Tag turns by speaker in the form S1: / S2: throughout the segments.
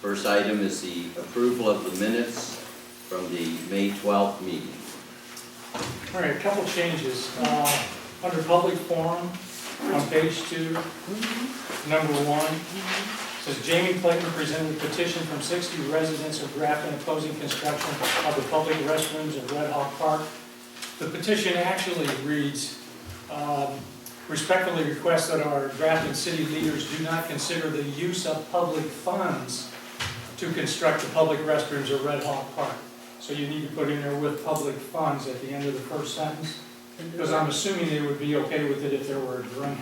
S1: First item is the approval of the minutes from the May 12th meeting.
S2: All right, a couple changes. Under public forum, on page 2, number 1, says Jamie Clayton presented a petition from 60 residents of Grafton opposing construction of the public restrooms at Red Hawk Park. The petition actually reads, respectfully request that our Grafton city leaders do not consider the use of public funds to construct the public restrooms at Red Hawk Park. So you need to put in there with public funds at the end of the first sentence, because I'm assuming they would be okay with it if there were a grant.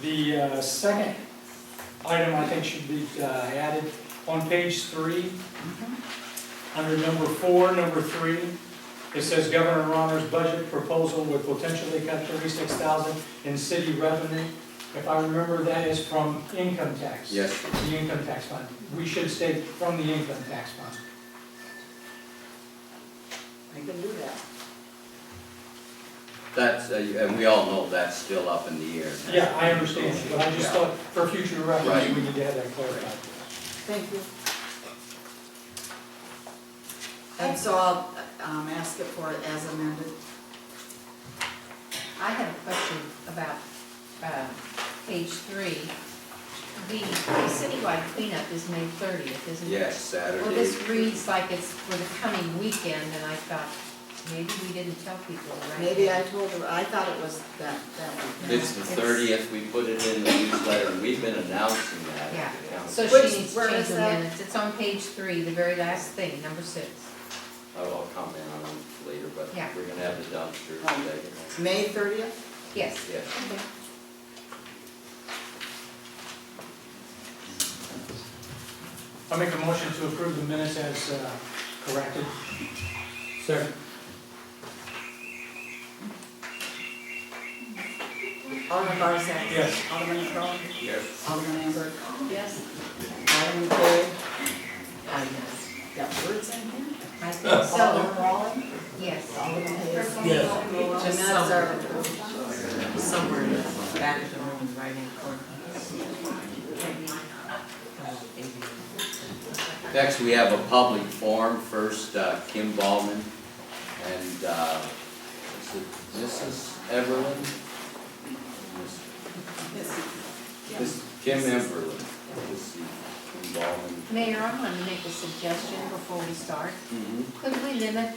S2: The second item I think should be added on page 3, under number 4, number 3. It says Governor Ronner's budget proposal would potentially cut $36,000 in city revenue. If I remember, that is from income tax.
S1: Yes.
S2: The income tax fund. We should state from the income tax fund.
S3: I can do that.
S1: That's, and we all know that's still up in the air.
S2: Yeah, I understand, but I just thought for future reference,
S1: Right.
S2: we need to have that clarified.
S3: Thank you. And so I'll ask it for it as amended.
S4: I have a question about page 3. The citywide cleanup is May 30th, isn't it?
S1: Yes, Saturday.
S4: Well, this reads like it's for the coming weekend, and I thought, maybe we didn't tell people, right?
S3: Maybe I told her, I thought it was that week.
S1: It's the 30th, we put it in the newsletter, and we've been announcing that.
S4: Yeah.
S1: at the council.
S4: So
S3: Which-
S4: she needs to
S3: where
S4: change
S3: is
S4: the
S3: that?
S4: minutes. It's on page 3, the very last thing, number 6.
S1: I'll comment on them later, but
S4: Yeah.
S1: we're gonna have the dumpster today.
S3: May 30th?
S4: Yes.
S1: Yes.
S4: Okay.
S2: I'll make a motion to approve the minutes as corrected. Second.
S3: Alderman Barzak?
S2: Yes.
S3: Alderman Crone?
S1: Yes.
S3: Alderman Amber?
S4: Yes.
S3: Alderman Cole?
S4: Yes.
S3: Got words in here?
S4: I think so.
S3: Alderman Raleigh?
S4: Yes.
S3: Alderman Hayes?
S2: Yes.
S3: The minutes are approved.
S5: Somewhere in the back of the room, right hand corner.
S1: Next, we have a public forum. First, Kim Ballman and is it Mrs. Everlyn? Miss Kim Everlyn. Let's see, Kim Ballman.
S4: Mayor, I want to make a suggestion before we start. Could we limit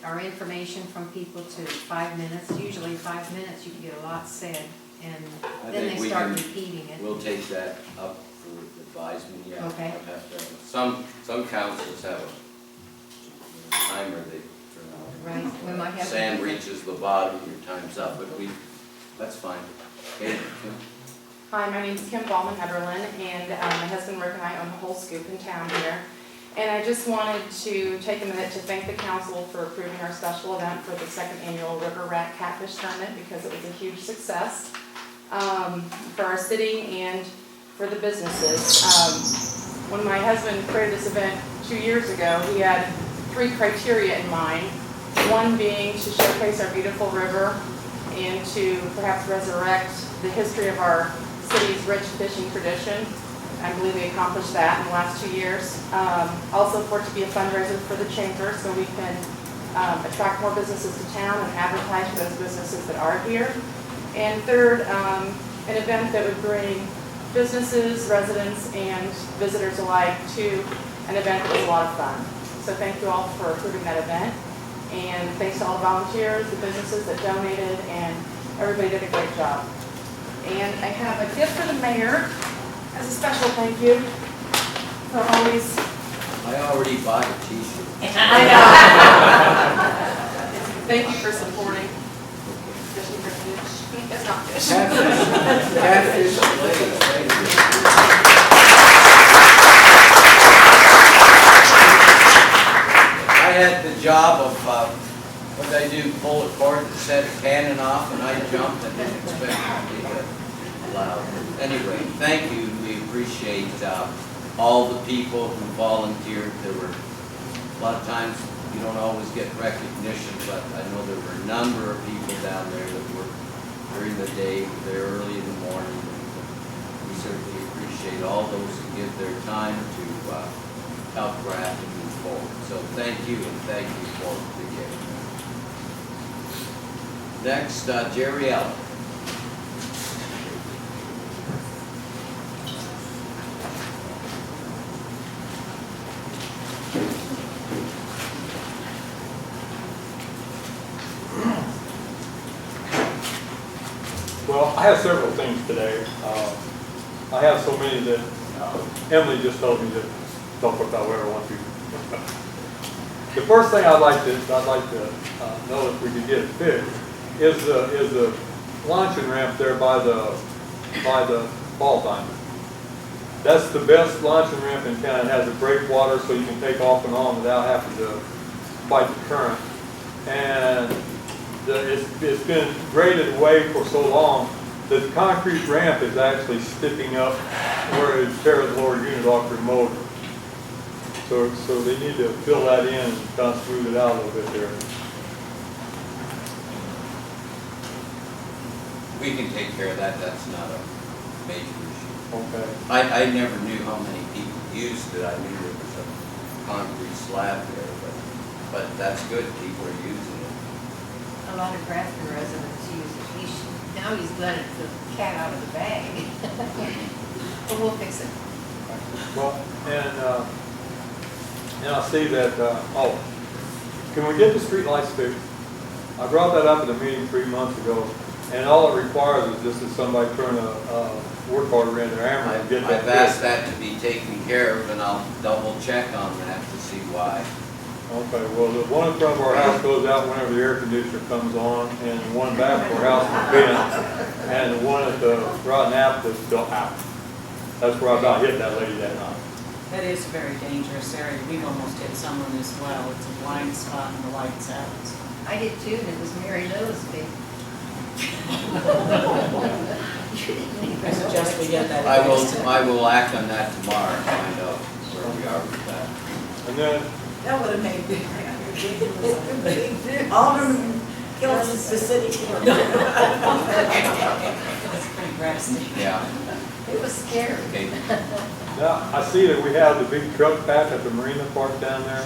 S4: our information from people to 5 minutes? Usually 5 minutes, you can get a lot said, and
S1: I
S4: then
S1: think
S4: they
S1: we
S4: start
S1: can-
S4: repeating it.
S1: We'll take that up for advisement, yeah.
S4: Okay.
S1: I'll have to have it. Some councils have a timer they turn on.
S4: Right, we might have.
S1: Sam reaches the bottom, your time's up, but that's fine. Okay.
S6: Hi, my name is Kim Ballman Heberlin, and my husband Rick and I own the whole scoop in town here. And I just wanted to take a minute to thank the council for approving our special event for the second annual River Rat Catfish Tournament, because it was a huge success for our city and for the businesses. When my husband created this event 2 years ago, he had 3 criteria in mind. One being to showcase our beautiful river and to perhaps resurrect the history of our city's rich fishing tradition. I believe we accomplished that in the last 2 years. Also for it to be a fundraiser for the chamber, so we can attract more businesses to town and advertise for those businesses that are here. And third, an event that would bring businesses, residents, and visitors alike to an event that was a lot of fun. So thank you all for approving that event. And thanks to all the volunteers, the businesses that donated, and everybody did a great job. And I have a gift for the mayor as a special thank you for always.
S1: I already bought a t-shirt.
S6: I know. Thank you for supporting fishing for fish. It's not fish.
S1: Catfish Lane, thank you. I had the job of, what did I do, pull a cord that set a cannon off, and I jumped and didn't expect it to be loud. Anyway, thank you. We appreciate all the people who volunteered. There were, a lot of times, you don't always get recognition, but I know there were a number of people down there that worked during the day, there early in the morning, appreciate all those who give their time to help Grafton move forward. So thank you, and thank you for the gift. Next, Jerry Allen.
S7: Well, I have several things today. I have so many that Emily just told me to talk about where I want to. The first thing I'd like to know if we could get fixed is the launching ramp there by the ball diamond. That's the best launching ramp in town. It has a breakwater so you can take off and on without having to fight the current. And it's been graded away for so long that the concrete ramp is actually sticking up where it tears the lower unit off your motor. So they need to fill that in and kind of smooth it out a little bit there.
S1: We can take care of that. That's not a major issue.
S7: Okay.
S1: I never knew how many people used it. I knew there was a concrete slab there, but that's good. People are using it.
S4: A lot of Grafton residents use it. Now he's letting the cat out of the bag. But we'll fix it.
S7: Well, and I see that, can we get the street lights fixed? I brought that up at a meeting 3 months ago, and all it requires is just that somebody turn a work order in their hammer and get that
S1: I've asked
S7: fixed.
S1: that to be taken care of, and I'll double check on that to see why.
S7: Okay, well, the one in front of our house goes out whenever the air conditioner comes on, and the one back of our house is bent, and the one at the Rotten Apple is still out. That's where I about hit that lady that night.
S5: That is a very dangerous area. We've almost hit someone as well. It's a blind spot and the light's out.
S4: I did too, and it was Mary Lou's big.
S5: I suggest we get that.
S1: I will act on that tomorrow and find out where we are with that.
S7: And then,
S3: That would have made Alderman kills the city clerk.
S5: That's pretty drastic.
S1: Yeah,
S4: It was scary.
S1: okay.
S7: now, I see that we have the big truck back at the marina park down there.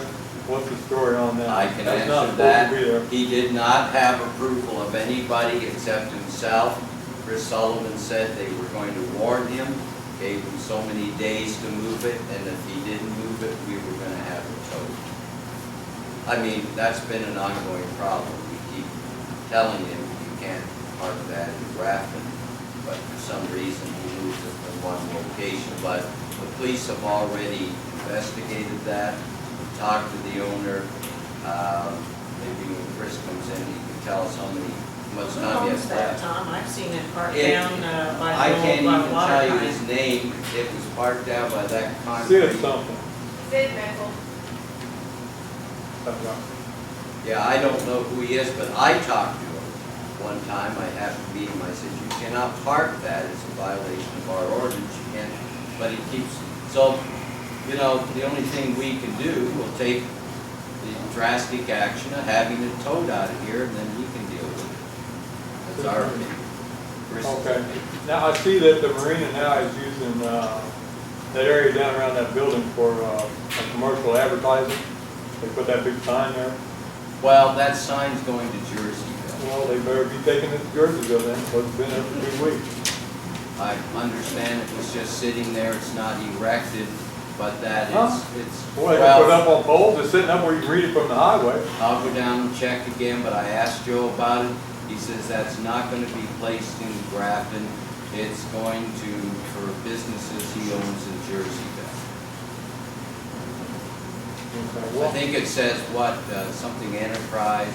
S7: What's the story on that?
S1: I can
S7: That's not
S1: answer
S7: supposed to be there.
S1: that. He did not have approval of anybody except himself. Chris Sullivan said they were going to warn him, gave him so many days to move it, and if he didn't move it, we were going to have it towed. I mean, that's been an ongoing problem. We keep telling him you can't park that in Grafton, but for some reason he moves it from one location. But the police have already investigated that, talked to the owner. Maybe when Chris comes in, he can tell us how much
S5: Who
S1: time he
S5: owns
S1: has
S5: that,
S1: left.
S5: Tom? I've seen it parked
S1: It-
S5: down by
S1: I
S5: the
S1: can't
S5: old
S1: even
S5: water
S1: tell you
S5: line.
S1: his name. It was parked down by that
S7: See
S1: concrete.
S7: it's something.
S6: Sid Mental.
S7: That's right.
S1: Yeah, I don't know who he is, but I talked to him one time. I had to meet him. I said, you cannot park that. It's a violation of our ordinance. You can't, but he keeps, so, you know, the only thing we can do, we'll take the drastic action of having it towed out of here, and then he can deal with it. That's our opinion. Chris'
S7: Okay.
S1: opinion.
S7: Now, I see that the marina now is using that area down around that building for a commercial advertising. They put that big sign there.
S1: Well, that sign's going to Jerseyville.
S7: Well, they better be taking it to Jerseyville then, because it's been there for 2 weeks.
S1: I understand it was just sitting there. It's not erected, but that
S7: Huh?
S1: it's,
S7: Boy, they put it up on poles, it's sitting up where you can read it from the highway.
S1: I'll go down and check again, but I asked Joe about it. He says that's not going to be placed in Grafton. It's going to, for businesses he owns in Jerseyville.
S7: Okay,
S1: I
S7: well,
S1: think it says what, something enterprise.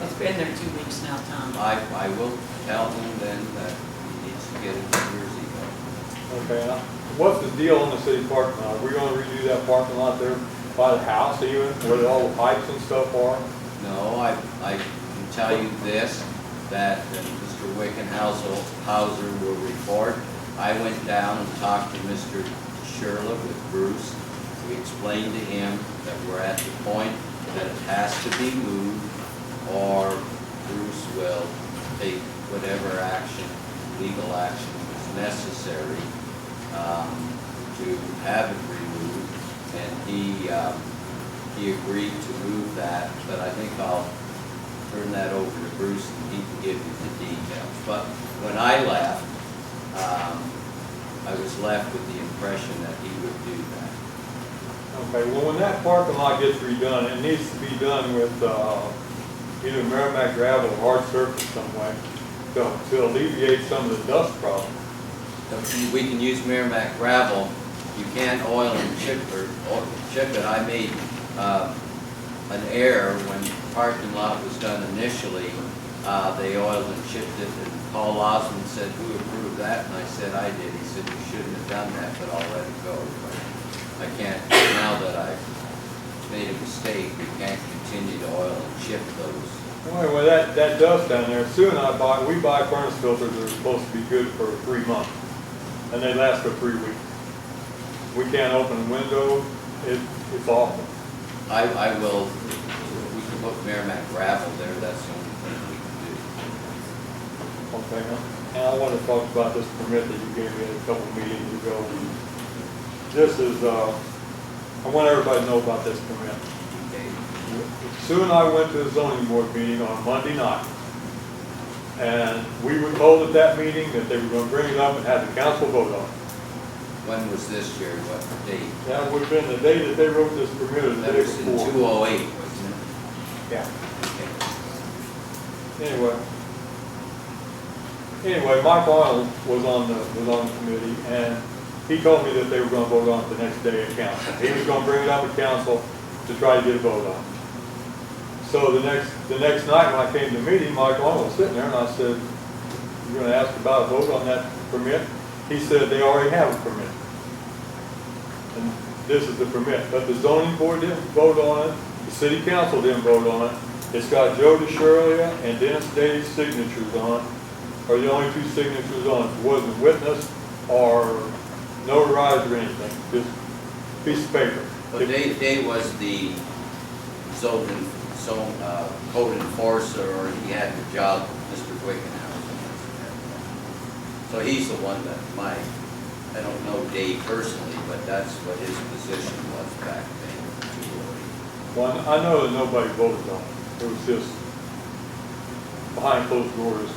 S5: It's been there 2 weeks now, Tom.
S1: I will tell him then that he needs to get it to Jerseyville.
S7: okay, now, what's the deal on the city parking lot? Are we gonna redo that parking lot there by the house even, where all the pipes and stuff are?
S1: No, I can tell you this, that Mr. Wickenhauser will report. I went down and talked to Mr. Sherla with Bruce. We explained to him that we're at the point that it has to be moved, or Bruce will take whatever action, legal action is necessary. to have it removed, and he agreed to move that, but I think I'll turn that over to Bruce and he can give you the details. But when I left, I was left with the impression that he would do that.
S7: Okay, well, when that parking lot gets redone, it needs to be done with either Merrimack gravel or hard surface some way to alleviate some of the dust problem.
S1: We can use Merrimack gravel. You can't oil and chip it. I made an error when the parking lot was done initially. They oiled and chipped it, and Paul Osmond said, "Who approved that?" And I said, "I did." He said, "You shouldn't have done that, but I'll let it go." But I can't, now that I've made a mistake, we can't continue to oil and chip those.
S7: Well, that dust down there, Sue and we buy furnace filters that are supposed to be good for 3 months, and they last for 3 weeks. We can't open a window, it's awful.
S1: I will, we can put Merrimack gravel there, that's the only thing we can do.
S7: Okay, and I want to talk about this permit that you gave me a couple meetings ago. This is, I want everybody to know about this permit.
S1: Okay.
S7: Sue and I went to the zoning board meeting on Monday night. And we were told at that meeting that they were going to bring it up and have the council vote on it.
S1: When was this, Jerry? What date?
S7: That would have been the day that they wrote this permit, or the
S1: That
S7: day
S1: was in
S7: before.
S1: 208, wasn't it?
S7: Yeah.
S1: Okay.
S7: Anyway, Mike Arnold was on the committee, and he told me that they were going to vote on it the next day at council. He was going to bring it up at council to try to get a vote on it. So the next night when I came to the meeting, Mike Arnold was sitting there, and I said, "You're going to ask about a vote on that permit?" He said, "They already have a permit. And this is the permit." But the zoning board didn't vote on it, the city council didn't vote on it. It's got Joe DeShirley and Dennis Day's signatures on it, are the only 2 signatures on it. It wasn't witnessed or notarized or anything, just a piece of paper.
S1: But Day was the code enforcer, or he had the job with Mr. Wickenhouse. So he's the one that I don't know Dave personally, but that's what his position was back then.
S7: Well, I know that nobody voted on it. It was just behind closed doors.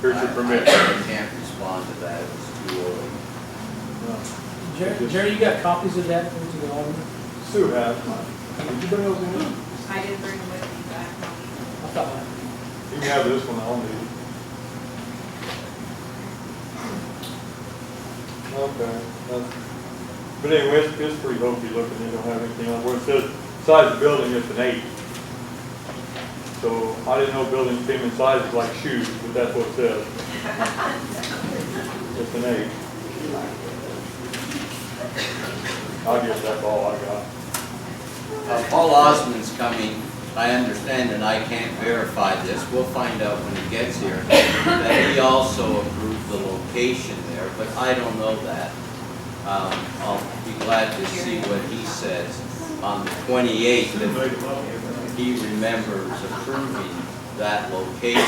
S7: Here's your permit.
S1: I can't respond to that, it was too early.
S2: Jerry, you got copies of that to the alderman?
S7: Sue has. Did you bring those in?
S3: I didn't bring them with me back.
S2: I thought that.
S7: You can have this one, I'll need it. Okay. But anyway, it's pretty hokey looking. They don't have anything on where it says size of the building, it's an 8. So I didn't know buildings came in sizes like shoes, but that's what it says. It's an 8. I guess that's all I got.
S1: Paul Osmond's coming, I understand, and I can't verify this, we'll find out when he gets here, that he also approved the location there, but I don't know that. I'll be glad to see what he says on the 28th, if he remembers approving that location.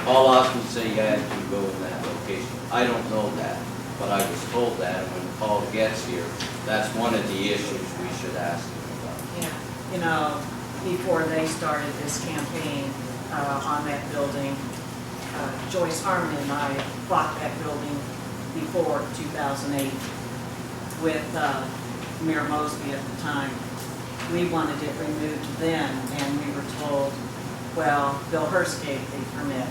S1: Paul Osmond said he had to go in that location. I don't know that, but I was told that, and when Paul gets here, that's one of the issues we should ask him about.
S5: Yeah, you know, before they started this campaign on that building, Joyce Harmon and I bought that building before 2008 with Mayor Mosby at the time. We wanted it removed then, and we were told, well, Bill Hurst gave the permit.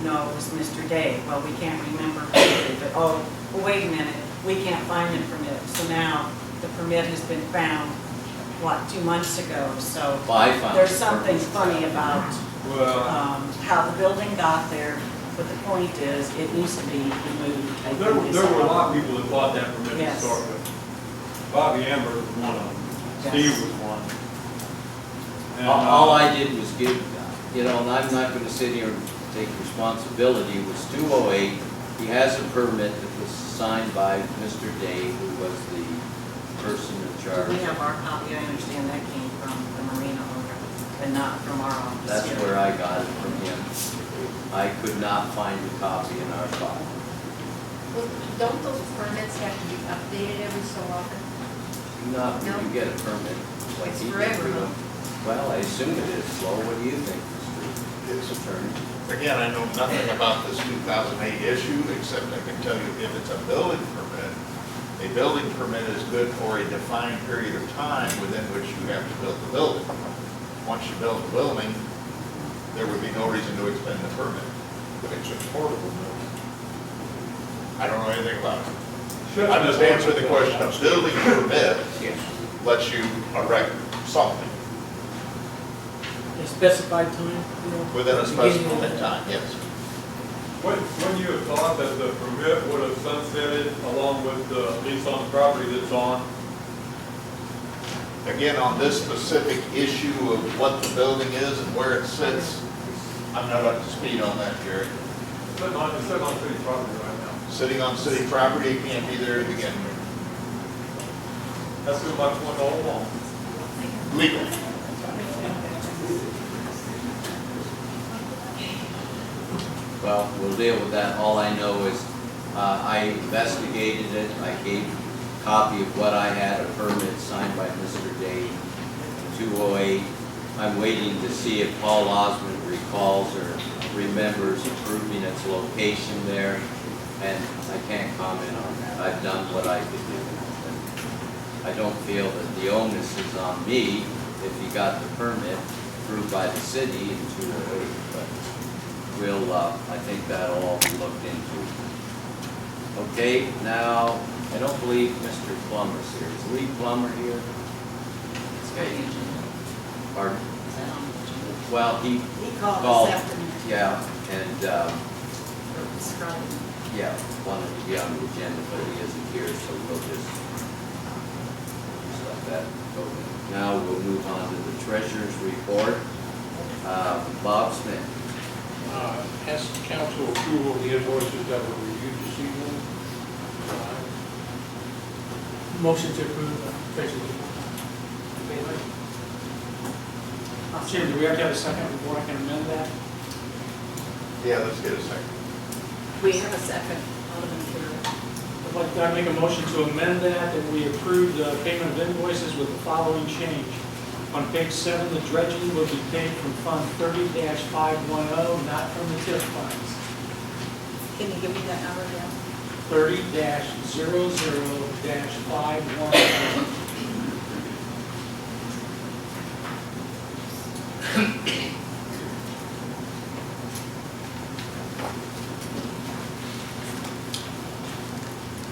S5: No, it was Mr. Day. Well, we can't remember who did it, but oh, well, wait a minute, we can't find the permit. So now the permit has been found, what, 2 months ago, so
S1: Well, I found
S5: there's
S1: the
S5: something
S1: permit.
S5: funny about how the building got there, but the point is, it needs to be removed. I
S7: There
S5: think is
S7: were a
S5: all.
S7: lot of people that bought that permit to
S5: Yes.
S7: start with. Bobby Amber was one of them.
S5: Yes.
S7: Steve was one. And,
S1: All I did was give, you know, and I'm not gonna sit here and take responsibility, it was 208. He has a permit that was signed by Mr. Day, who was the person in charge.
S5: We have our copy, I understand that came from the marina owner, and not from our office.
S1: That's
S5: here.
S1: where I got it from him. I could not find a copy in our file.
S4: Well, don't those permits have to be updated every so often?
S1: Not when
S4: No.
S1: you get a permit. like
S4: It's
S1: he did
S4: forever,
S1: for
S4: huh?
S1: them. Well, I assume it is. Well, what do you think, Mr. Attorney?
S8: Again, I know nothing about this 2008 issue, except I can tell you if it's a building permit is good for a defined period of time within which you have to build the building. Once you build the building, there would be no reason to extend the permit. But it's a portable building. I don't know anything about it. I'm just answering the question. A building permit lets you erect something
S9: A specified time? You know,
S8: within a
S9: beginning of
S8: specified
S9: the-
S8: time, yes.
S7: When you have thought that the permit would have sunsetted along with the lease on the property that's on?
S8: Again, on this specific issue of what the building is and where it sits, I'm not up to speed on that, Jerry.
S7: It's sitting on city property right now.
S8: Sitting on city property, it can't be there to begin with.
S7: That's been my point all along.
S8: Legally.
S1: Well, we'll deal with that. All I know is, I investigated it. I gave a copy of what I had, a permit signed by Mr. Day, 208. I'm waiting to see if Paul Osmond recalls or remembers approving its location there, and I can't comment on that. I've done what I could do. I don't feel that the onus is on me if you got the permit approved by the city in 208, but we'll, I think that'll all be looked into. Okay, now, I don't believe Mr. Plummer's here. Is Lee Plummer here? Okay. Pardon? Well, he
S3: He called
S1: called,
S3: this afternoon.
S1: yeah, and,
S3: Or described.
S1: yeah, wanted to be on the agenda, but he isn't here, so we'll just let that go. Now we'll move on to the treasurer's report. Bob Smith.
S10: Ask council approval of the invoices that were reviewed this evening.
S2: Motion to approve, basically. Jim, do we have to have a second before I can amend that?
S8: Yeah, let's get a second.
S3: We have a second, Alderman Carey.
S2: I'd like to make a motion to amend that we approve the payment of invoices with the following change. On page 7, the dredging will be paid from Fund 30-510, not from the TIF funds.
S3: Can you give me that number again?
S2: 30-00-510.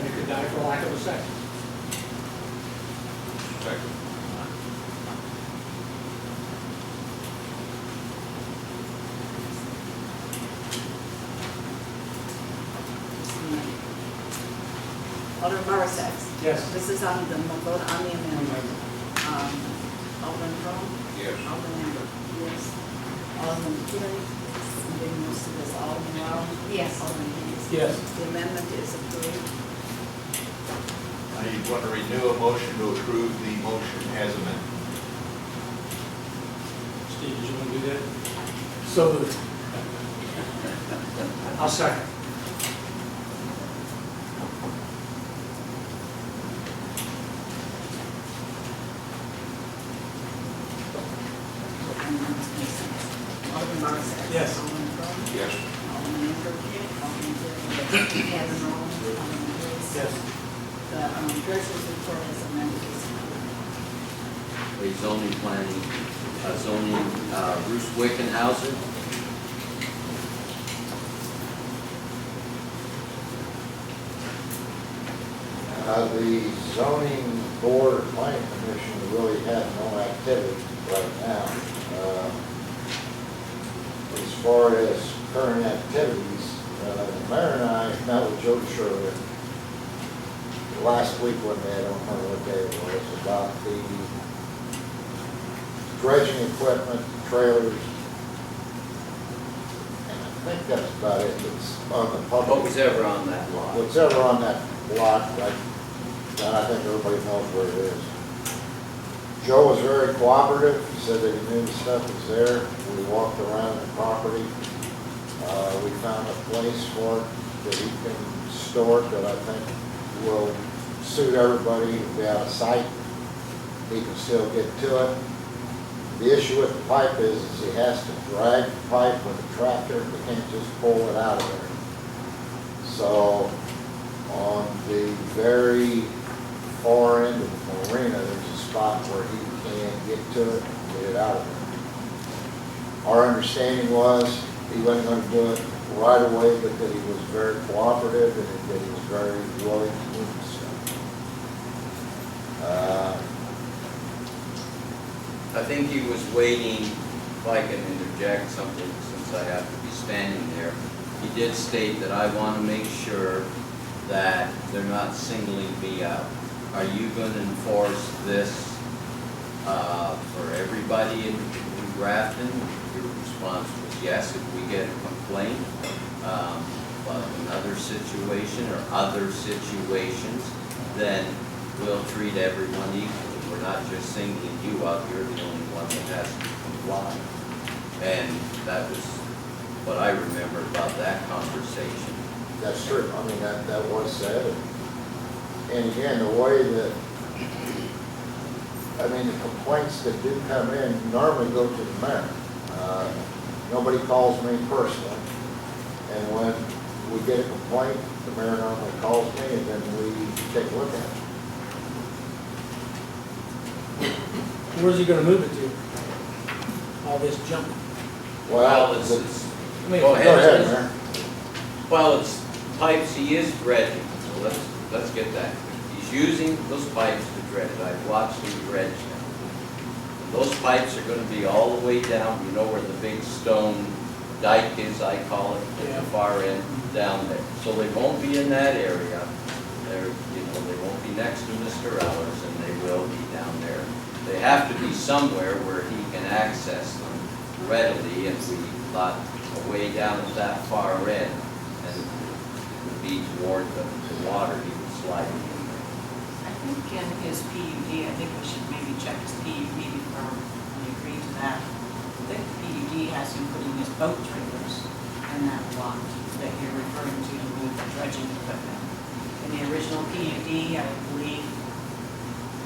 S2: They could die for lack of a second.
S8: Second.
S3: Alderman Barisek.
S2: Yes.
S3: This is on the vote on the amendment. Alderman Crum?
S8: Yes.
S3: Alderman Amber? Yes. Alderman Carey? I'm getting used to this. Alderman Rowe?
S4: Yes.
S3: Alderman Hayes?
S2: Yes.
S3: The amendment is approved.
S8: I want to renew a motion to approve the motion as amended.
S2: Steve, did you want to do that? So moved. I'll second.
S3: Alderman Barisek?
S2: Yes.
S3: Alderman Crum?
S8: Yes.
S3: Alderman Amber? Alderman Carey?
S4: Yes.
S3: Alderman Rowe? Alderman Hayes?
S2: Yes.
S3: The treasurer's report is amended.
S1: A zoning planning, zoning, Bruce Wickenhauser.
S11: The zoning board or planning commission really had no activity right now. As far as current activities, the mayor and I met with Joe Schroeder last week one day, I don't remember what day it was, about the dredging equipment, trailers, and I think that's about it. It's on the public.
S1: What was ever on that lot?
S11: What's ever on that lot, I think everybody knows where it is. Joe was very cooperative. He said that he knew the stuff was there. We walked around the property. We found a place for it. that he can store that I think will suit everybody, be out of sight. He can still get to it. The issue with the pipe is he has to drag the pipe with a tractor, he can't just pull it out of there. So on the very far end of the marina, there's a spot where he can get to it and get it out of there. Our understanding was he wasn't going to do it right away, but that he was very cooperative and that he was very willing to do stuff.
S1: I think he was waiting, if I can interject something since I have to be standing there. He did state that I want to make sure that they're not singling me out. Are you going to enforce this for everybody in Grafton? Your response was yes. If we get a complaint about another situation or other situations, then we'll treat everyone equally. We're not just singling you out, you're the only one that has to comply. And that was what I remember about that conversation.
S11: That's true. I mean, that was said. And again, the way that, I mean, the complaints that do come in normally go to the mayor. Nobody calls me personally. And when we get a complaint, the mayor normally calls me and then we take a look at it.
S9: Where's he gonna move it to? All this junk.
S1: Well,
S9: I mean,
S1: go
S11: Go ahead,
S1: ahead.
S11: Mayor.
S1: Well, it's pipes, he is dredging, so let's get that. He's using those pipes to dredge. I've watched him dredge them. Those pipes are gonna be all the way down, you know where the big stone dike is, I call it, at
S9: Yeah.
S1: the far end, down there. So they won't be in that area. They're, they won't be next to Mr. Ellers, and they will be down there. They have to be somewhere where he can access them readily, and we lot way down at that far end, and it would be toward the water, he would slide in there.
S5: I think in his PUD, I think we should maybe check his PUD before we agree to that. I think the PUD has him putting his boat trailers in that lot that you're referring to move the dredging equipment. In the original PUD, I believe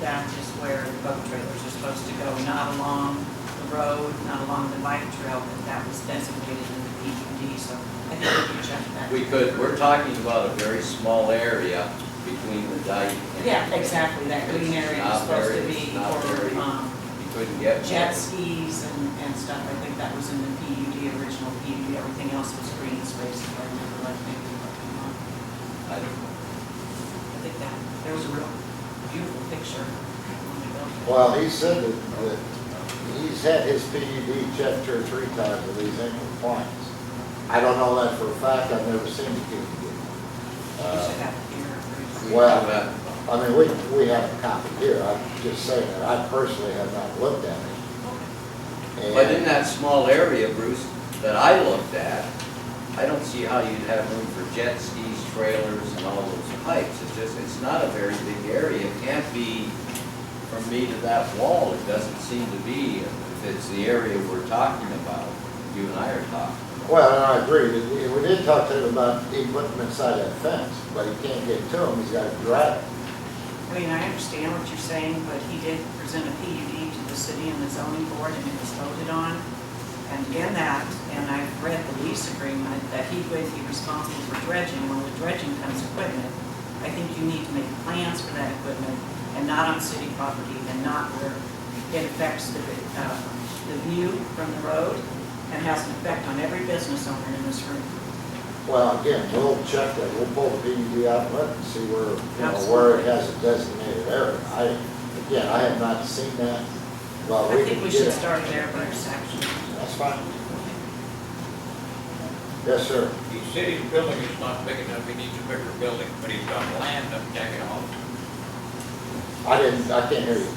S5: that is where the boat trailers are supposed to go, not along the road, not along the bike trail, but that was designated in the PUD, so I think we can check that.
S1: We could, we're talking about a very small area between the dike and.
S5: Yeah, exactly, that green area is supposed to be
S1: Not very,
S5: for
S1: you couldn't get.
S5: jet skis and stuff. I think that was in the PUD, original PUD, everything else was green space, if I remember right, maybe.
S1: I don't know.
S5: I think that, there was a real beautiful picture when we built it.
S11: Well, he said that he's had his PUD checked 2 or 3 times and he's in compliance. I don't know that for a fact, I've never seen the PUD.
S5: You should have it here.
S11: Well, I mean, we have a copy here, I'm just saying that, I personally have not looked at it.
S1: But in
S11: And,
S1: that small area, Bruce, that I looked at, I don't see how you'd have room for jet skis, trailers, and all those pipes. It's not a very big area. It can't be from me to that wall. It doesn't seem to be, if it's the area we're talking about, you and I are talking about.
S11: well, and I agree, we did talk to him about he putting them inside that fence, but he can't get to them, he's got to drag them.
S5: I mean, I understand what you're saying, but he did present a PUD to the city and the zoning board, and it was voted on. And in that, and I've read the lease agreement, that he would be responsible for dredging. When the dredging comes equipment, I think you need to make plans for that equipment, and not on city property, and not where it affects the view from the road, and has an effect on every business owner in this room.
S11: Well, again, we'll check that, we'll pull the PUD out and look and see where, where it has a designated area. I have not seen that. Well,
S5: I think
S11: can
S5: we
S11: get
S5: should
S11: it.
S5: start there first, actually.
S11: That's fine. Yes, sir.
S10: He said his building is not big enough, he needs a bigger building, but he's got land up Jacket Hall.
S11: I can't hear you.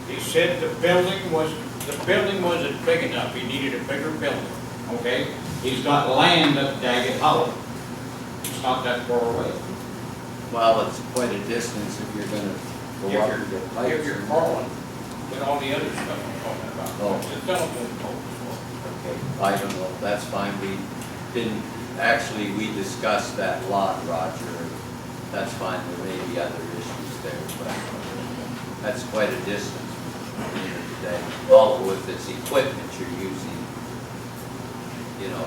S10: He said the building wasn't big enough, he needed a bigger building, okay? He's got land up Daggett Hollow. It's not that far away.
S1: Well, it's quite a distance if you're gonna go up and get pipes.
S10: If you're crawling, then all the other stuff I'm talking about.
S1: Oh.
S10: The telephone poles.
S1: Okay, I don't know, that's fine, we didn't actually, we discussed that lot, Roger, and that's fine, there may be other issues there, but that's quite a distance at the end of the day. All with its equipment you're using, you know,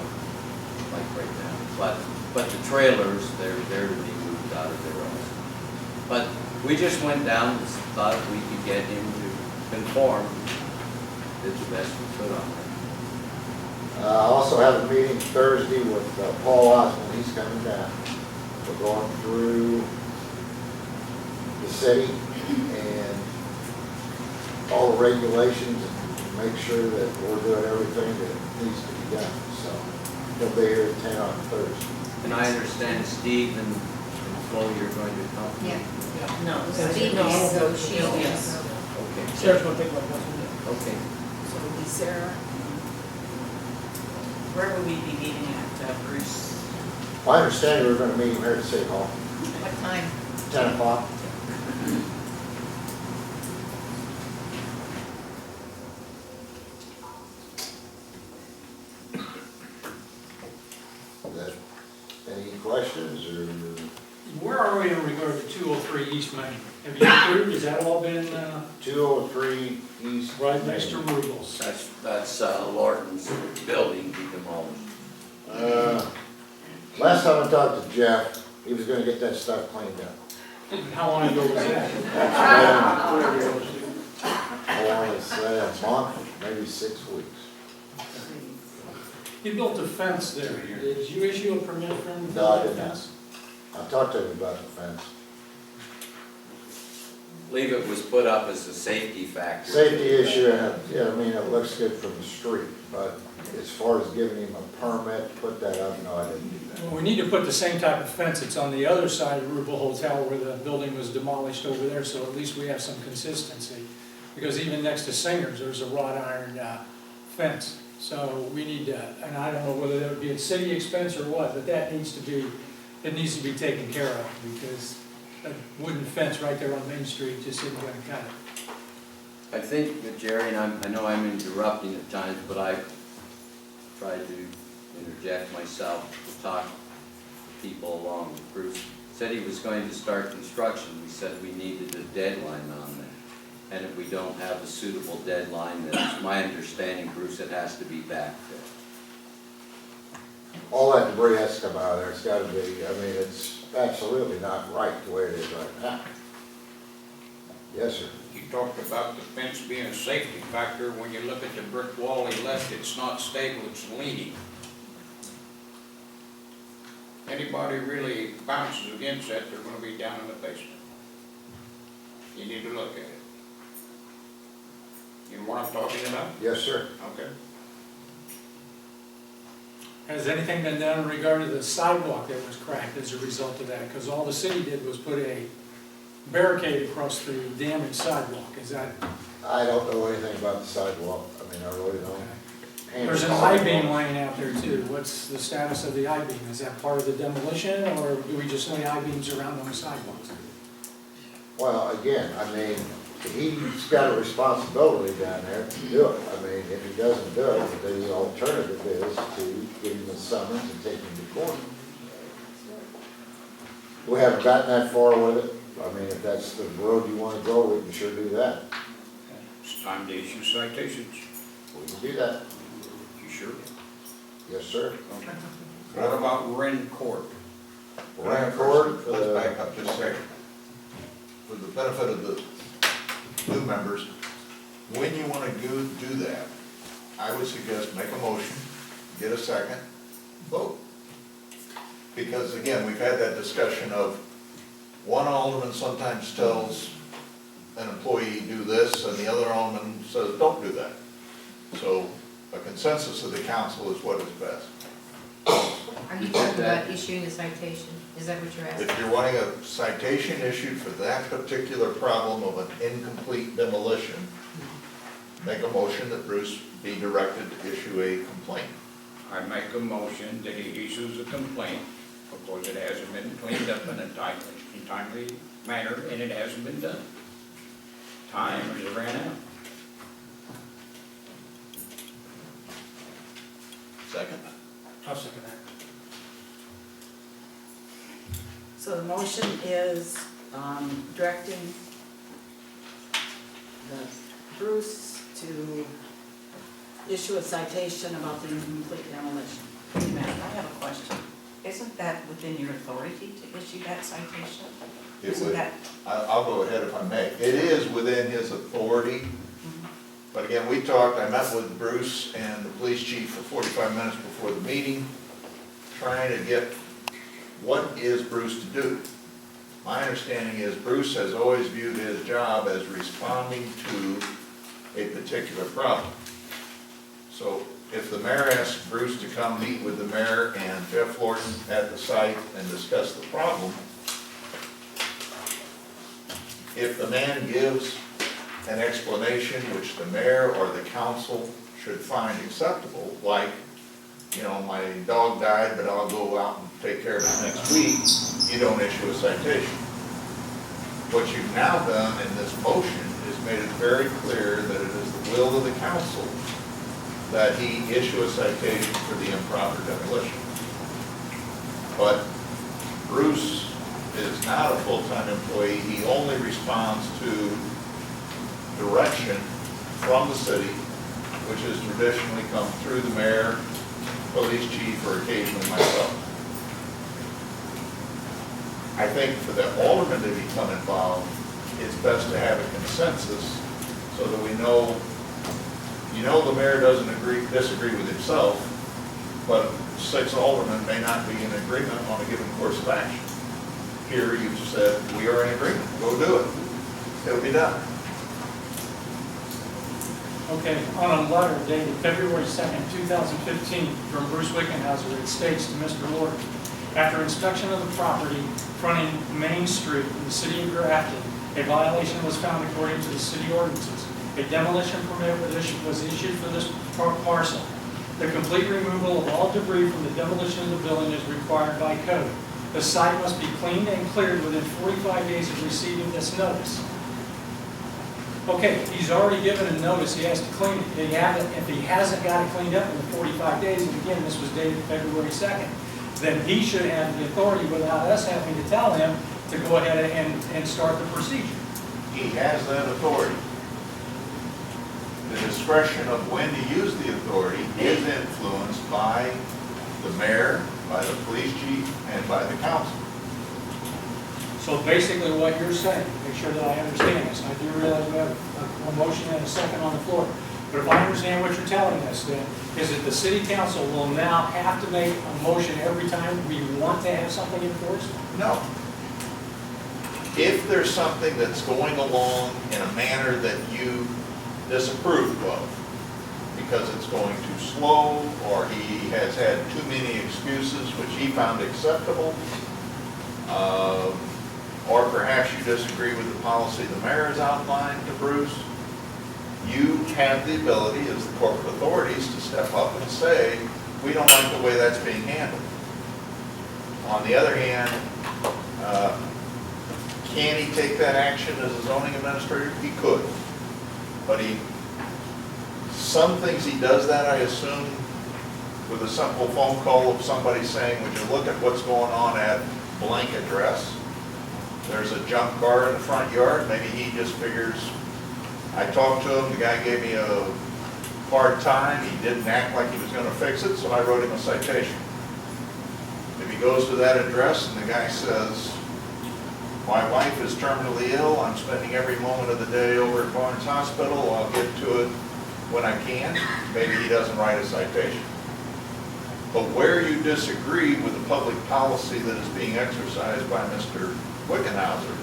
S1: like right now. But the trailers, they're to be moved out of there also. But we just went down and thought if we could get him to conform, did the best we could on that.
S11: I also have a meeting Thursday with Paul Osmond, he's coming down. We're going through the city and all the regulations and make sure that we're doing everything that needs to be done. So he'll be here at 10 on Thursday.
S1: And I understand Steve and Flo, you're going to come?
S4: Yeah.
S5: No.
S4: Steve
S5: no,
S4: is, so
S5: no,
S4: she
S5: yes.
S4: is.
S1: Okay.
S9: Sarah's gonna take my question.
S1: Okay.
S3: So it'll be Sarah.
S5: Where will we be meeting at, Bruce?
S11: Well, I understand we're going to meet him here at City Hall,
S4: What time?
S11: 10 o'clock. Is that, any questions or?
S2: Where are we in regard to 203 East Main? Have you approved, has that all been,
S11: 203 East.
S2: right next to Rubel's?
S1: That's Lorton's building he demolished.
S11: Last time I talked to Jeff, he was gonna get that stuff cleaned up.
S2: How long ago was that?
S11: I want to say a month, maybe 6 weeks.
S2: You built a fence there. Did you issue a permit for him to
S11: No,
S2: build
S11: I
S2: that
S11: did not.
S2: fence?
S11: I talked to him about the fence.
S1: I believe it was put up as a safety factor.
S11: Safety issue, and, yeah, I mean, it looks good from the street, but as far as giving him a permit, to put that up, no, I didn't do that.
S2: Well, we need to put the same type of fence that's on the other side of Rubel Hotel where the building was demolished over there, so at least we have some consistency. Because even next to Singer's, there's a wrought iron fence. So we need to, and I don't know whether that would be a city expense or what, but that needs to be, it needs to be taken care of because a wooden fence right there on Main Street just isn't going to cut it.
S1: I think that Jerry, and I know I'm interrupting at times, but I tried to interject myself to talk to people along. Bruce said he was going to start construction. We said we needed a deadline on that. And if we don't have a suitable deadline, then it's my understanding, Bruce, it has to be backfilled.
S11: All that debris has to come out of there, it's gotta be, I mean, it's absolutely not right the way it is right now. Yes, sir.
S10: You talked about the fence being a safety factor. When you look at the brick wall he left, it's not stable, it's leaning. Anybody really bounces against that, they're gonna be down in the basement. You need to look at it. You know what I'm talking about?
S11: Yes, sir.
S10: Okay.
S2: Has anything been done in regard to the sidewalk that was cracked as a result of that? Because all the city did was put a barricade across the damaged sidewalk. Is that,
S11: I don't know anything about the sidewalk, I mean, I really don't.
S2: there's an I-beam laying out there too. What's the status of the I-beam? Is that part of the demolition or do we just lay I-beams around on the sidewalks?
S11: Well, again, I mean, he's got a responsibility down there to do it. I mean, if he doesn't do it, then the alternative is to give him a summons and take him to court. We haven't gotten that far with it. I mean, if that's the road you want to go, we can sure do that.
S10: It's time to issue citations.
S11: We can do that.
S10: You sure?
S11: Yes, sir.
S10: Okay. What about Wren Court?
S11: Ryan Court,
S8: Let's back up just a second. For the benefit of the new members, when you want to do that, I would suggest make a motion, get a second, vote. Because again, we've had that discussion of one alderman sometimes tells an employee do this and the other alderman says don't do that. So a consensus of the council is what is best.
S4: Are you talking about issuing a citation? Is that what you're asking?
S8: If you're wanting a citation issued for that particular problem of an incomplete demolition, make a motion that Bruce be directed to issue a complaint.
S10: I make a motion that he issues a complaint because it hasn't been cleaned up in a timely manner and it hasn't been done. Time has ran out.
S8: Second.
S2: I'll second that.
S3: So the motion is directing Bruce to issue a citation about the incomplete demolition.
S5: Ma'am, I have a question. Isn't that within your authority to issue that citation?
S8: It
S5: Isn't
S8: would,
S5: that,
S8: I'll go ahead if I may. It is within his authority, but again, I met with Bruce and the police chief for 45 minutes before the meeting, trying to get what is Bruce to do. My understanding is Bruce has always viewed his job as responding to a particular problem. So if the mayor asks Bruce to come meet with the mayor and Jeff Lorton at the site and discuss the problem, if the man gives an explanation which the mayor or the council should find acceptable, like, you know, my dog died, but I'll go out and take care of it next week, you don't issue a citation. What you've now done in this motion is made it very clear that it is the will of the council that he issue a citation for the improper demolition. But Bruce is not a full-time employee. He only responds to direction from the city, which has traditionally come through the mayor, police chief, or occasionally myself. I think for the aldermen to become involved, it's best to have a consensus so that we know, you know, the mayor doesn't disagree with himself, but 6 aldermen may not be in agreement on a given course of action. Here you've said, we are in agreement, go do it. It'll be done.
S2: Okay, on a letter dated February 2nd, 2015, from Bruce Wickenhauser, it states to Mr. Lord, after inspection of the property fronting Main Street in the city of Grafton, a violation was found according to the city ordinances. A demolition permit was issued for this parcel. The complete removal of all debris from the demolition of the building is required by code. The site must be cleaned and cleared within 45 days of receiving this notice. Okay, he's already given a notice, he has to clean it. If he hasn't got it cleaned up in the 45 days, and again, this was dated February 2nd, then he should have the authority without us having to tell him to go ahead and start the procedure.
S8: He has that authority. The discretion of when to use the authority is influenced by the mayor, by the police chief, and by the council.
S2: So basically what you're saying, make sure that I understand this, and I do realize we have a motion and a second on the floor, but if I understand what you're telling us then, is that the city council will now have to make a motion every time we want to have something enforced?
S8: No. If there's something that's going along in a manner that you disapprove of, because it's going too slow, or he has had too many excuses which he found acceptable, or perhaps you disagree with the policy the mayor has outlined to Bruce, you have the ability as the corporate authorities to step up and say, we don't like the way that's being handled. On the other hand, can he take that action as a zoning administrator? He could. But some things he does that, I assume, with a simple phone call of somebody saying, would you look at what's going on at blank address? There's a junk car in the front yard. Maybe he just figures, I talked to him, the guy gave me a hard time, he didn't act like he was going to fix it, so I wrote him a citation. If he goes to that address and the guy says, my wife is terminally ill, I'm spending every moment of the day over at Barnes Hospital, I'll get to it when I can, maybe he doesn't write a citation. But where you disagree with the public policy that is being exercised by Mr. Wickenhauser,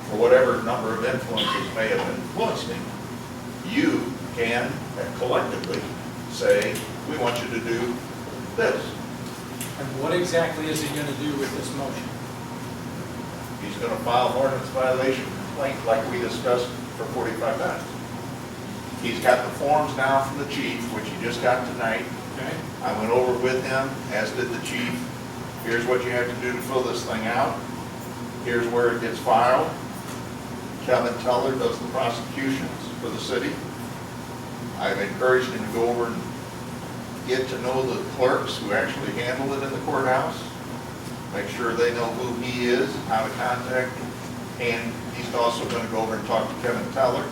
S8: or whatever number of influences may have influenced him, you can collectively say, we want you to do this.
S2: And what exactly is he going to do with this motion?
S8: He's going to file an ordinance violation complaint like we discussed for 45 minutes. He's got the forms now from the chief, which he just got tonight.
S2: Okay.
S8: I went over with him, as did the chief. Here's what you have to do to fill this thing out. Here's where it gets filed. Kevin Teller does the prosecutions for the city. I've encouraged him to go over and get to know the clerks who actually handle it in the courthouse. make sure they know who he is, how to contact him. And he's also gonna go over and talk to Kevin Teller,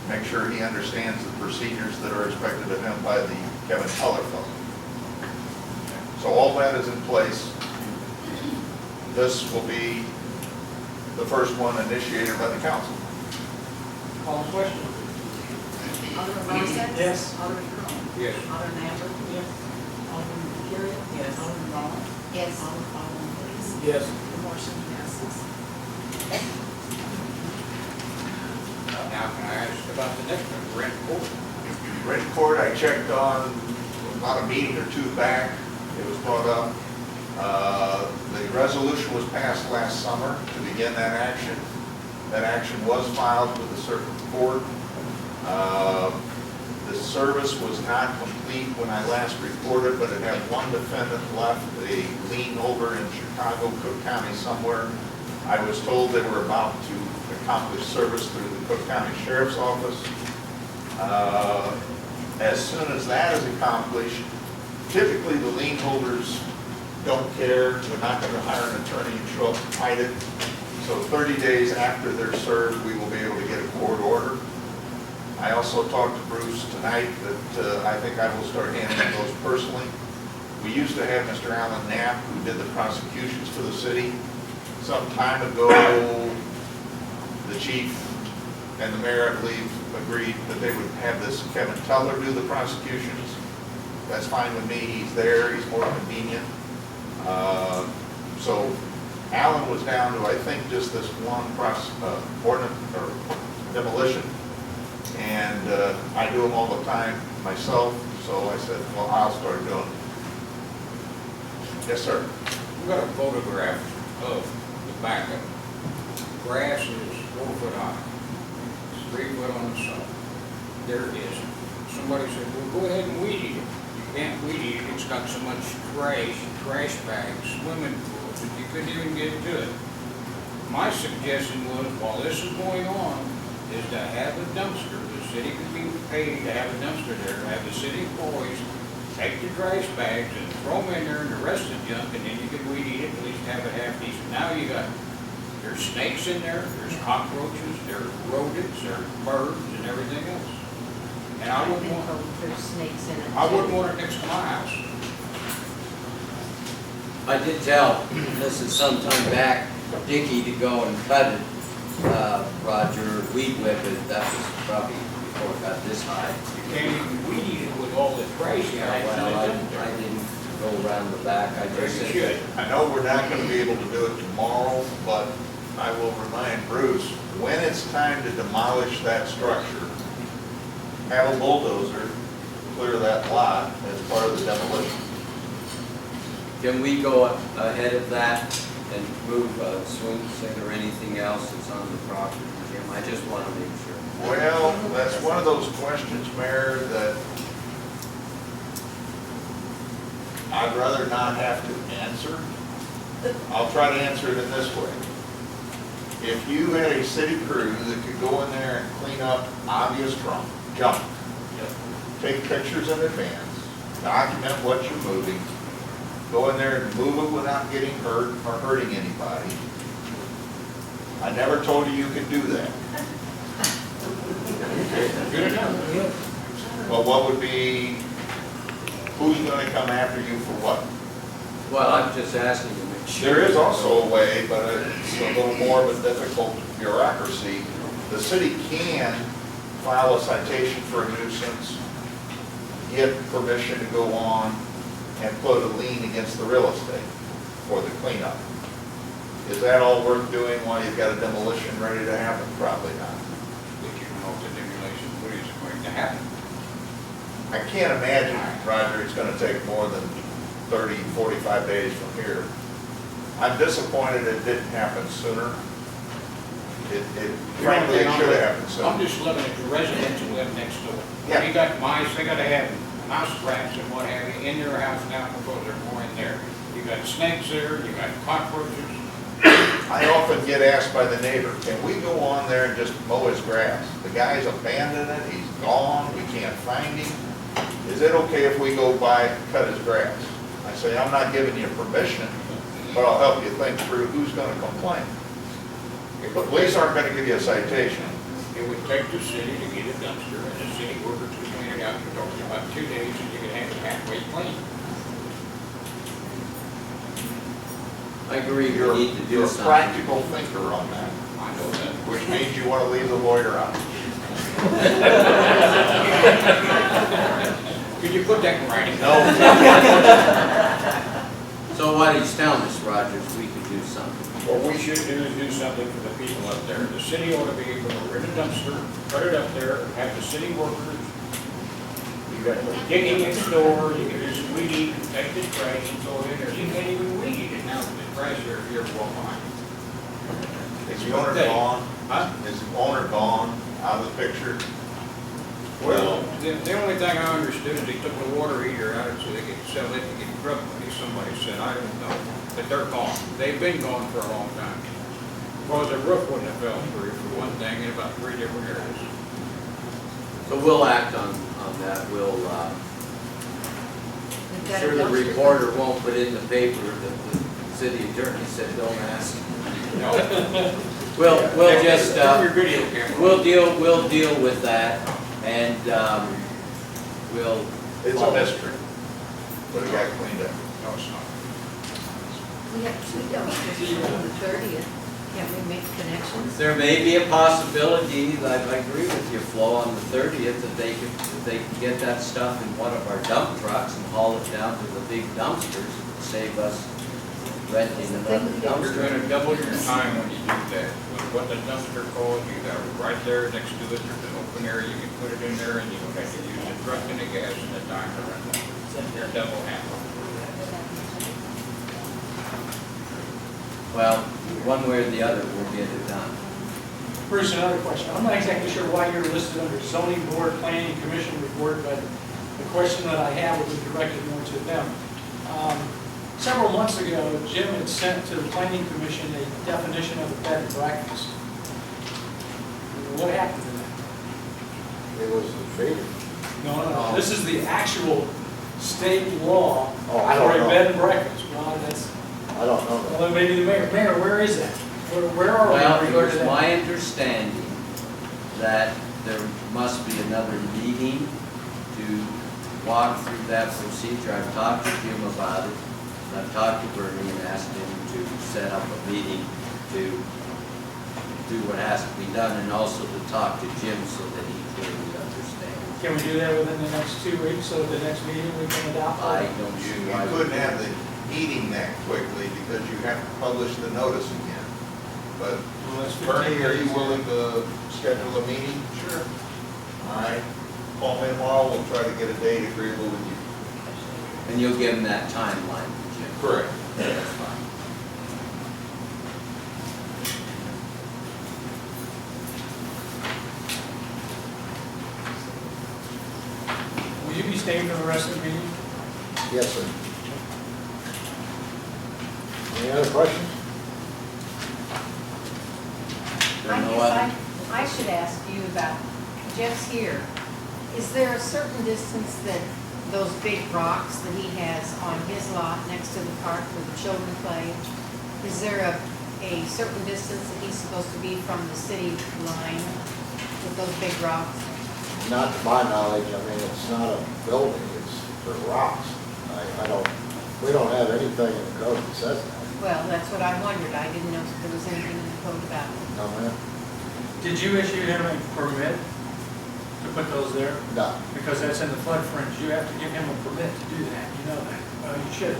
S8: make sure he understands the procedures that are expected of him by the Kevin Teller folks. So all that is in place. This will be the first one initiated by the council.
S2: Call the question.
S3: Alderman Morrison?
S2: Yes.
S3: Alderman Crum?
S10: Yes.
S3: Alderman Amber? Yes. Alderman Curry?
S5: Yes.
S3: Alderman Vaughn?
S4: Yes.
S3: Alderman Please?
S9: Yes.
S3: The motion passes.
S10: Now, can I ask about the next one, rent court?
S8: Rent court, I checked on about a meeting or two back. It was brought up. The resolution was passed last summer to begin that action. That action was filed with the circuit court. The service was not complete when I last reported, but it had one defendant left, a lien holder in Chicago, Cook County somewhere. I was told they were about to accomplish service through the Cook County Sheriff's Office. As soon as that is accomplished, typically the lien holders don't care. They're not going to hire an attorney and show up and fight it. So 30 days after they're served, we will be able to get a court order. I also talked to Bruce tonight that I think I will start handling those personally. We used to have Mr. Alan Knapp, who did the prosecutions for the city. Some time ago, the chief and the mayor, I believe, agreed that they would have this Kevin Teller do the prosecutions. That's fine with me. He's there. He's more convenient. So Alan was down to, I think, just this one ordinance or demolition. And I do them all the time myself. So I said, well, I'll start doing it. Yes, sir.
S10: We've got a photograph of the backup. Grass is 4 foot high. It's 3 foot on the side. There it is. Somebody said, well, go ahead and weed eat it. You can't weed eat it. It's got so much trash bags, swimming pools, that you couldn't even get to it. My suggestion was, while this is going on, is to have a dumpster. The city could be paid to have a dumpster there, to have the city employees take the trash bags and throw them in there and the rest of the junk, and then you could weed eat it, at least have it half decent. Now there's snakes in there, there's cockroaches, there's rodents, there's birds and everything else. And I wouldn't want,
S4: There's snakes in it.
S10: I wouldn't want it next to my house.
S1: I did tell, this is some time back, Dickie to go and cut it, Roger, weed whip it. That was probably before it got this high.
S10: You can't even weed eat it with all the trash
S1: Yeah,
S10: bags in
S1: well,
S10: it.
S1: I didn't go around the back. I just
S10: You
S1: said,
S10: should.
S8: I know we're not going to be able to do it tomorrow, but I will remind Bruce, when it's time to demolish that structure, have a bulldozer clear that lot as part of the demolition.
S1: can we go ahead of that and move swing set or anything else that's on the property, Jim? I just want to make sure.
S8: Well, that's one of those questions, Mayor, that I'd rather not have to answer. I'll try to answer it in this way. If you had a city crew that could go in there and clean up obvious junk, take pictures in advance, document what you're moving, go in there and move it without getting hurt or hurting anybody. I never told you you could do that.
S10: Good enough.
S8: Well, what would be, who's gonna come after you for what?
S1: Well, I'm just asking to make sure.
S8: There is also a way, but it's a little more of a difficult bureaucracy. The city can file a citation for a nuisance, get permission to go on, and put a lien against the real estate for the cleanup. Is that all worth doing while you've got a demolition ready to happen? Probably not.
S10: But you know the demolition, what is going to happen?
S8: I can't imagine, Roger, it's gonna take more than 30, 45 days from here. I'm disappointed it didn't happen sooner. Frankly, it should have happened sooner.
S10: I'm just looking at the residents who live next door.
S8: Yeah.
S10: You got mice, they gotta have mouse traps and what have you in their house now because they're more in there. You got snakes there, you got cockroaches.
S8: I often get asked by the neighbor, can we go on there and just mow his grass? The guy's abandoned it, he's gone, we can't find him. Is it okay if we go by and cut his grass? I say, I'm not giving you permission, but I'll help you think through who's gonna complain. The police aren't gonna give you a citation.
S10: It would take the city to get a dumpster, and the city workers would clean it out, you're talking about 2 days, and you could have it halfway clean.
S1: I agree, we
S8: You're
S1: need to do
S8: you're a
S1: something.
S8: practical thinker on that,
S10: I know that.
S8: which means you wanna leave the lawyer out.
S10: Could you put that in writing?
S8: No.
S1: So what he's telling us, Rogers, we could do something.
S10: What we should do is do something for the people up there. The city ought to be able to rent a dumpster, put it up there, have the city workers. You got digging next door, you can just weed eat, take the trash and throw it in there. You can't even weed eat it now with the trash there if you ever walk behind.
S8: Is the owner gone?
S10: Huh?
S8: Is the owner gone out of the picture?
S10: Well, the only thing I understood is they took the water heater out so they could sell it to get grub money, somebody said, I don't know. But they're gone. They've been gone for a long time. Because the roof wouldn't have fell through for one thing in about 3 different areas.
S1: So we'll act on that. We'll,
S4: We've got a
S1: sure the
S4: dumpster.
S1: reporter won't put in the paper that the city attorney said, don't ask.
S10: No.
S1: We'll just,
S10: Turn your video camera on.
S1: we'll deal with that, and, we'll.
S8: It's a mystery, but it got cleaned up.
S10: No, it's not.
S4: We have 2 dumpsters on the 30th. Can we make connections?
S1: There may be a possibility, I agree with you, Flo, on the 30th, that they could get that stuff in one of our dump trucks and haul it down to the big dumpsters, and save us renting another
S10: You're
S1: dumpster.
S10: gonna double your time when you do that. With what the dumpster calls, you got it right there next to it, there's an open area, you can put it in there, and you don't have to use the truck and the gas and the time to run it. You're double half.
S1: Well, one way or the other, we'll get it done.
S2: Bruce, another question. I'm not exactly sure why you're listed under zoning board, planning commission report, but the question that I have would be directed more to them. Several months ago, Jim had sent to the planning commission a definition of a bed and breakfast. What happened to that?
S11: It was defeated.
S2: No. This is the actual state law
S11: Oh, I don't
S2: for a
S11: know.
S2: bed and breakfast. Well, that's,
S11: I don't know that.
S2: well, maybe the mayor. Mayor, where is that? Where are we?
S1: Well,
S2: in
S1: it
S2: regard
S1: was
S2: to that?
S1: my understanding that there must be another meeting to walk through that procedure. I've talked to Jim about it. I've talked to Bernie and asked him to set up a meeting to do what has to be done, and also to talk to Jim so that he clearly understands.
S2: Can we do that within the next 2 weeks, so at the next meeting we can adopt?
S1: I
S2: it?
S1: don't
S8: You
S1: see why.
S8: couldn't have the meeting that quickly because you have to publish the notice again. But
S2: Well, that's 15
S8: Bernie, are you
S2: days.
S8: willing to schedule a meeting? Sure. All right, call me tomorrow, we'll try to get a date agreeable with you.
S1: And you'll give him that timeline, Jim.
S8: Correct.
S1: That's fine.
S2: Will you be staying for the rest of the meeting?
S11: Yes, sir. Any other questions?
S1: Don't know what-
S4: I should ask you about, Jeff's here. Is there a certain distance that those big rocks that he has on his lot next to the park where the children play, is there a certain distance that he's supposed to be from the city line with those big rocks?
S11: Not to my knowledge, I mean, it's not a building, it's for rocks. I don't, we don't have anything in the code that says that.
S4: Well, that's what I wondered. I didn't know if there was anything in the code about it.
S11: No, ma'am?
S2: Did you issue him a permit to put those there?
S11: No.
S2: Because that's in the flood fringe. You have to give him a permit to do that. You know that. Well, you should.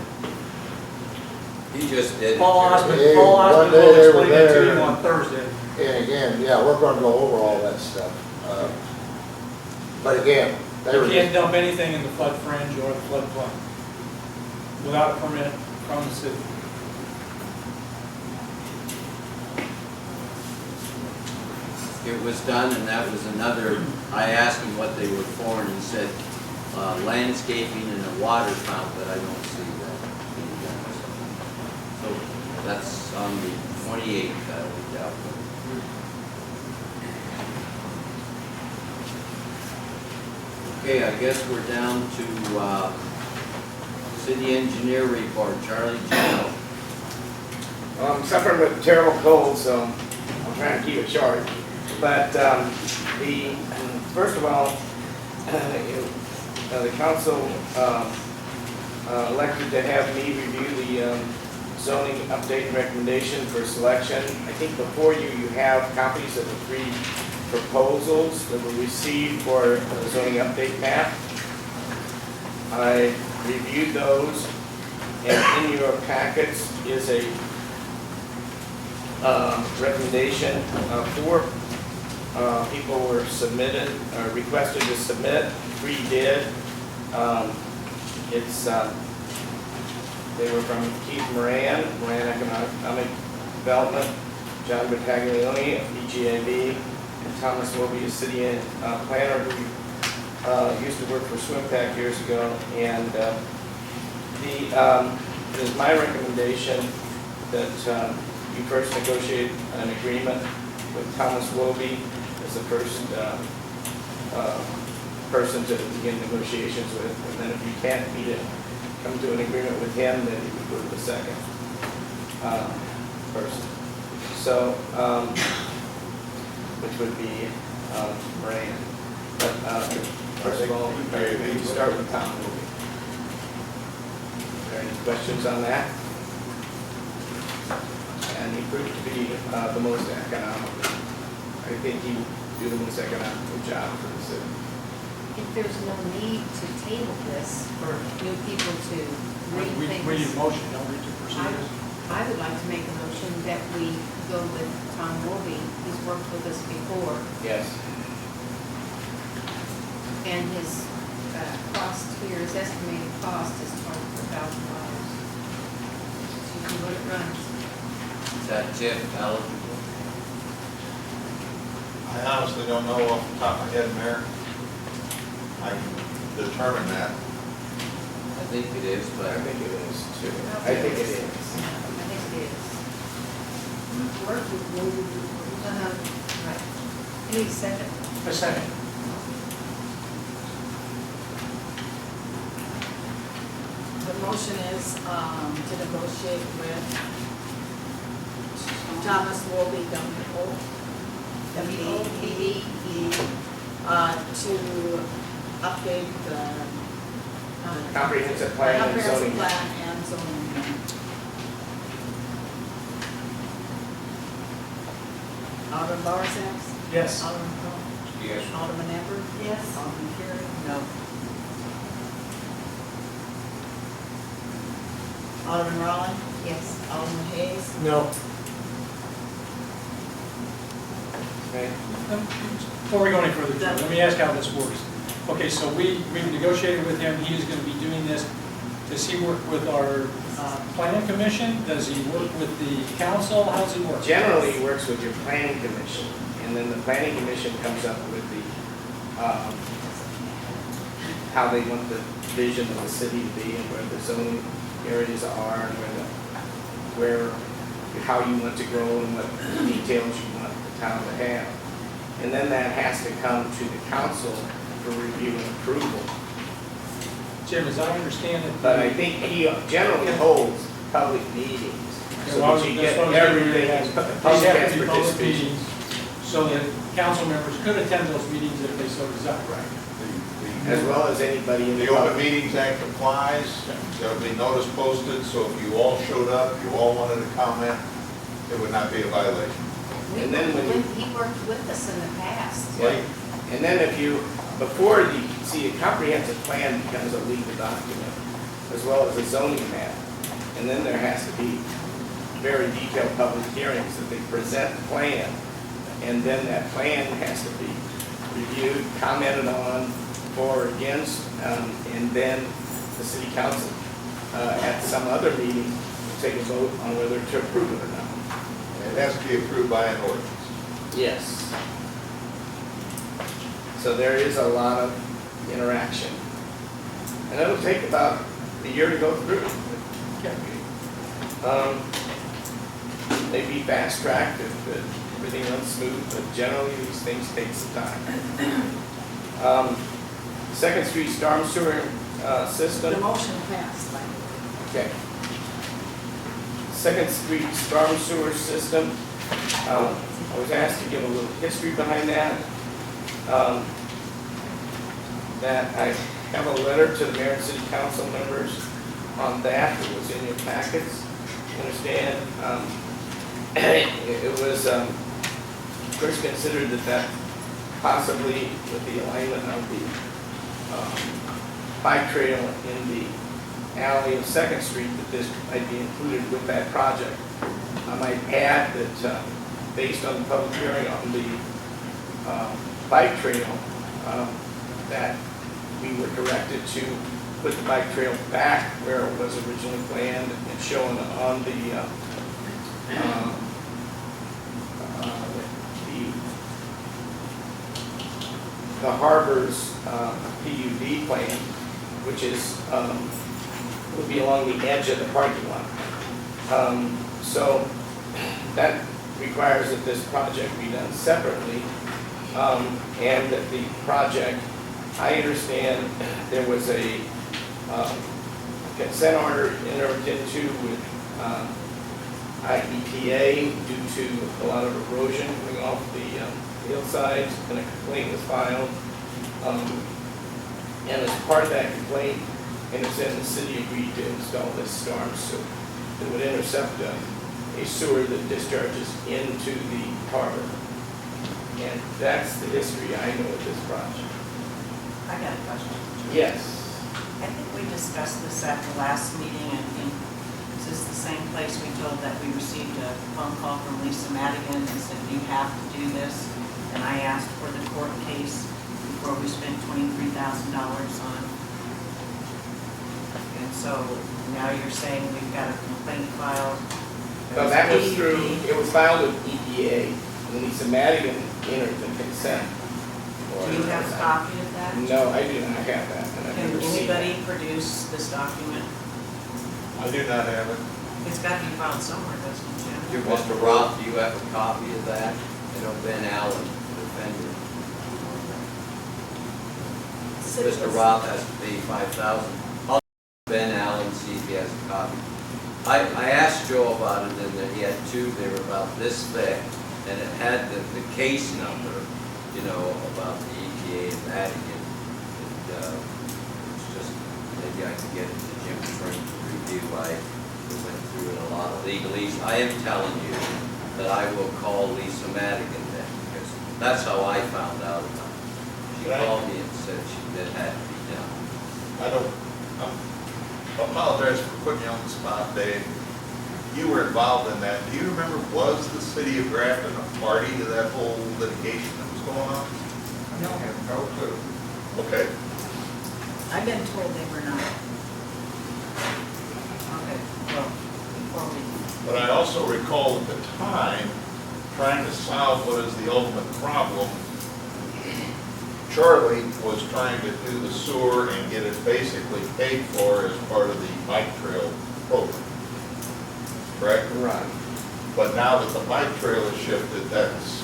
S1: He just did it.
S2: Paul
S1: Jerry.
S2: Osmond,
S11: Yeah,
S2: Paul
S11: one
S2: Osmond
S11: day
S2: will
S11: they were
S2: explain it to
S11: there.
S2: you on Thursday.
S11: And again, yeah, we're gonna go over all that stuff. But again, they were
S2: You can't dump anything in the flood fringe or the floodplain without a permit from the city.
S1: It was done, and that was another, I asked him what they were for, and he said, landscaping and a water fountain, but I don't see that being done. So that's on the 28th that we dealt with. Okay, I guess we're down to city engineer report, Charlie Gino.
S12: Well, I'm suffering with a terrible cold, so I'm trying to keep it short. But first of all, the council elected to have me review the zoning update and recommendation for selection. I think before you, you have copies of the 3 proposals that were received for the zoning update map. I reviewed those, and in your packets is a recommendation. 4 people were submitted, requested to submit, 3 did. They were from Keith Moran Economic Development, John Battaglione of PGAB, and Thomas Wilby, a city planner who used to work for SwimPack years ago. And it is my recommendation that you first negotiate an agreement with Thomas Wilby as the first person to begin negotiations with, and then if you can't meet it, come to an agreement with him, then you would go to the second person. So, which would be Moran. But first of all, we start with Tom Wilby. Are there any questions on that? And he proved to be the most economical. I think he would do the most economical job for the city.
S4: If there's no need to table this for new people to read
S2: We
S4: things.
S2: need a motion, don't we, to proceed this?
S4: I would like to make a motion that we go with Tom Wilby, who's worked with us before,
S12: Yes.
S4: and his cost here, his estimated cost is $24,000. So you see what it runs.
S1: Is that Jeff eligible?
S8: I honestly don't know off the top of my head, Mayor. I can determine that.
S1: I think it is, but
S12: I think it is too. I think it is.
S4: I think it is. Right. You need a second?
S2: A second.
S3: The motion is to negotiate with Thomas Wolby, W-O-B-E, to update the
S12: Comprehensive plan and
S3: comprehensive
S12: zoning.
S3: plan and zoning. Alderman Borzak?
S2: Yes.
S3: Alderman Cole?
S10: Yes.
S3: Alderman Ember? Yes. Alderman Carey? No. Alderman Rollin?
S4: Yes.
S3: Alderman Hayes?
S9: No.
S12: Okay.
S2: Before we go any further, Joe, let me ask how this works. Okay, so we've negotiated with him, he is going to be doing this. Does he work with our planning commission? Does he work with the council? How does he work?
S12: Generally, he works with your planning commission, and then the planning commission comes up with the, how they want the vision of the city to be, and where the zoning areas are, and how you want to grow, and what details you want the town to have. And then that has to come to the council for review and approval.
S2: Jim, as I understand it.
S12: But I think he generally holds public meetings, so
S2: Well,
S12: that you
S2: that's
S12: get
S2: what I was gonna
S12: everything,
S2: ask.
S12: public
S2: These have to
S12: has
S2: be public
S12: participation.
S2: meetings, so that council members could attend those meetings if they so desire.
S12: Right. As well as anybody in the
S8: The Open
S12: public.
S8: Meetings Act applies, there'll be notice posted, so if you all showed up, you all wanted to comment, it would not be a violation.
S12: And then when you-
S4: He worked with us in the past.
S12: Right. And then if you, before the, see, a comprehensive plan becomes a legal document, as well as a zoning map. And then there has to be very detailed public hearings that they present the plan. And then that plan has to be reviewed, commented on, for or against, and then the city council, at some other meeting, will take a vote on whether to approve it or not.
S8: It has to be approved by an ordinance.
S12: Yes. So there is a lot of interaction. And it'll take about a year to go through. Maybe fast tracked if everything runs smooth, but generally these things take some time. Second Street storm sewer
S3: The
S12: system.
S3: motion passed, by the way.
S12: Okay. Second Street storm sewer system. I was asked to give a little history behind that. That I have a letter to the mayor and city council members on that. It was in your packets. Understand? It was first considered that possibly with the alignment of the bike trail in the alley of Second Street, that this might be included with that project. I might add that based on the public hearing on the bike trail, that we were directed to put the bike trail back where it was originally planned and shown on the harbor's PUD plan, which is will be along the edge of the parking lot. So that requires that this project be done separately, and that the project, I understand there was a consent order entered into with IEPA due to a lot of erosion coming off the hillsides, and a complaint was filed. And as part of that complaint, I understand the city agreed to install this storm sewer that would intercept a sewer that discharges into the harbor. And that's the history I know of this project.
S5: I got a question.
S12: Yes.
S5: I think we discussed this at the last meeting, and is this the same place we told that we received a phone call from Lisa Madigan and said, you have to do this? And I asked for the court case before we spent $23,000 on. And so now you're saying we've got a complaint filed.
S12: No, that was through, it was filed with EPA, and Lisa Madigan entered the consent.
S5: Do you have a copy of that?
S12: No, I do not have that, and I've
S5: Can
S12: never seen it.
S5: anybody produce this document?
S8: I do not have it.
S5: It's got to be filed somewhere, doesn't it, Jim?
S1: Mr. Roth, do you have a copy of that? I know Ben Allen, the defender. Mr. Roth has to pay $5,000. I'll Ben Allen, see if he has a copy. I asked Joe about it, and then he had two. They were about this thick, and it had the case number, you know, about the EPA and Madigan. It's just, maybe I can get it to Jim for him to review. I went through it a lot of legalese. I am telling you that I will call Lisa Madigan then, because that's how I found out about it. She called me and said that had to be done.
S8: I don't, apologize for putting you on the spot, Dave. You were involved in that. Do you remember, was the city of Grafton a party to that whole litigation that was going on?
S10: No, I have no clue.
S8: Okay.
S5: I've been told they were not. Okay, well, before we,
S8: But I also recall at the time, trying to solve what is the ultimate problem, Charlie was trying to do the sewer and get it basically paid for as part of the bike trail program. Correct?
S12: Right.
S8: But now that the bike trail is shifted, that's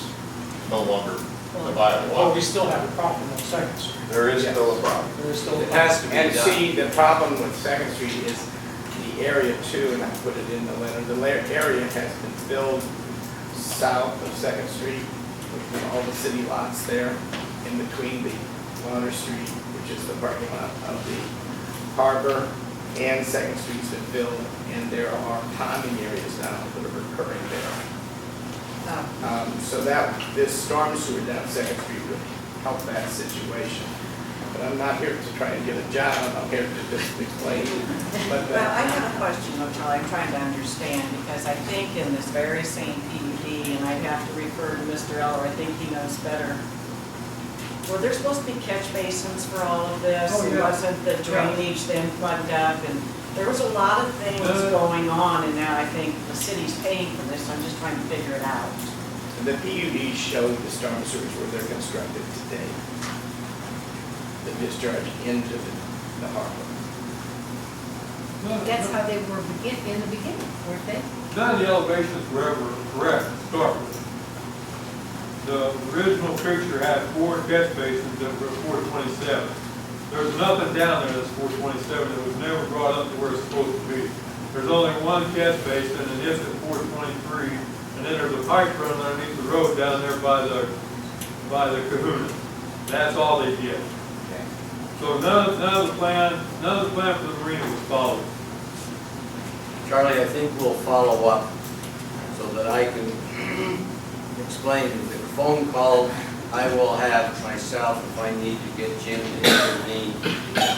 S8: no longer the viable
S2: Well, we
S8: option.
S2: still have a problem on Second Street.
S8: There is still a problem.
S2: There is still a
S1: It
S2: problem.
S1: has to be
S12: And
S1: done.
S12: see, the problem with Second Street is the area too, and I put it in the letter, the area has been filled south of Second Street, with all the city lots there, in between the Water Street, which is the parking lot of the harbor, and Second Street's been filled, and there are ponding areas now that are occurring there. So that, this storm sewer down Second Street would help that situation. But I'm not here to try and get a job, I'm here to just explain. But
S5: well, I have a question, though, Charlie, I'm trying to understand, because I think in this very same PUD, and I'd have to refer to Mr. Eller, I think he knows better. Were there supposed to be catch basins for all of this?
S2: Oh, yeah.
S5: It wasn't the drainage then plugged up, and there was a lot of things going on, and now I think the city's paying for this, I'm just trying to figure it out.
S12: the PUD showed the storm sewers where they're constructed today. The discharge into the harbor.
S4: That's how they were in the beginning, weren't they?
S7: None of the elevations were ever correct to start with. The original picture had 4 catch basins that were 427. There's nothing down there that's 427 that was never brought up to where it's supposed to be. there's only one catch basin, and it's at 423, and then there's a pipe run underneath the road down there by the Kahuna. That's all they did.
S12: Okay.
S7: So none of the plan for the marina was followed.
S1: Charlie, I think we'll follow up so that I can explain the phone call I will have myself if I need to get Jim to intervene.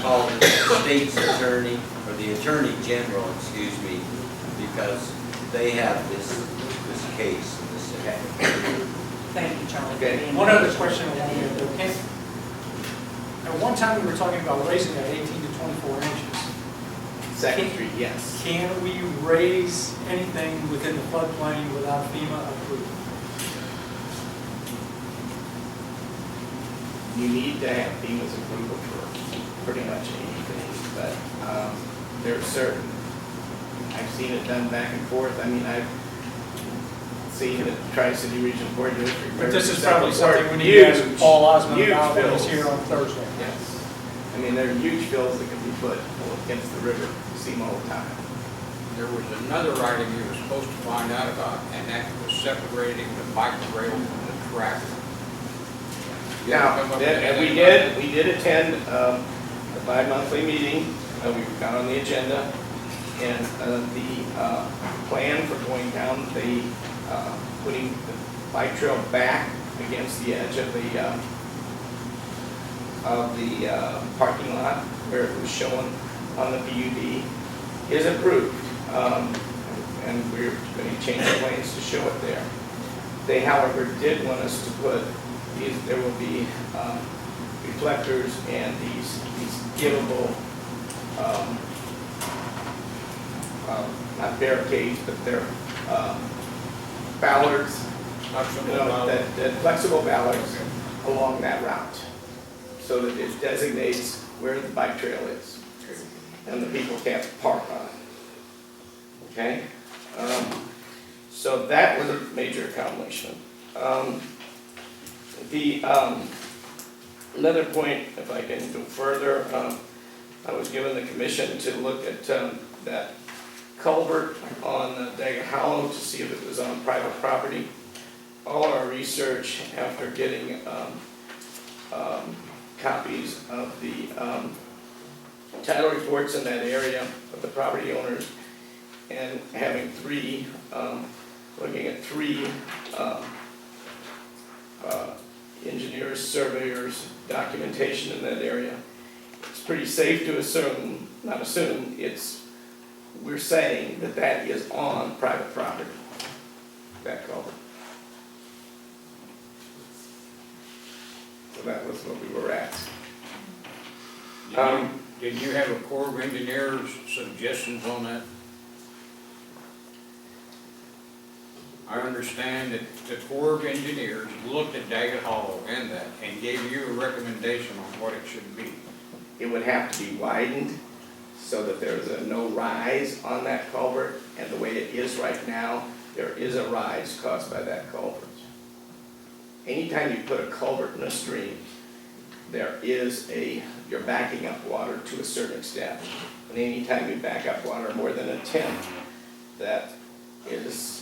S1: Call the state's attorney, or the attorney general, excuse me, because they have this case.
S5: Thank you, Charlie.
S12: Okay.
S2: One other question I want to get, okay? At one time, we were talking about raising that 18 to 24 inches.
S12: Second Street, yes.
S2: Can we raise anything within the floodplain without FEMA approval?
S12: You need to have FEMA's approval for pretty much anything, but there's certain, I've seen it done back and forth. I mean, I've seen the Tri-City Regional Board District.
S2: But this is probably something we need to ask Paul Osmond
S12: huge
S2: about when he's
S12: bills.
S2: here on Thursday.
S12: Yes. I mean, there are huge bills that can be put against the river. You see them all the time.
S10: There was another item you were supposed to find out about, and that was separating the bike trail from the track.
S12: Now, and we did attend the bi-monthly meeting. We got on the agenda, and the plan for going down putting the bike trail back against the edge of the parking lot where it was shown on the PUD is approved, and we're going to change the plans to show it there. They, however, did want us to put there will be reflectors and these givable, not barricades, but they're ballards, that flexible ballards along that route, so that it designates where the bike trail is, and the people can't park on it. Okay? So that was a major accomplishment. Another point, if I can go further, I was given the commission to look at that culvert on Daggett Hollow to see if it was on private property. All our research after getting copies of the title reports in that area of the property owners, and having looking at three engineers, surveyors, documentation in that area, it's pretty safe to assume, not assume, we're saying that is on private property, that culvert. So that was what we were at.
S10: Did you have a Corps of Engineers suggestions on that? I understand that the Corps of Engineers looked at Daggett Hollow and gave you a recommendation on what it should be.
S12: It would have to be widened so that there's no rise on that culvert, and the way it is right now, there is a rise caused by that culvert. Anytime you put a culvert in a stream, you're backing up water to a certain extent. And anytime you back up water more than a tenth, that is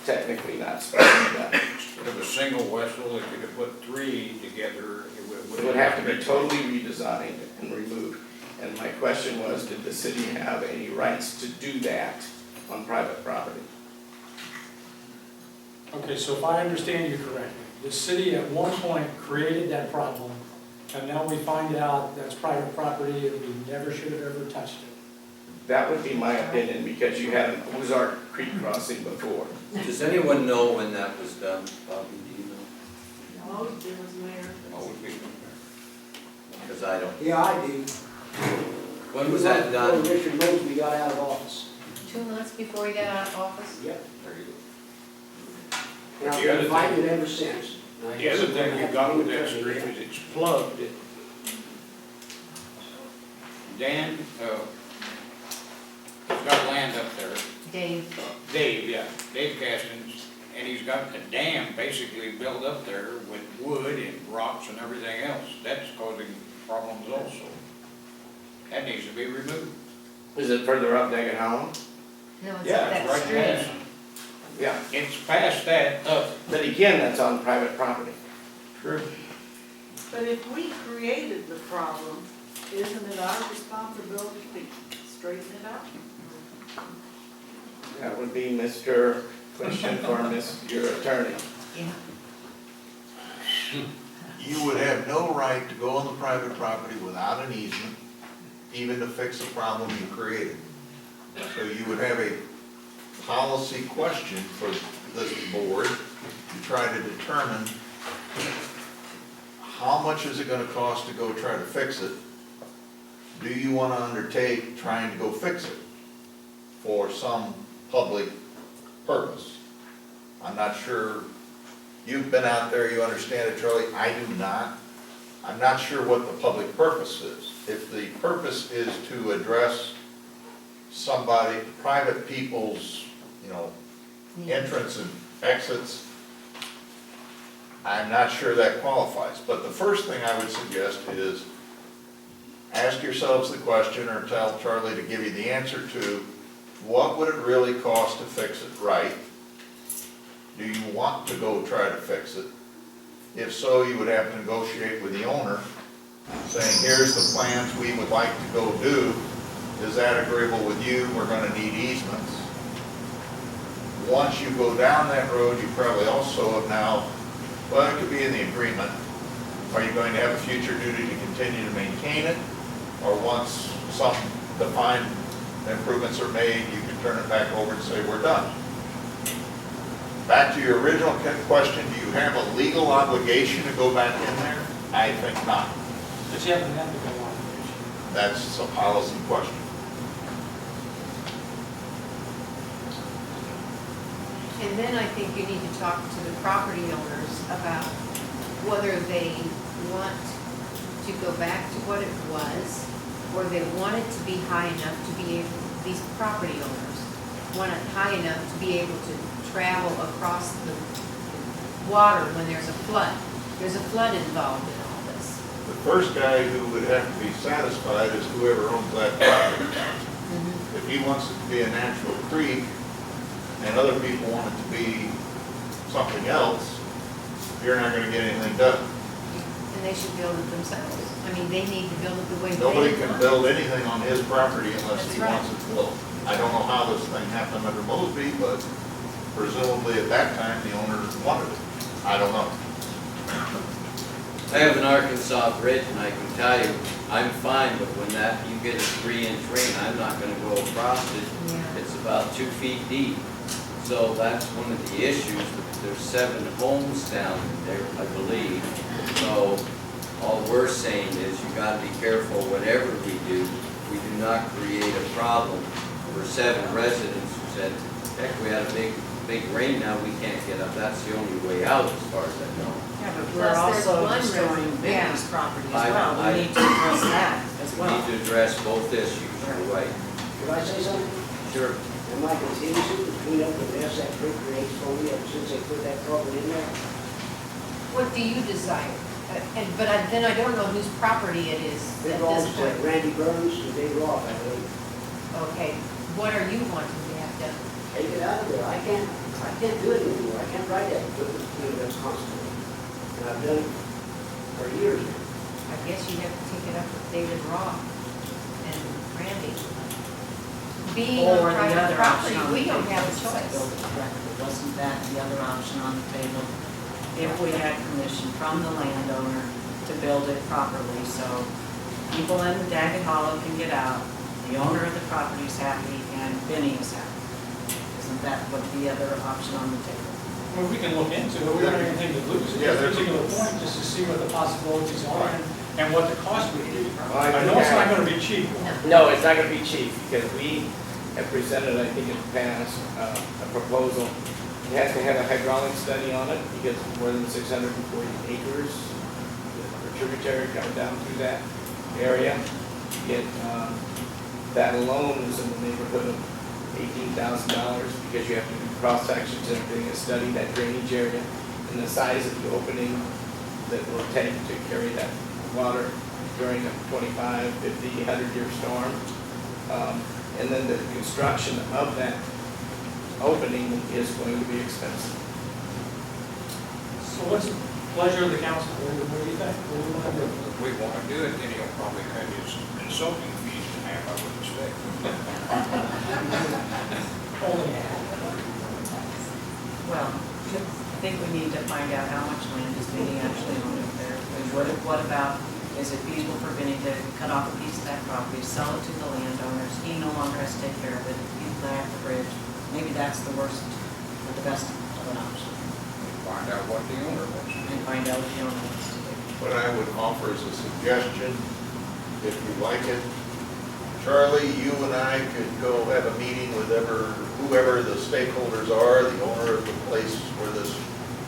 S12: technically not supposed to be done.
S10: Instead of a single vessel, if you could put three together,
S12: It would have to be totally redesigned and removed. And my question was, did the city have any rights to do that on private property?
S2: Okay, so if I understand you correctly, the city at one point created that problem, and now we find out that's private property and we never should have ever touched it.
S12: That would be my opinion, because you had an Ozark Creek crossing before.
S1: Does anyone know when that was done? Bobby, do you know?
S3: No, it was mayor.
S10: Oh, would be.
S1: Because I don't.
S9: Yeah, I do.
S1: When was that done?
S9: Before Richard Mosby got out of office.
S4: 2 months before he got out of office?
S9: Yep.
S10: There you go.
S9: And I've
S10: The other
S9: been
S10: thing-
S9: fighting it ever since.
S10: The other thing you got with that stream is it's plugged. Dan, he's got land up there,
S4: Dave,
S10: Dave Castins, and he's got a dam basically built up there with wood and rocks and everything else. That's causing problems also. That needs to be removed.
S12: Is it further up Daggett Hollow?
S4: No, it's
S12: Yeah,
S4: that
S10: Right
S4: street.
S10: past,
S12: Yeah,
S10: it's past that up.
S12: but again, that's on private property.
S10: True.
S3: But if we created the problem, isn't it our responsibility to straighten it out?
S12: That would be Mr. question for your attorney.
S4: Yeah.
S8: You would have no right to go on the private property without an easement, even to fix a problem you created. So you would have a policy question for this board to try to determine how much is it gonna cost to go try to fix it? Do you wanna undertake trying to go fix it for some public purpose? I'm not sure, you've been out there, you understand it, Charlie, I do not. I'm not sure what the public purpose is. If the purpose is to address somebody, private people's, entrance and exits, I'm not sure that qualifies. But the first thing I would suggest is ask yourselves the question, or tell Charlie to give you the answer to, what would it really cost to fix it right? Do you want to go try to fix it? If so, you would have to negotiate with the owner, saying, here's the plans we would like to go do. Is that agreeable with you? We're gonna need easements. Once you go down that road, you probably also have now, well, it could be in the agreement. Are you going to have a future duty to continue to maintain it? Or once some defined improvements are made, you can turn it back over and say, we're done. Back to your original question, do you have a legal obligation to go back in there? I think not.
S2: But you haven't had to go on.
S8: That's a policy question.
S4: And then I think you need to talk to the property owners about whether they want to go back to what it was, or they want it to be high enough to be able, these property owners want it high enough to be able to travel across the water when there's a flood. There's a flood involved in all this.
S8: The first guy who would have to be satisfied is whoever owns that property. If he wants it to be a natural creek, and other people want it to be something else, you're not gonna get anything done.
S4: And they should build it themselves. I mean, they need to build it the way they
S8: Nobody
S4: want.
S8: can build anything on his property unless he
S4: That's right.
S8: wants it built. I don't know how this thing happened under Mosby, but presumably at that time, the owner wanted it. I don't know.
S1: I have an Arkansas bridge, and I can tell you, I'm fine, but when you get a 3-inch rain, I'm not gonna go across it.
S4: Yeah.
S1: It's about 2 feet deep. So that's one of the issues. There's 7 homes down there, I believe. So all we're saying is you gotta be careful, whatever we do not create a problem for 7 residents who said, heck, we had a big rain, now we can't get up. That's the only way out as far as I know.
S5: Yeah, but we're
S4: Plus, there's
S5: also
S4: one
S5: destroying
S4: resident,
S5: Vicky's
S4: yeah.
S5: property
S1: I-
S5: as well.
S1: I-
S5: We need to address that as
S1: We
S5: well.
S1: need to address both issues, you're right.
S9: Could I say something?
S1: Sure.
S9: Am I continuing to clean up the mess that creek creates for me ever since they put that culvert in there?
S4: What do you desire? Then I don't know whose property it is
S9: They
S4: at
S9: belong
S4: this
S9: to
S4: point.
S9: Randy Burns and Dave Roth, I believe.
S4: Okay, what are you wanting to have done?
S9: Take it out of there. I can't do it anymore. I can't ride that equipment, clean it up constantly. And I've done it for years now.
S4: I guess you have to take it up with David Roth and Randy. Being
S5: Or
S4: on
S5: the
S4: private
S5: other
S4: property,
S5: option on
S4: we
S5: the
S4: don't
S5: table
S4: have a
S5: is to
S4: choice.
S5: build it correctly. Wasn't that the other option on the table? If we had permission from the landowner to build it properly, so people in Daggett Hollow can get out, the owner of the property is happy, and Benny is happy. Isn't that what the other option on the table?
S2: Well, we can look into it, we don't have anything to lose at
S8: Yeah,
S2: this
S8: there's-
S2: particular point, just to see what the possibilities are and what the cost would be.
S12: I
S2: I know it's not gonna be cheap.
S12: No, it's not gonna be cheap, because we have presented, I think in the past, a proposal. It has to have a hydraulic study on it, because it's more than 640 acres, the tributary coming down through that area. It, that alone is in the neighborhood of $18,000, because you have to do cross sections and everything, and study that drainage area, and the size of the opening that will take to carry that water during a 25, 50, 100-year storm. And then the construction of that opening is going to be expensive.
S2: So what's the pleasure of the council? What do you think? What do you want to do?
S10: If we want to do it, then he'll probably cut his consulting fees in half, I would expect.
S2: Only half.
S5: Well, I think we need to find out how much land is being actually owned up there. And what about, is it feasible for Vinnie to cut off a piece of that property, sell it to the landowners? He no longer has to take care of it, people that have the bridge. Maybe that's the worst, or the best of an option.
S10: Find out what the owner wants.
S5: And find out what the owner wants to do.
S8: What I would offer as a suggestion, if you like it, Charlie, you and I could go have a meeting with whoever the stakeholders are, the owner of the place where this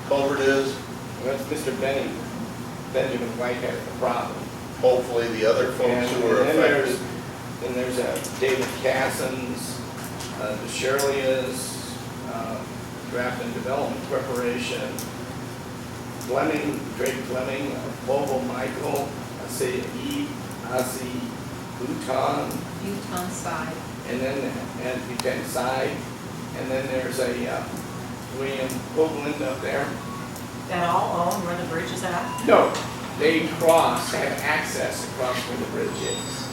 S8: culvert is,
S12: That's Mr. Benjamin Whitehead, the problem.
S8: hopefully the other folks who are affected.
S12: Then there's David Cassens, the Shirley's, Grafton Development Corporation, Drake Fleming, Vogel Michael, City of Eve, Ozzy Bhutan,
S4: Bhutan side.
S12: and Bhutan side, and then there's a William Hoagland up there.
S5: That all own where the bridge is at?
S12: No, they have access across where the bridge is.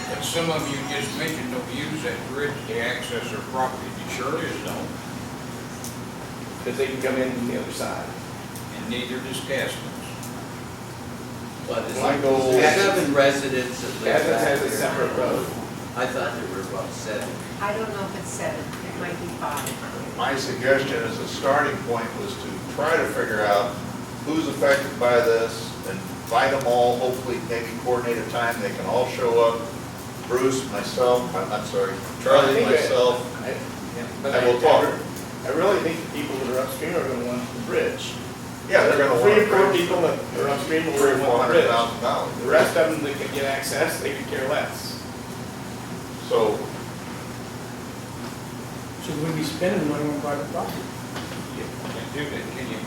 S10: But some of you just mentioned don't use that bridge to access their property, the Shirley's don't,
S12: Because they can come in from the other side.
S10: and neither does Caston's.
S1: But there's
S8: Michael-
S1: 7 residents that live
S12: Cassens
S1: back
S12: has a
S1: there.
S12: separate road.
S1: I thought there were about 7.
S4: I don't know if it's 7, it might be 5.
S8: My suggestion as a starting point was to try to figure out who's affected by this and invite them all, hopefully maybe coordinate a time, they can all show up. Bruce, myself, I'm sorry, Charlie, myself,
S12: But
S8: and we'll talk.
S12: I really think the people that are upstream are gonna want the bridge.
S8: Yeah, they're gonna want
S12: 3 or 4
S8: $300,000
S12: people that are upstream will
S8: or
S12: want the bridge.
S8: $400,000.
S12: The rest of them that can get access, they could care less.
S8: So,
S2: Should we be spending money on private property?
S10: You can't do that, can you?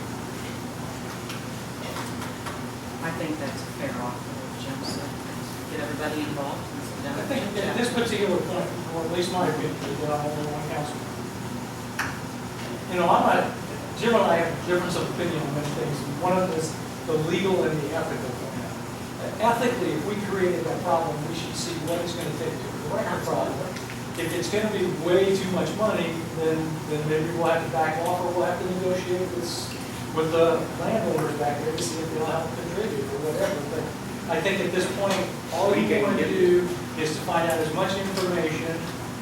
S5: I think that's a fair offer, Jim said. Get everybody involved. and sit down
S2: I
S5: and
S2: think
S5: chat.
S2: at this particular point, or at least my opinion, is that I'm only one council. You know, Jim and I have a difference of opinion on many things. One of them is the legal and the ethical point. Ethically, if we created that problem, we should see what it's gonna take to correct the problem. If it's gonna be way too much money, then maybe we'll have to back off, or we'll have to negotiate with the landowners back there to see if they'll help contribute or whatever. But I think at this point, all we want to do is to find out as much information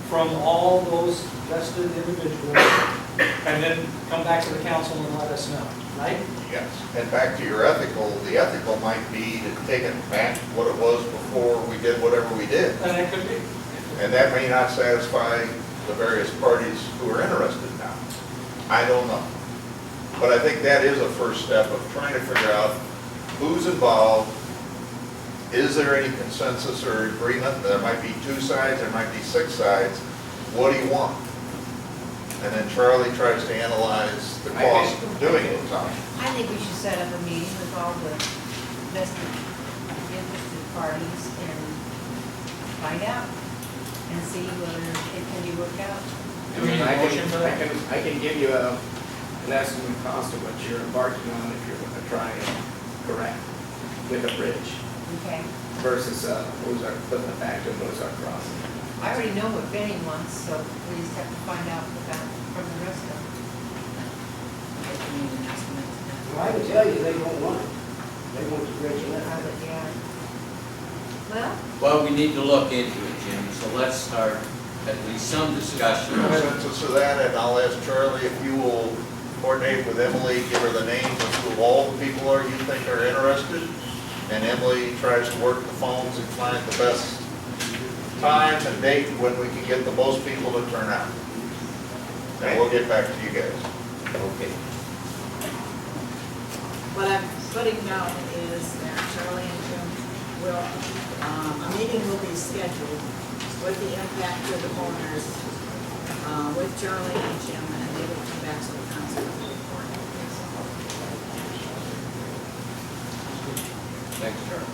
S2: from all those vested individuals, and then come back to the council and let us know, right?
S8: yes, and back to your ethical, the ethical might be to take it back to what it was before we did whatever we did.
S2: And it could be.
S8: And that may not satisfy the various parties who are interested now. I don't know. But I think that is a first step of trying to figure out who's involved. Is there any consensus or agreement? There might be 2 sides, there might be 6 sides. What do you want? And then Charlie tries to analyze the cost of doing it.
S4: I think we should set up a meeting with all the vested interested parties and find out and see whether it can be worked out.
S2: Do we need a motion for that?
S12: I can give you an estimate cost of what you're embarking on if you're gonna try and correct with a bridge
S4: Okay.
S12: versus putting it back to Ozark Crossing.
S4: I already know what Benny wants, so we just have to find out about from the rest of them.
S5: If you need an estimate.
S9: Well, I can tell you they don't want it. They want the bridge left.
S4: Yeah. Well,
S1: Well, we need to look into it, Jim, so let's start at least some discussion.
S8: Consensus of that, and I'll ask Charlie if you will coordinate with Emily, give her the names of who all the people are you think are interested, and Emily tries to work the phones and find the best time and date when we can get the most people to turn out. And we'll get back to you guys.
S1: Okay.
S3: What I'm putting down is that Charlie and Jim will, a meeting will be scheduled with the impact to the owners, with Charlie and Jim, and they will come back to the council with a report.
S1: Thanks, Charlie.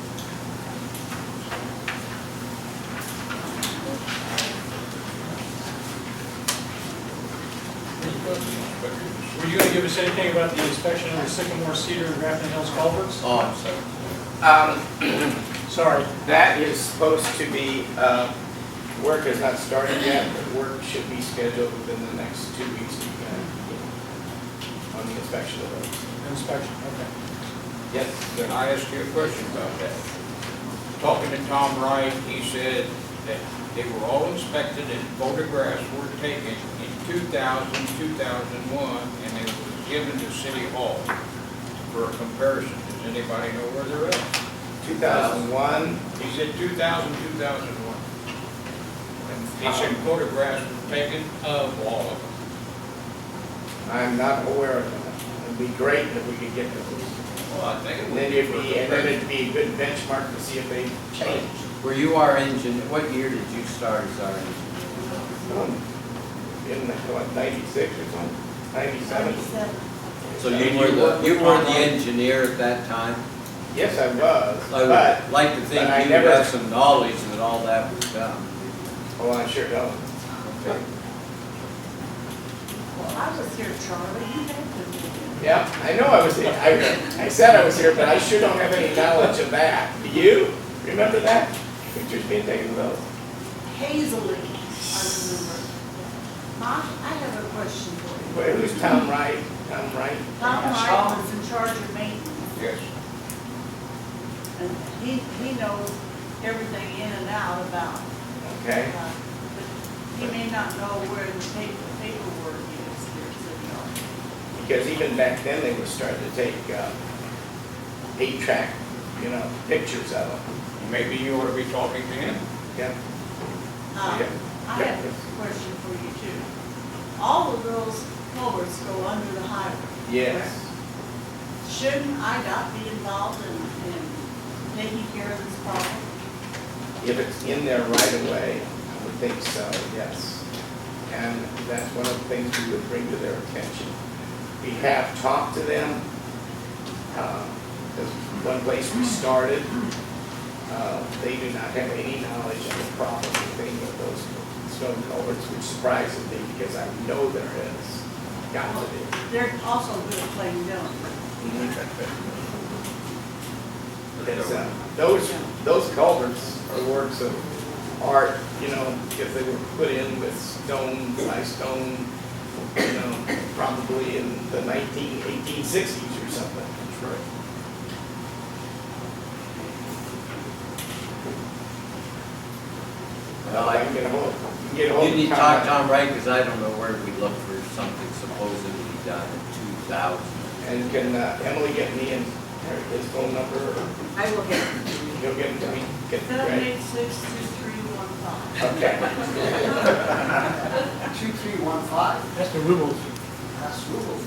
S2: give us anything about the inspection of the Sycamore, Cedar, and Grafton Hills culverts?
S1: Oh, I'm sorry.
S2: Sorry.
S12: That is supposed to be, work has not started yet, but work should be scheduled within the next 2 weeks to begin on the inspection of those.
S2: Inspection, okay.
S12: Yes.
S10: Can I ask you a question about that? Talking to Tom Wright, he said that they were all inspected and photographs were taken in 2000, 2001, and they were given to City Hall for a comparison. Does anybody know where they're at?
S12: 2001,
S10: He said 2000, 2001. And he said photographs were taken of all of them.
S12: I'm not aware of them. It'd be great if we could get those.
S10: Well, I think it
S12: And
S10: would
S12: then
S10: be for
S12: it'd be a good benchmark to see if they changed.
S1: Were you our engineer? What year did you start as our engineer?
S12: In what, 96 or something, 97?
S1: So
S10: Did
S1: you
S10: you
S1: were
S10: work
S1: the, you
S10: with
S1: were
S10: Tom
S1: the
S10: Wright?
S1: engineer at that time?
S12: Yes, I was,
S1: I
S12: but,
S1: would like to think
S12: but I
S1: you
S12: never-
S1: have some knowledge that all that was done.
S12: oh, I sure don't.
S1: Okay.
S3: Well, I was here, Charlie, you had to.
S12: Yeah, I know I was here, I said I was here, but I sure don't have any knowledge of that. Do you? Remember that? Pictures being taken of those?
S3: Hazily, I remember. Mom, I have a question for you.
S12: Wait, who's Tom Wright? Tom Wright?
S3: Tom Wright was in charge of maintenance,
S10: Yes.
S3: and he knows everything in and out about,
S12: Okay.
S3: but he may not know where the paperwork is here at City Hall.
S12: Because even back then, they were starting to take 8-track, pictures of them.
S10: Maybe you ought to be talking to him.
S12: Yeah.
S3: I have a question for you too. All of those culverts go under the highway.
S12: Yes.
S3: Shouldn't IDOT be involved in taking care of this problem?
S12: If it's in there right away, I would think so, yes. And that's one of the things we would bring to their attention. We have talked to them. There's one place we started. They do not have any knowledge of the problem with any of those stone culverts, which surprises me because I know there is. Got to be.
S3: They're also good at playing dumb.
S12: Because those culverts are works of art, if they were put in with stone by stone, probably in the 1860s or something. That's right.
S1: Well,
S12: I can get a hold
S1: You need to
S12: of
S1: talk
S12: Tom.
S1: Tom Wright, because I don't know where we look for something supposedly done in 2000.
S12: And can Emily get me his phone number, or
S3: I will get it.
S12: you'll get it to me? Get it right?
S3: 786-2315.
S12: Okay.
S9: 2315,
S2: That's the rubles.
S9: that's Google.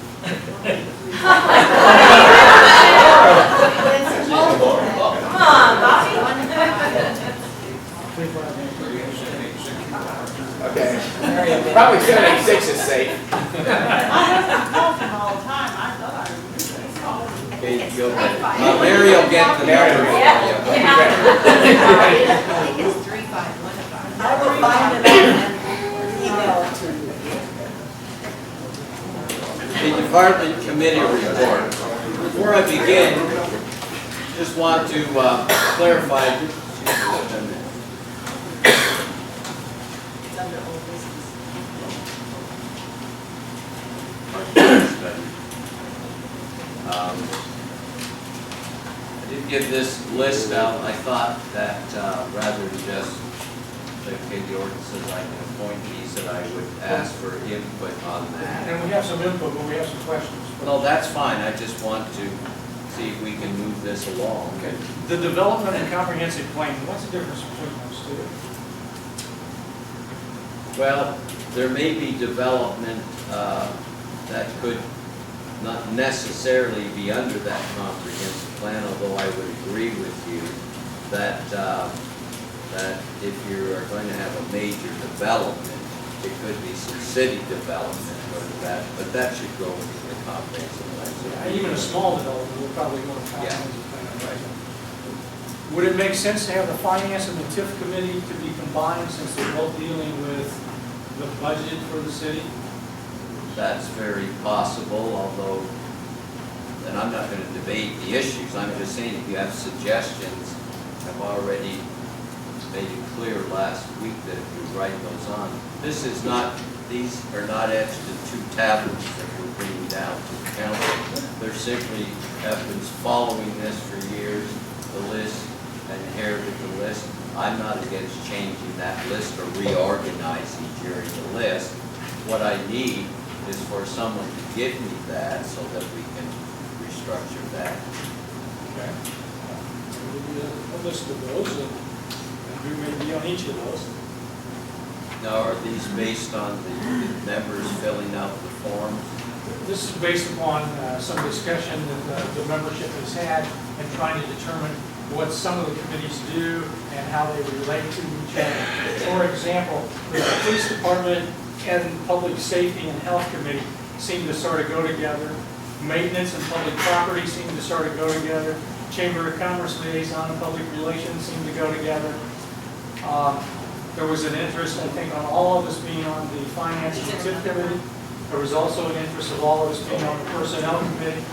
S3: Come on, Bobby.
S12: Okay. Probably 786 is safe.
S3: I have to call him all the time. I thought I remembered this.
S1: Okay, you'll get it. Mary will get the
S12: Mary
S1: number
S12: will.
S1: for you.
S4: I think it's 3515.
S3: I will find it out and email it to you.
S1: The department committee report. Before I begin, just want to clarify.
S3: It's under old business.
S1: I did give this list out. I thought that rather than just say, okay, the ordinances, I can appoint these, that I would ask for input on that.
S2: And we have some input, but we have some questions.
S1: No, that's fine. I just want to see if we can move this along.
S2: Okay. The development and comprehensive plan, what's the difference between those two?
S1: Well, there may be development that could not necessarily be under that comprehensive plan, although I would agree with you that that if you are going to have a major development, it could be some city development or that, but that should go into the comprehensive plan. So
S2: Even a small development will probably go to comprehensive plan, right? Would it make sense to have the finance and the TIF committee to be combined since they're both dealing with the budget for the city?
S1: that's very possible, although, and I'm not gonna debate the issues, I'm just saying if you have suggestions, I've already made it clear last week that if you write those on. This is not, these are not etched in two tablets that we're bringing down to the council. They're simply, have been following this for years, the list, and inherited the list. I'm not against changing that list or reorganizing during the list. What I need is for someone to give me that so that we can restructure that.
S2: Okay. We'll give you a list of those, and who may be on each of those.
S1: Now, are these based on the members filling out the forms?
S2: This is based upon some discussion that the membership has had and trying to determine what some of the committees do and how they relate to each other. For example, the police department and public safety and health committee seem to sort of go together. Maintenance and public property seem to sort of go together. Chamber of Commerce liaison and public relations seem to go together. There was an interest, I think, on all of us being on the finance and TIP committee. There was also an interest of all of us being on the personnel committee.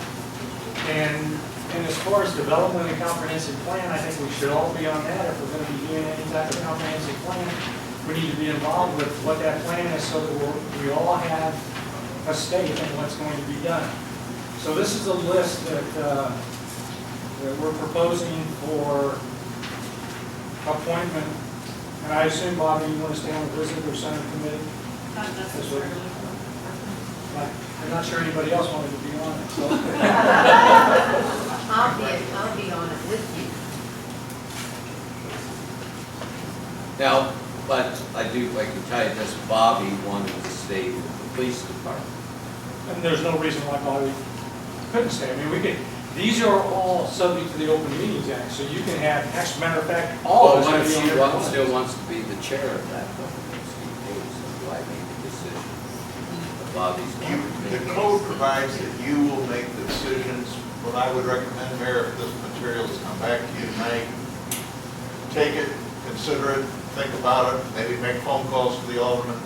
S2: And as far as development and comprehensive plan, I think we should all be on that. If we're going to be doing any type of comprehensive plan, we need to be involved with what that plan is so that we all have a stake in what's going to be done. So this is a list that we're proposing for appointment. And I assume, Bobby, you want to stay on the visitor center committee?
S5: Not necessarily.
S2: I'm not sure anybody else wanted to be on it, so.
S4: I'll be on it with you.
S1: Now, but I can tell you this, Bobby wanted to stay with the police department.
S2: And there's no reason why Bobby couldn't stay. I mean, these are all subject to the Open Meetings Act, so you can have, as a matter of fact, all of us
S1: What
S2: can
S1: if
S2: be on
S1: she
S2: there.
S1: still wants to be the chair of that, though? Do I make the decision? Bobby's.
S8: The code provides that you will make the decisions. What I would recommend, Mayor, if this material has come back to you tonight, take it, consider it, think about it, maybe make phone calls to the aldermen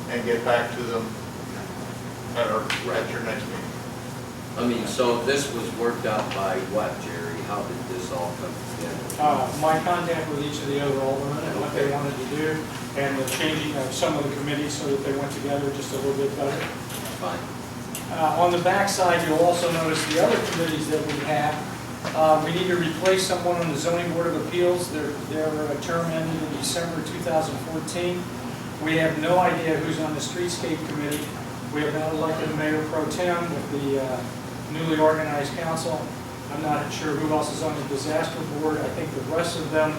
S8: and get back to them at your next meeting.
S1: I mean, so this was worked out by what, Jerry? How did this all come together?
S2: My contact with each of the other aldermen and what they wanted to do, and the changing of some of the committees so that they went together just a little bit better.
S1: Fine.
S2: On the back side, you'll also notice the other committees that we have. We need to replace someone on the Zoning Board of Appeals. Their term ended in December 2014. We have no idea who's on the Streetscape Committee. We have not elected a mayor pro tem with the newly organized council. I'm not sure who else is on the disaster board. I think the rest of them,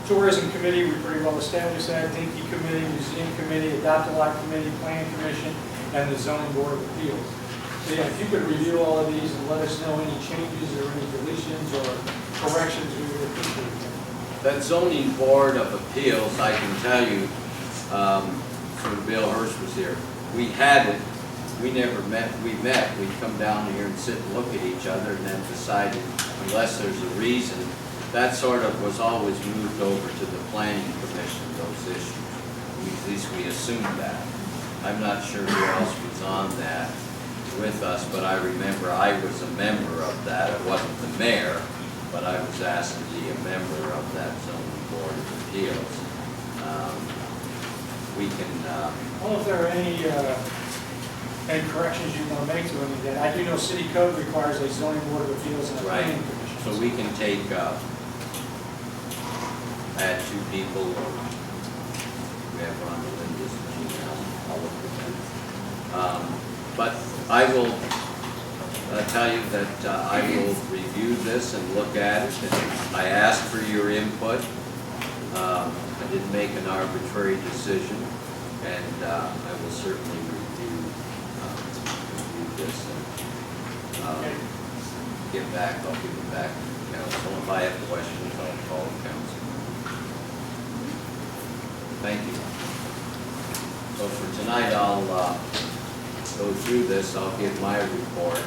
S2: tourism committee, we pretty well established that, Dinky committee, museum committee, adopt-a-lot committee, plan commission, and the zoning board of appeals. So yeah, if you could review all of these and let us know any changes or any deletions or corrections, we would appreciate that.
S1: That zoning board of appeals, I can tell you, sort of Bill Hurst was here. We had it. We never met. We met. We'd come down here and sit and look at each other and then decided, unless there's a reason, that sort of was always moved over to the planning commission, those issues. At least we assumed that. I'm not sure who else was on that with us, but I remember I was a member of that. I wasn't the mayor, but I was asked to be a member of that zoning board of appeals. We can,
S2: Well, if there are any corrections you want to make to any of that, I do know city code requires a zoning board of appeals and a
S1: right,
S2: planning commission.
S1: so we can take, add 2 people, or we have Rhonda Linda's email, I'll look at them. But I will tell you that I will review this and look at it, and I asked for your input. I didn't make an arbitrary decision, and I will certainly review this and get back. I'll give it back to the council. If I have questions, I'll call the council. Thank you. So for tonight, I'll go through this. I'll give my report.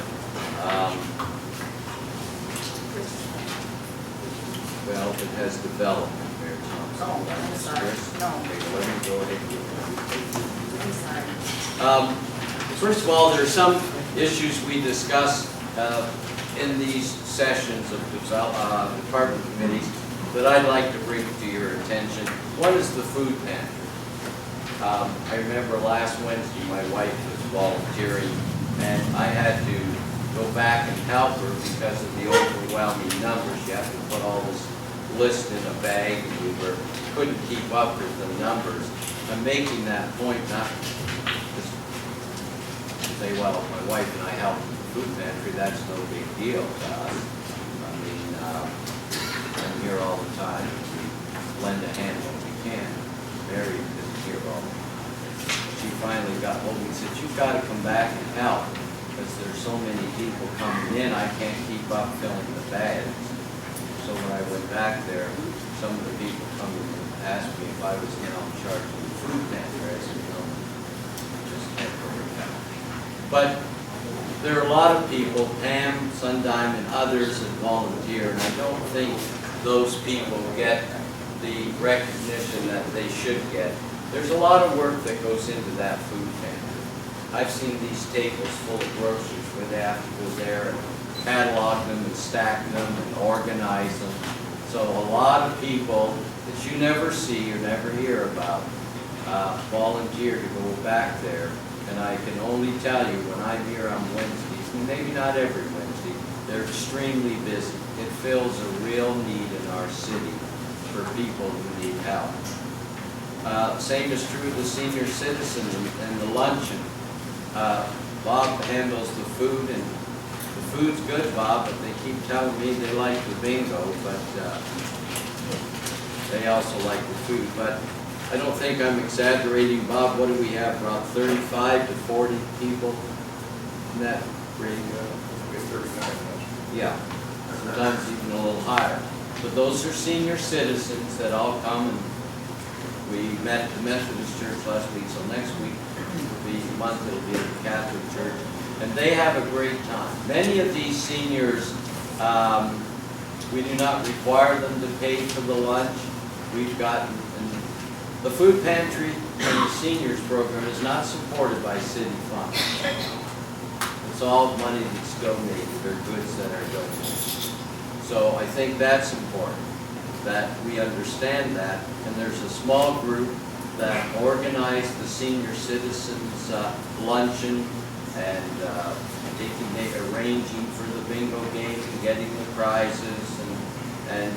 S1: Well, it has development. Mayor Thompson.
S5: Oh, I'm sorry.
S1: Chris?
S5: No.
S1: Okay, let me go ahead and give my report.
S5: I'm sorry.
S1: First of all, there are some issues we discussed in these sessions of department committees that I'd like to bring to your attention. One is the food pantry. I remember last Wednesday, my wife was volunteering, and I had to go back and help her because of the overwhelming numbers. You have to put all this list in a bag, and we couldn't keep up with the numbers. I'm making that point not just to say, well, my wife and I help with the food pantry, that's no big deal to us. I mean, I'm here all the time. We lend a hand when we can. Mary isn't here all the time. She finally got hold of me and said, you've got to come back and help because there's so many people coming in, I can't keep up filling the bags. So when I went back there, some of the people come in and asked me if I was now in charge of the food pantry. I said, no, just temporary help. But there are a lot of people, Pam, Sundime, and others that volunteer, and I don't think those people get the recognition that they should get. There's a lot of work that goes into that food pantry. I've seen these tables full of groceries where they have to go there and catalog them and stack them and organize them. So a lot of people that you never see or never hear about volunteer to go back there. And I can only tell you, when I'm here on Wednesdays, and maybe not every Wednesday, they're extremely busy. It fills a real need in our city for people who need help. Same is true of the senior citizen and the luncheon. Bob handles the food, and the food's good, Bob, but they keep telling me they like the bingo, but they also like the food. But I don't think I'm exaggerating, Bob. What do we have, about 35 to 40 people in that range?
S10: We have 39.
S1: Yeah, sometimes even a little higher. But those are senior citizens that all come, and we met at the Methodist Church last week, so next week will be the month it'll be at the Catholic Church, and they have a great time. Many of these seniors, we do not require them to pay for the lunch. We've gotten, the food pantry and the seniors program is not supported by city funds. It's all money that's donated, or goods that are donated. So I think that's important, that we understand that, and there's a small group that organize the senior citizens luncheon and arranging for the bingo game and getting the prizes and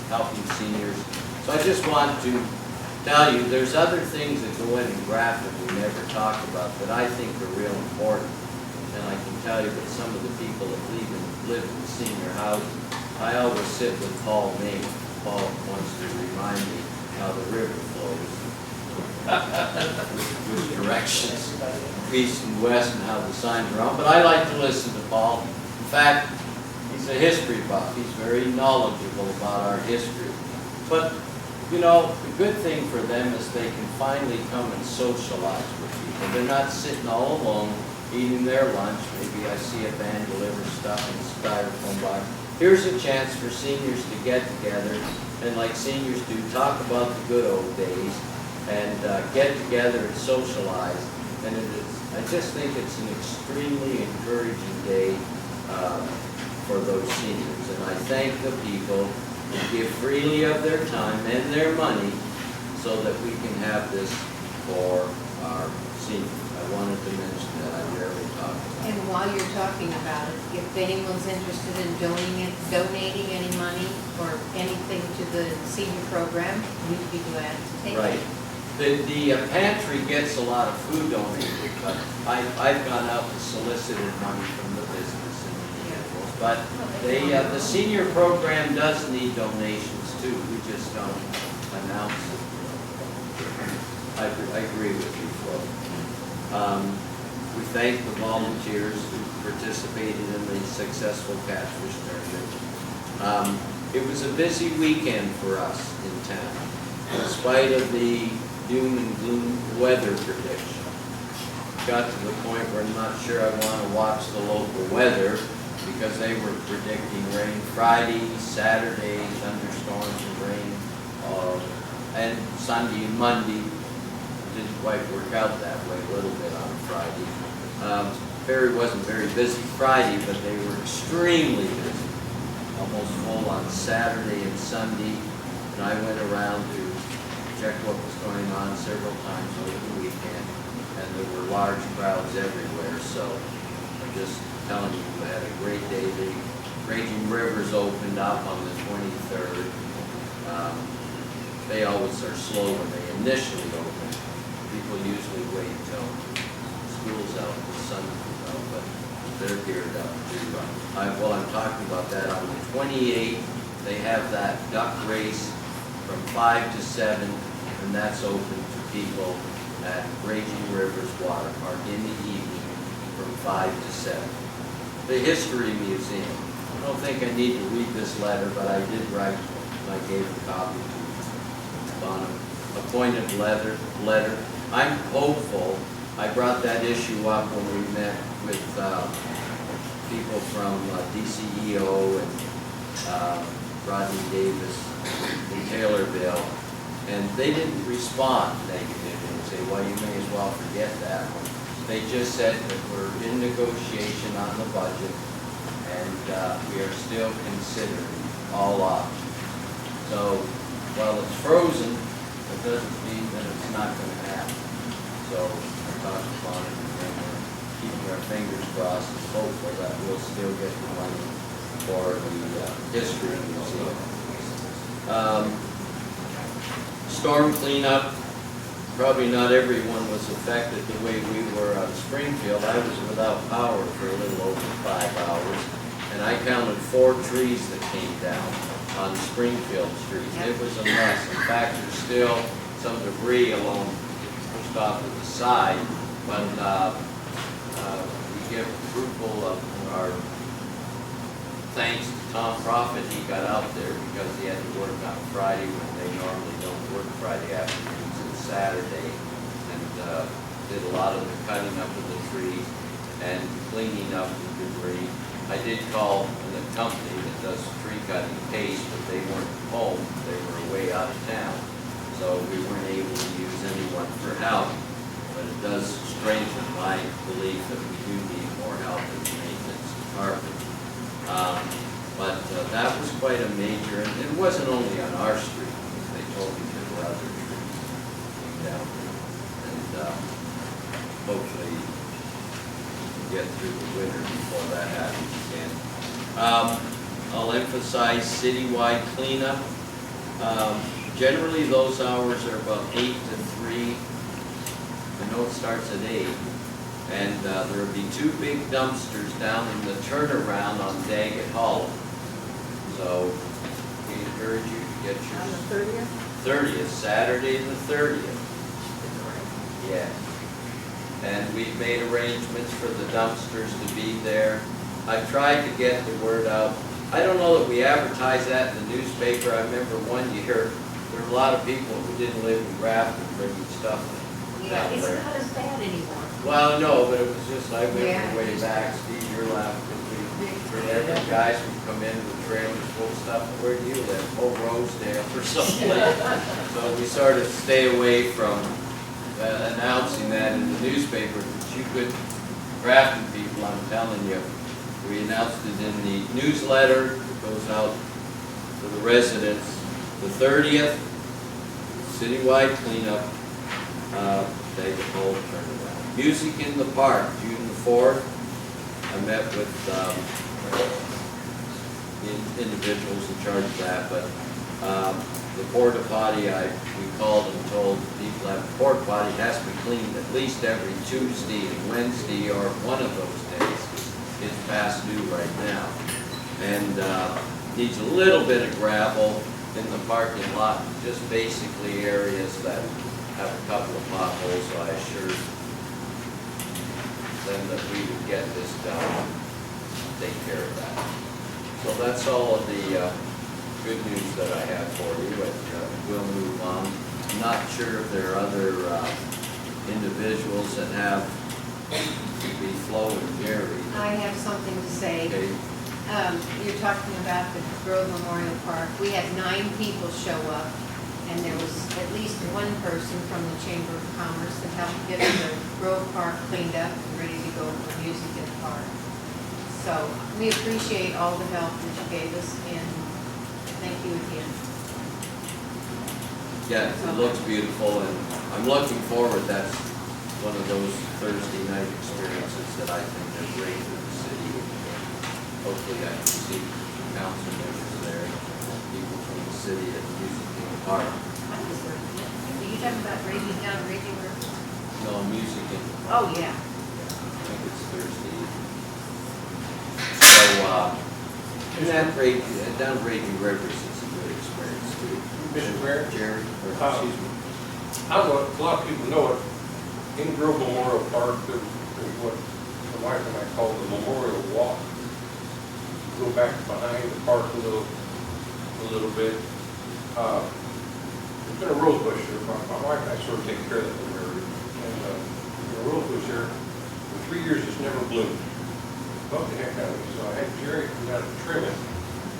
S1: helping seniors. So I just want to tell you, there's other things that go in Grafton we never talk about that I think are real important. And I can tell you that some of the people that live in senior housing, I always sit with Paul May. Paul wants to remind me how the river flows, which directions, east and west, and how the signs are on. But I like to listen to Paul. In fact, he's a history buff. He's very knowledgeable about our history. But, you know, the good thing for them is they can finally come and socialize with people. They're not sitting all alone eating their lunch. Maybe I see a van deliver stuff in a styrofoam box. Here's a chance for seniors to get together and, like seniors do, talk about the good old days and get together and socialize. And I just think it's an extremely encouraging day for those seniors. And I thank the people who give freely of their time and their money so that we can have this for our seniors. I wanted to mention that. I rarely talk about it.
S4: And while you're talking about it, if anyone's interested in donating any money or anything to the senior program, we'd be glad to take it.
S1: Right. The pantry gets a lot of food donated, but I've gone out and solicited money from the business individuals. But the senior program does need donations too. We just don't announce it. I agree with you, Flo. We thank the volunteers who participated in the successful catfish tournament. It was a busy weekend for us in town, in spite of the doom and gloom weather prediction. Got to the point where I'm not sure I want to watch the local weather because they were predicting rain Friday, Saturday, thunderstorms and rain, and Sunday and Monday. didn't quite work out that way a little bit on Friday. Ferry wasn't very busy Friday, but they were extremely busy, almost full on Saturday and Sunday. And I went around to check what was going on several times over the weekend, and there were large crowds everywhere. So I'm just telling you, we had a great day. The Raging Rivers opened up on the 23rd. They always are slow when they initially open. People usually wait till school's out, the sun comes out, but they're geared up to, well, I'm talking about that. On the 28th, they have that duck race from 5 to 7, and that's open to people at Raging Rivers Water Park in the evening from 5 to 7. The History Museum. I don't think I need to read this letter, but I did write, I gave a copy to Bonham, appointed letter. I'm hopeful. I brought that issue up when we met with people from DCEO and Rodney Davis in Taylorville, and they didn't respond negatively and say, well, you may as well forget that one. They just said that we're in negotiation on the budget, and we are still considering all options. So while it's frozen, it doesn't mean that it's not going to happen. So I talked about it, and we're keeping our fingers crossed and hopeful that we'll still get the money for the History Museum. Storm cleanup. Probably not everyone was affected the way we were on Springfield. I was without power for a little over 5 hours, and I counted 4 trees that came down on Springfield Street. It was a mess. In fact, there's still some debris along pushed off to the side, but we give approval of our thanks to Tom Prophet. He got out there because he had to work on Friday when they normally don't work Friday afternoons and Saturday, and did a lot of the cutting up of the trees and cleaning up the debris. I did call the company that does tree cutting case, but they weren't home. They were away out of town. So we weren't able to use anyone for help. But it does strengthen my belief that we do need more help in the maintenance department. But that was quite a major, and it wasn't only on our street. They told me there were other trees down there. And hopefully get through the winter before that happens again. I'll emphasize citywide cleanup. Generally, those hours are about 8 to 3. I know it starts at 8. And there will be 2 big dumpsters down in the turnaround on Daggett Hollow. So we encourage you to get your...
S3: On the 30th?
S1: 30th, Saturday the 30th. Yeah. And we've made arrangements for the dumpsters to be there. I tried to get the word out. I don't know that we advertised that in the newspaper. I remember one year, there were a lot of people who didn't live in Grafton bringing stuff
S4: Yeah,
S1: down
S4: it's
S1: there.
S4: not as bad anymore.
S1: Well, no, but it was just, I
S4: Yeah.
S1: remember way back, Steve, you're laughing, whenever guys would come in with trailers full of stuff, where do you live? Oh, Rosedale or someplace. So we sort of stay away from announcing that in the newspaper, but you could, Grafton people, I'm telling you, we announced it in the newsletter that goes out to the residents. The 30th, citywide cleanup, they can hold turnaround. Music in the Park, June the 4th. I met with individuals in charge of that, but the porta potty, we called and told people that the porta potty has to be cleaned at least every Tuesday and Wednesday, or one of those days. It's past due right now. And needs a little bit of gravel in the parking lot, just basically areas that have a couple of potholes. So I assured them that we would get this done, take care of that. So that's all of the good news that I have for you, but we'll move on. I'm not sure if there are other individuals that have to be Flo and Jerry.
S4: I have something to say.
S1: Okay.
S4: You're talking about the Grove Memorial Park. We had 9 people show up, and there was at least one person from the Chamber of Commerce that helped get the Grove Park cleaned up and ready to go for music in the park. So we appreciate all the help that you gave us, and thank you again.
S1: Yeah, it looks beautiful, and I'm looking forward. That's one of those Thursday night experiences that I think are great for the city. Hopefully I can see council members there, people from the city at Music in the Park.
S4: Are you talking about raising down regular?
S1: No, Music in the Park.
S4: Oh, yeah.
S1: I think it's Thursday evening. So, and that down Raging Rivers is a good experience too.
S10: Mr. Mayor?
S1: Jerry, or excuse me.
S10: I don't know, a lot of people know it, in Grove Memorial Park, there's what the wife and I call the Memorial Walk. Go back behind the park a little bit. There's been a rose bush here, my wife and I sort of take care of that when we married. And the rose bush here, for 3 years, it's never bloomed. Bugged the heck out of me, so I had Jerry come down and trim it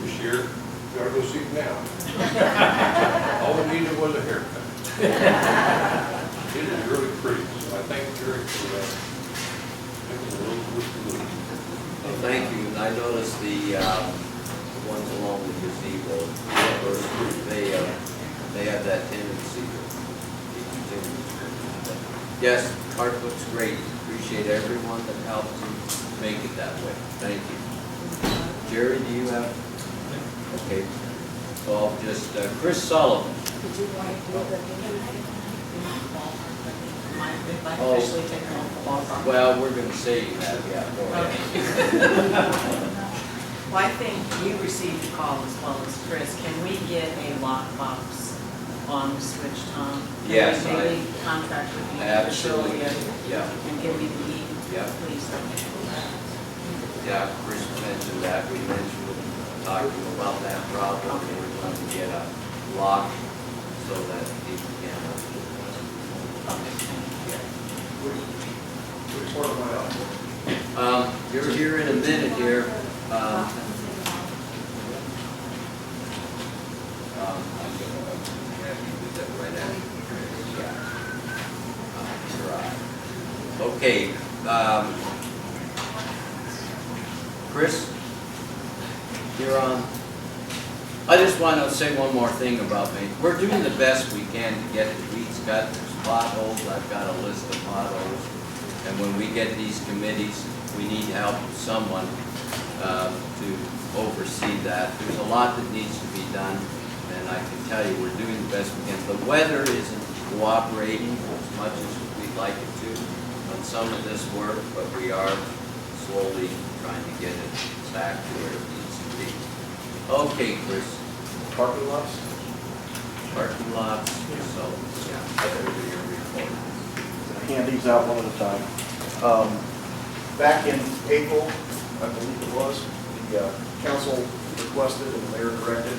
S10: this year. We ought to go see it now. All we needed was a haircut. It is really pretty, so I thank Jerry for making a little blue.
S1: Well, thank you, and I noticed the ones along the gazebo, they have that tendency to be continuous. Yes, park looks great. Appreciate everyone that helped to make it that way. Thank you. Jerry, do you have? Okay. So I'll just, Chris Sullivan.
S3: Did you want to do the might
S1: Oh.
S3: officially take them off the ballpark?
S1: Well, we're gonna say that, yeah, go ahead.
S5: Well, I think you received a call as well as Chris. Can we get a lockbox on the switch, Tom?
S1: Yes,
S5: Can we maybe contract with you?
S1: Absolutely,
S5: facility
S1: yeah,
S5: And give me the key?
S1: yeah.
S5: Please.
S1: Yeah, Chris mentioned that, we mentioned, talking about that problem, and we're going to get a lock so that people can. You're here in a minute here. I'm gonna have you do that right after. Okay, Chris, you're on. I just want to say one more thing about me. We're doing the best we can to get the weeds cut. There's potholes. I've got a list of potholes. And when we get these committees, we need help with someone to oversee that. There's a lot that needs to be done, and I can tell you we're doing the best we can. The weather isn't cooperating as much as we'd like it to on some of this work, but we are slowly trying to get it back to where it needs to be. Okay, Chris.
S13: Parking lots?
S1: Parking lots, so, yeah, I better do your report.
S13: Hand these out one at a time. Back in April, I believe it was, the council requested and the mayor directed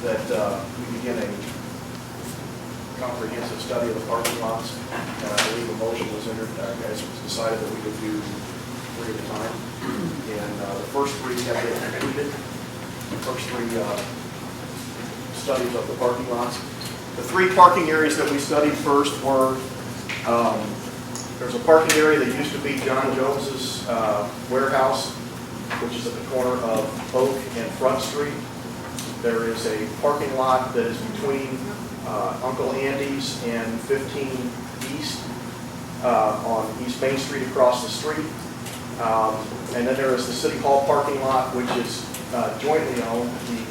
S13: that we begin a comprehensive study of the parking lots. And I believe a motion was entered, as it was decided that we would do 3 at a time. And the first 3 have been completed. The first 3 studies of the parking lots. The 3 parking areas that we studied first were there's a parking area that used to be John Jones's warehouse, which is at the corner of Oak and Front Street. There is a parking lot that is between Uncle Andy's and 15 East on East Main Street across the street. And then there is the City Hall parking lot, which is jointly owned. The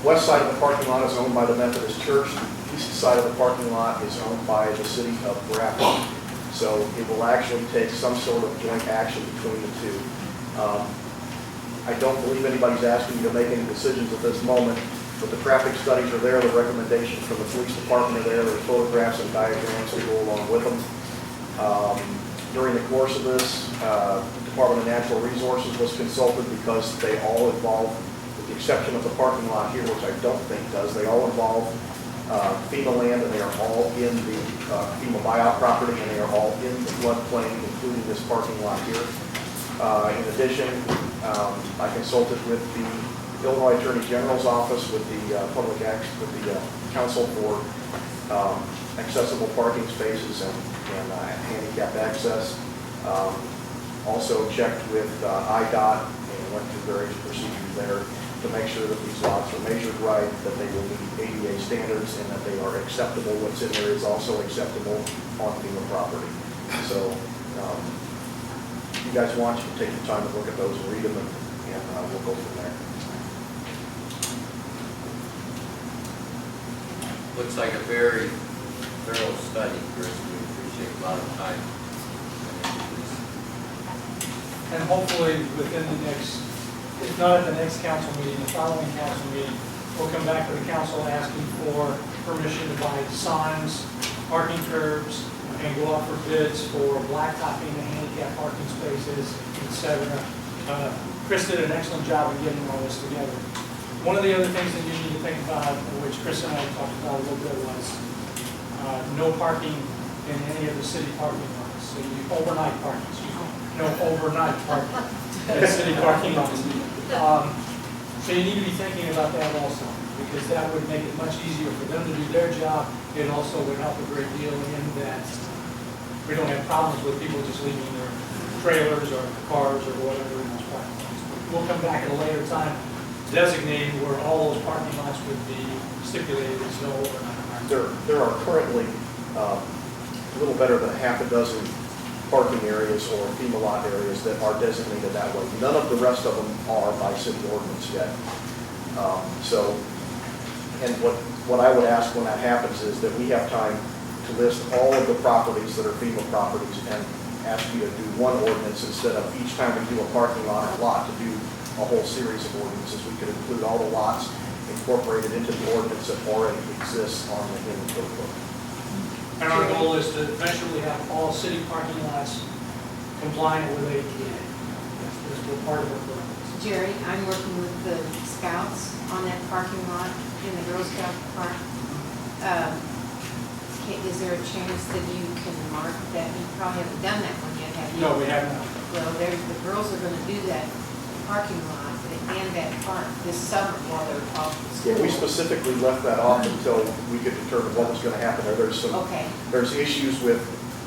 S13: west side of the parking lot is owned by the Methodist Church. The east side of the parking lot is owned by the City of Grafton. So it will actually take some sort of joint action between the two. I don't believe anybody's asking you to make any decisions at this moment, but the traffic studies are there, the recommendations from the police department are there, there's photographs and diagrams to go along with them. During the course of this, the Department of Natural Resources was consulted because they all involve, with the exception of the parking lot here, which I don't think does, they all involve FEMA land, and they are all in the FEMA buyout property, and they are all in the floodplain, including this parking lot here. In addition, I consulted with the Illinois Attorney General's office with the Council for accessible parking spaces and handicap access. Also checked with IDOT and went through various procedures there to make sure that these lots are measured right, that they will meet ADA standards, and that they are acceptable. What's in there is also acceptable on FEMA property. So if you guys want, you can take the time to look at those and read them, and we'll go from there.
S1: Looks like a very thorough study, Chris. We appreciate a lot of time.
S2: And hopefully within the next, if not at the next council meeting, the following council meeting, we'll come back to the council asking for permission to buy signs, parking curbs, and go out for bids for blacktopping the handicap parking spaces, etc. Chris did an excellent job of getting all this together. One of the other things that you need to think about, which Chris and I talked about a little bit, was no parking in any of the city parking lots. So you overnight parking, no overnight parking in city parking lots. So you need to be thinking about that also, because that would make it much easier for them to do their job. It also would help a great deal in that we don't have problems with people just leaving their trailers or cars or whatever in those parking lots. We'll come back at a later time designating where all those parking lots would be stipulated as no overnight parking.
S13: There are currently a little better than half a dozen parking areas or FEMA lot areas that are designated that way. None of the rest of them are by city ordinance yet. And what I would ask when that happens is that we have time to list all of the properties that are FEMA properties and ask you to do one ordinance instead of each time we do a parking lot or lot to do a whole series of ordinances. We could include all the lots incorporated into the ordinance that already exists on the Human Code book.
S2: And our goal is to eventually have all city parking lots compliant with ADA. That's part of our goal.
S4: Jerry, I'm working with the scouts on that parking lot in the Girl Scout park. Is there a chance that you can mark that? You probably haven't done that one yet, have you?
S2: No, we haven't.
S4: Well, the girls are going to do that parking lot and that park this summer while they're off school.
S13: Yeah, we specifically left that off until we could determine what was going to happen there. There's issues with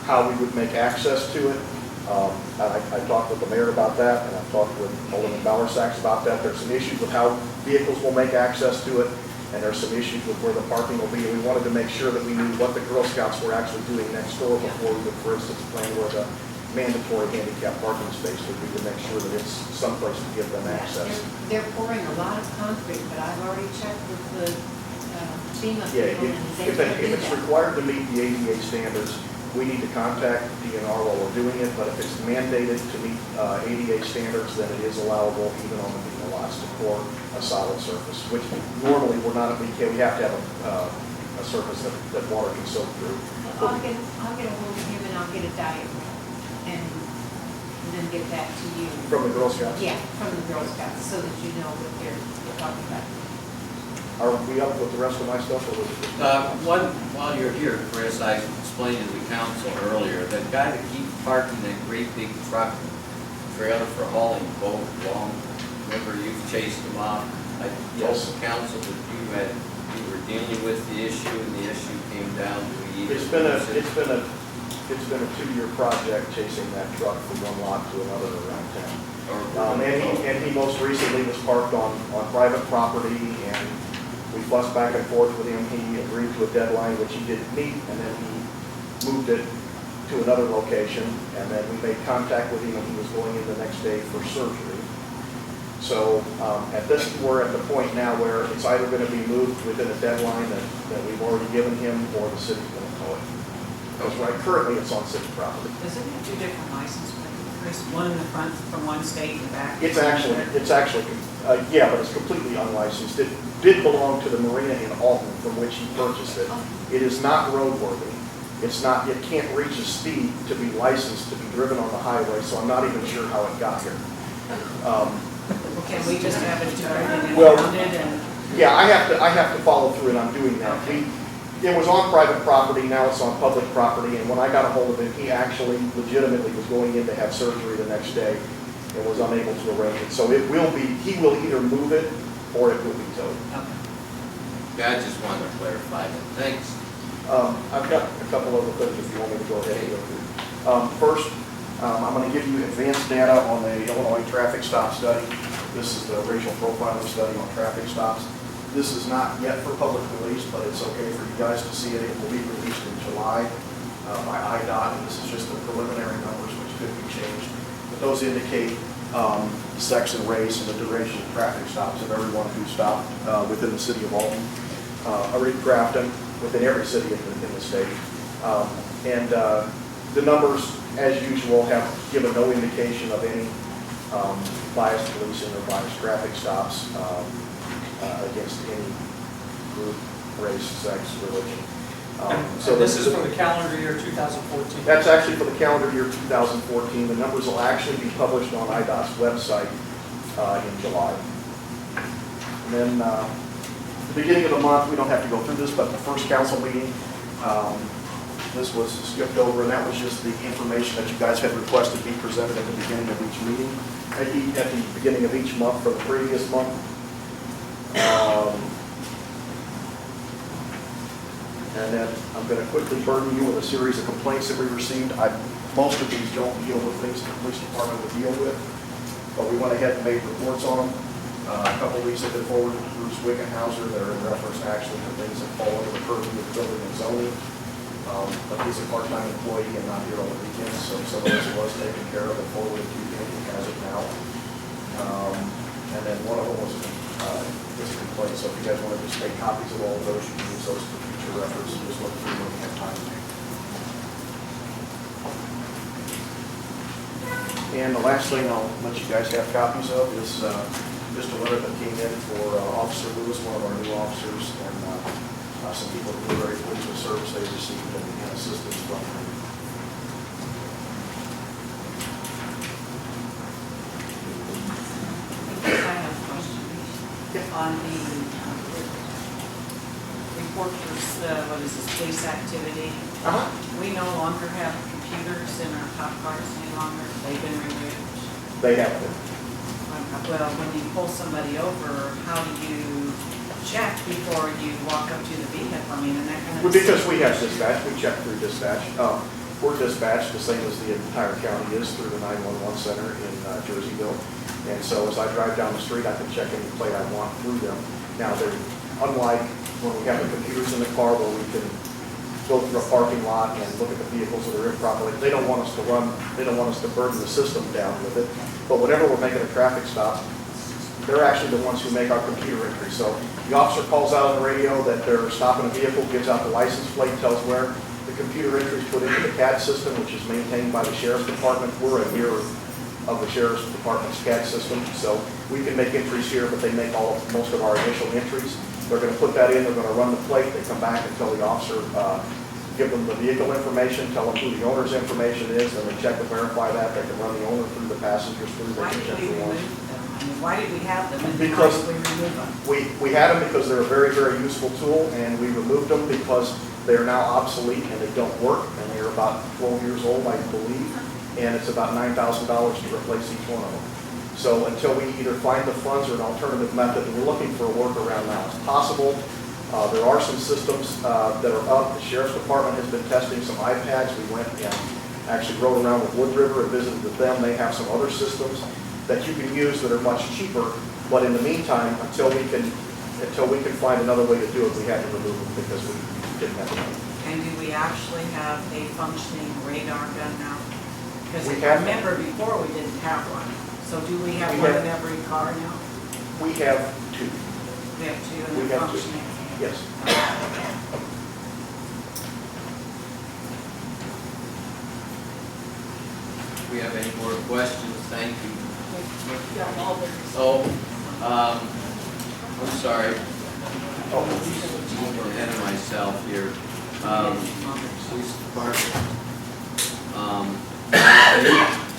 S13: how we would make access to it. I talked with the mayor about that, and I've talked with Alderman Bowersax about that. There's some issues with how vehicles will make access to it, and there's some issues with where the parking will be. And we wanted to make sure that we knew what the Girl Scouts were actually doing next door before we would, for instance, plan where the mandatory handicap parking space would be, to make sure that it's someplace to give them access.
S4: They're pouring a lot of concrete, but I've already checked with the FEMA
S13: Yeah,
S4: people, and they
S13: if
S4: can do
S13: it's
S4: that.
S13: required to meet the ADA standards, we need to contact the DNR while we're doing it, but if it's mandated to meet ADA standards, then it is allowable even on the FEMA lots to pour a solid surface, which normally we're not, we have to have a surface that water can soak through.
S4: I'll get a hold of him and I'll get a diagram and then get that to you.
S13: From the Girl Scouts?
S4: Yeah, from the Girl Scouts, so that you know what they're talking about.
S13: Are we up with the rest of my stuff, or was it just?
S1: While you're here, Chris, I explained to the council earlier, that guy that keeps parking that great big truck trailer for hauling boat along, remember you've chased him off? I told the council that you were dealing with the issue, and the issue came down to either.
S13: It's been a 2-year project chasing that truck from one lot to another around town. And he most recently was parked on private property, and we fussed back and forth with him. He agreed to a deadline which he didn't meet, and then he moved it to another location, and then we made contact with him, and he was going in the next day for surgery. So we're at the point now where it's either going to be moved within a deadline that we've already given him, or the city's going to tow it. Because currently it's on city property.
S5: Does it have 2 different license plates, Chris? One in the front from one state and back?
S13: It's actually, yeah, but it's completely unlicensed. It did belong to the marina in Alton from which he purchased it. It is not roadworthy. It can't reach a speed to be licensed to be driven on the highway, so I'm not even sure how it got here.
S5: Can we just have it to everything
S13: Well,
S5: around it and?
S13: Yeah, I have to follow through, and I'm doing that.
S5: Okay.
S13: It was on private property, now it's on public property, and when I got a hold of him, he actually legitimately was going in to have surgery the next day and was unable to arrange it. So he will either move it or it will be towed.
S1: Yeah, I just wanted to clarify that. Thanks.
S13: I've got a couple other things if you want me to go ahead and go through. First, I'm going to give you advanced data on the Illinois traffic stop study. This is the racial profiling study on traffic stops. This is not yet for public release, but it's okay for you guys to see it. It will be released in July by IDOT, and this is just the preliminary numbers, which could be changed. But those indicate sex and race and the duration of traffic stops of everyone who stopped within the city of Alton, or in Grafton, within every city in the state. And the numbers, as usual, have given no indication of any biased policing or biased traffic stops against any group, race, sex, religion.
S2: So this is for the calendar year 2014?
S13: That's actually for the calendar year 2014. The numbers will actually be published on IDOT's website in July. And then the beginning of the month, we don't have to go through this, but the first council meeting, this was skipped over, and that was just the information that you guys had requested be presented at the beginning of each meeting, at the beginning of each month for the previous month. And then I'm going to quickly burden you with a series of complaints that we received. Most of these don't deal with things the police department would deal with, but we went ahead and made reports on them. A couple of these have been forwarded to Bruce Wickenhauser that are in reference actually to things that fall under the purview of building and zoning. But he's a part-time employee and not here on the weekends, so some of this was taken care of and forwarded to him as of now. And then one of them was a complaint, so if you guys want to just make copies of all of those, you can use those for future reference and just look through when you have time. And the last thing I'll let you guys have copies of is just a letter that came in for Officer Lewis, one of our new officers, and some people who were very pleased with the service they received and assistance from him.
S5: I have a question. On the report for, what is this, police activity, we no longer have computers in our cop cars any longer. They've been removed.
S13: They have been.
S5: Well, when you pull somebody over, how do you check before you walk up to the vehicle? I mean, and that kind of.
S13: Well, because we have dispatch, we check through dispatch. We're dispatched the same as the entire county is through the 911 center in Jerseyville. And so as I drive down the street, I can check any plate I want through them. Now, they're unlike when we have the computers in the car where we can go through a parking lot and look at the vehicles that are improperly. They don't want us to they don't want us to burden the system down with it. But whenever we're making a traffic stop, they're actually the ones who make our computer entry. So the officer calls out on the radio that they're stopping a vehicle, gives out the license plate, tells where. The computer entry is put into the CAD system, which is maintained by the Sheriff's Department. We're a mirror of the Sheriff's Department's CAD system. So we can make entries here, but they make most of our initial entries. They're going to put that in, they're going to run the plate, they come back and tell the officer, give them the vehicle information, tell them who the owner's information is, and they check and verify that. They can run the owner through, the passengers through.
S5: Why did we remove them? I mean, why did we have them and
S13: Because
S5: how did we remove them?
S13: we had them because they're a very, very useful tool, and we removed them because they are now obsolete and they don't work, and they are about 12 years old, I believe, and it's about $9,000 to replace each one of them. So until we either find the funds or an alternative method, and we're looking for a workaround now. It's possible. There are some systems that are up. The Sheriff's Department has been testing some iPads. We went and actually rode around with Wood River and visited with them. They have some other systems that you can use that are much cheaper. But in the meantime, until we can find another way to do it, we had to remove them because we didn't have the money.
S5: And do we actually have a functioning radar gun now? Because
S13: We
S5: I
S13: have-
S5: remember before we didn't have one. So do we have
S13: We
S5: one
S13: have-
S5: in every car now?
S13: We have two.
S5: We have two and
S13: We
S5: they're
S13: have two.
S5: functioning?
S13: Yes.
S1: If we have any more questions, thank you. I'm sorry. I'm ahead of myself here. Police department.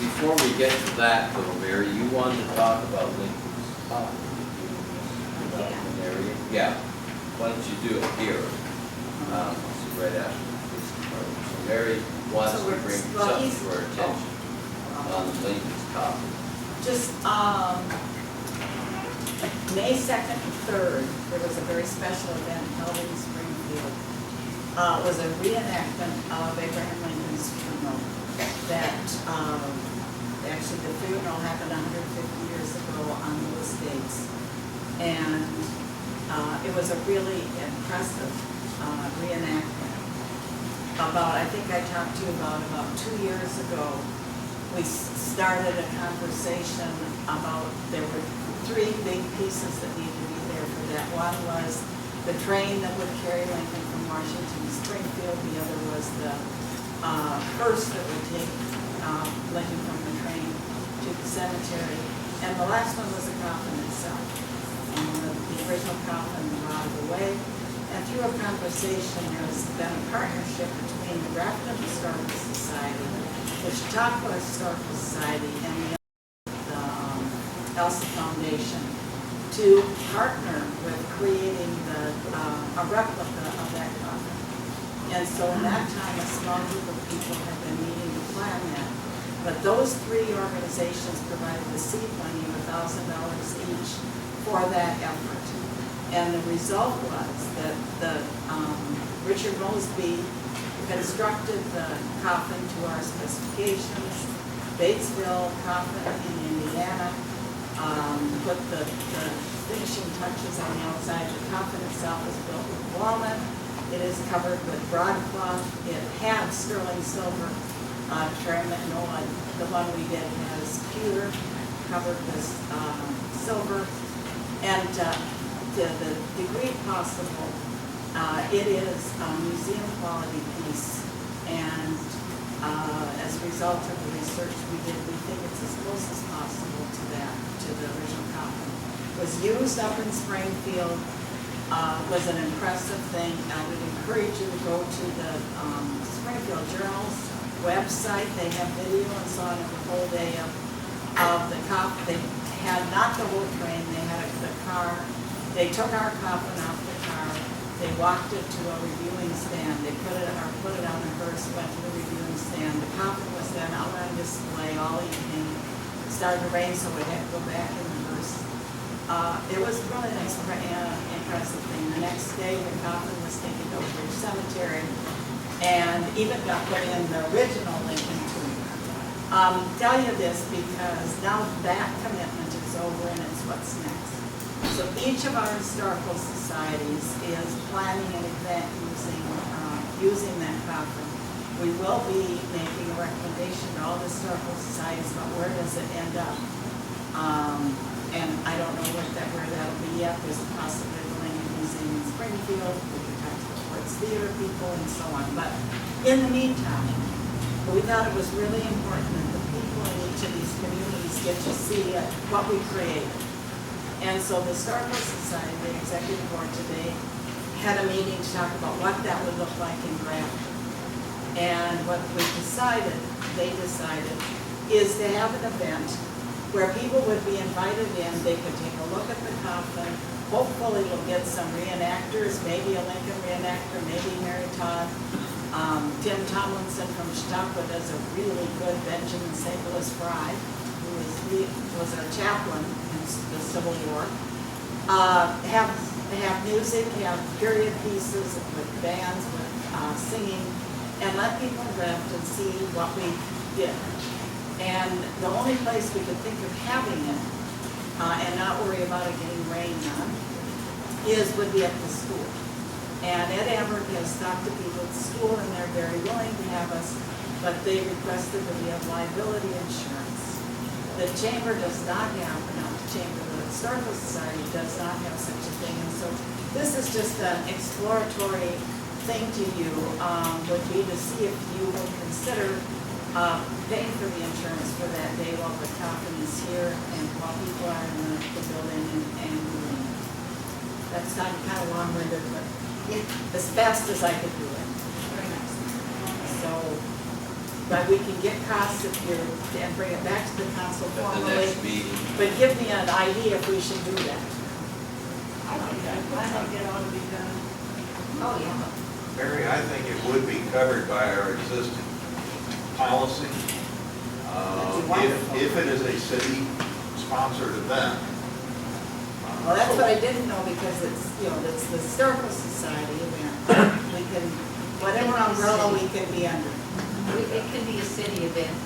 S1: Before we get to that though, Mary, you wanted to talk about Lincoln's Pond development area? Yeah. Why don't you do it here? So right after the police department. So Mary wants to bring something to our attention on Lincoln's Pond.
S3: Just, May 2nd and 3rd, there was a very special event held in Springfield. It was a reenactment of Abraham Lincoln's funeral that, actually the funeral happened 150 years ago on those dates. And it was a really impressive reenactment. I think I talked to you about 2 years ago, we started a conversation about, there were 3 big pieces that needed to be there for that. One was the train that would carry Lincoln from Washington to Springfield. The other was the hearse that would take Lincoln from the train to the cemetery. And the last one was the coffin itself. And the original coffin rotted away. And through a conversation, there's been a partnership between the Grafton Historical Society, the Chautauqua Historical Society, and the Elsa Foundation to partner with creating a replica of that coffin. And so in that time, a small group of people have been meeting to plan that. But those 3 organizations provided the seed money of $1,000 each for that effort. And the result was that Richard Mosby constructed the coffin to our specifications. Batesville Coffin in Indiana put the finishing touches on the outside. The coffin itself is built with walnut. It is covered with broadcloth. It had sterling silver trim. The one we did has pewter covered with silver. And to the degree possible, it is a museum quality piece. And as a result of the research we did, we think it's as close as possible to that, to the original coffin. It was used up in Springfield, was an impressive thing. I would encourage you to go to the Springfield Journal's website. They have video and so on of the whole day of the coffin. They had not the whole train, they had the car. They took our coffin off the car. They walked it to a reviewing stand. They put it on a hearse, went to the reviewing stand. The coffin was then out on display all evening. It started to rain, so we had to go back in the hearse. It was really nice, impressive thing. The next day, the coffin was taken to Oak Ridge Cemetery and even got put in the original Lincoln tomb. Tell you this because now that commitment is over and it's what's next. So each of our historical societies is planning an event using that coffin. We will be making a recommendation to all the historical societies about where does it end up. And I don't know where that'll be yet. There's a possibility of the Lincoln Museum in Springfield. We can talk to the Sports Theater people and so on. But in the meantime, we thought it was really important that the people in each of these communities get to see what we created. And so the Historical Society, the Executive Board today, had a meeting to talk about what that would look like in Grafton. And what they decided, is to have an event where people would be invited in, they could take a look at the coffin. Hopefully we'll get some reenactors, maybe a Lincoln reenactor, maybe Mary Todd. Tim Tomlinson from Chautauqua does a really good Benjamin St. Louis Fry, who was a chaplain in the Civil War. Have music, have period pieces with bands, with singing, and let people in Grafton see what we did. And the only place we could think of having it and not worry about it getting rained on would be at the school. And Ed Amber has talked to people at the school and they're very willing to have us, but they requested that we have liability insurance. The chamber does not have, the Historical Society does not have such a thing. And so this is just an exploratory thing to you, would be to see if you will consider paying for the insurance for that day while the coffin is here and while people are in the building and doing it. That's kind of long-winded, but as fast as I could do it.
S4: Very nice.
S3: So, but we can get costs if you, and bring it back to the council
S1: At the
S3: formally.
S1: next meeting.
S3: But give me an idea if we should do that.
S4: I think it ought to be done. Oh, yeah.
S8: Mary, I think it would be covered by our existing policy. If it is a city-sponsored event,
S3: Well, that's what I didn't know, because it's, you know, it's the Historical Society event. We can, whatever umbrella we can be under.
S4: It can be a city event.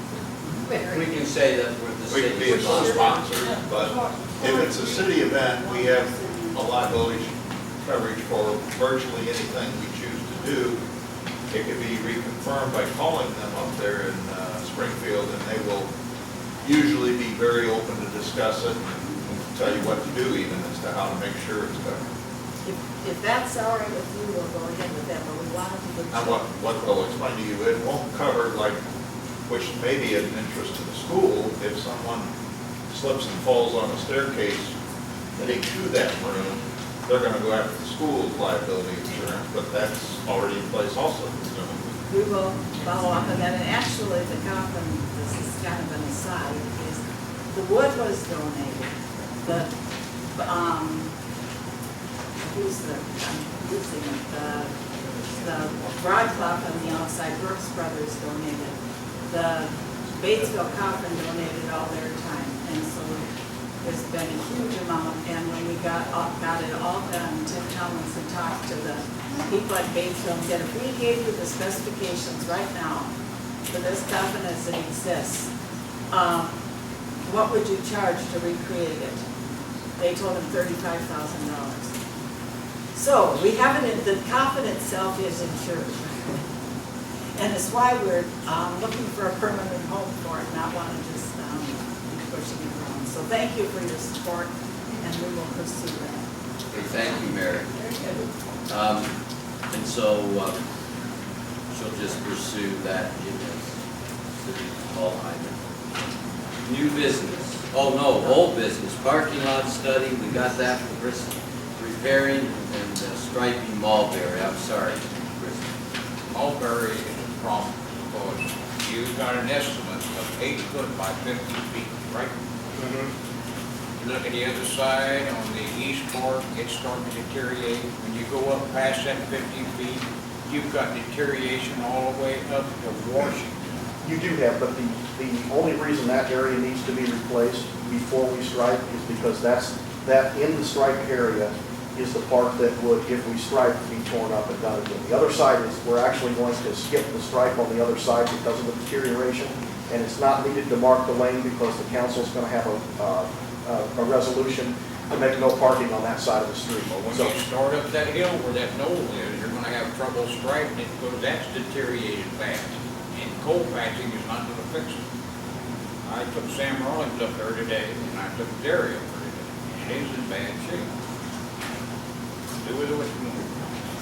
S1: We can say that we're the
S8: We can be a
S1: city.
S8: sponsor, but if it's a city event, we have a liability coverage for virtually anything we choose to do. It could be reconfirmed by calling them up there in Springfield, and they will usually be very open to discuss it and tell you what to do even as to how to make sure it's covered.
S3: If that's all right with you, we'll go ahead with that, but we wanted to get.
S8: And what they'll explain to you, it won't cover like, which may be an interest to the school, if someone slips and falls on a staircase heading to that room, they're gonna go after the school's liability insurance, but that's already in place also, presumably.
S3: We will follow up on that, and actually, the coffin, this is kind of an aside, is the wood was donated. The, who's the, I'm losing it, the broadcloth on the outside, Brooks Brothers donated. The Batesville coffin donated all their time, and so there's been a huge amount, and when we got it all done, Tim Tomlinson talked to the people at Batesville and said, if we gave you the specifications right now for this coffin as it exists, what would you charge to recreate it? They told him $35,000. So we have it, the coffin itself is insured. And it's why we're looking for a permanent home for it, not want to just be pushing it around. So thank you for your support, and we will pursue that.
S1: Okay, thank you, Mary.
S3: Very good.
S1: And so, she'll just pursue that in this city hall item. New business, oh no, old business, parking lot study, we got that from Chris, repairing and striping Mulberry, I'm sorry, Chris.
S10: Mulberry is a problem, because you got an estimate of 8 foot by 50 feet, right? You look at the other side, on the east fork, it's starting to deteriorate. When you go up past that 50 feet, you've got deterioration all the way up to Washington.
S13: You do have, but the only reason that area needs to be replaced before we stripe is because that in the stripe area is the part that would, if we stripe, be torn up and done again. The other side is, we're actually going to skip the stripe on the other side because of the deterioration, and it's not needed to mark the lane because the council's going to have a resolution to make no parking on that side of the street.
S10: But when
S13: So,
S10: you start up that hill where that knoll is, you're gonna have trouble striping it because that's deteriorated fast. And coal patching is not gonna fix it. I took Sam Rollins up there today, and I took Jerry up there today, and it is in bad shape. Do with it what you want.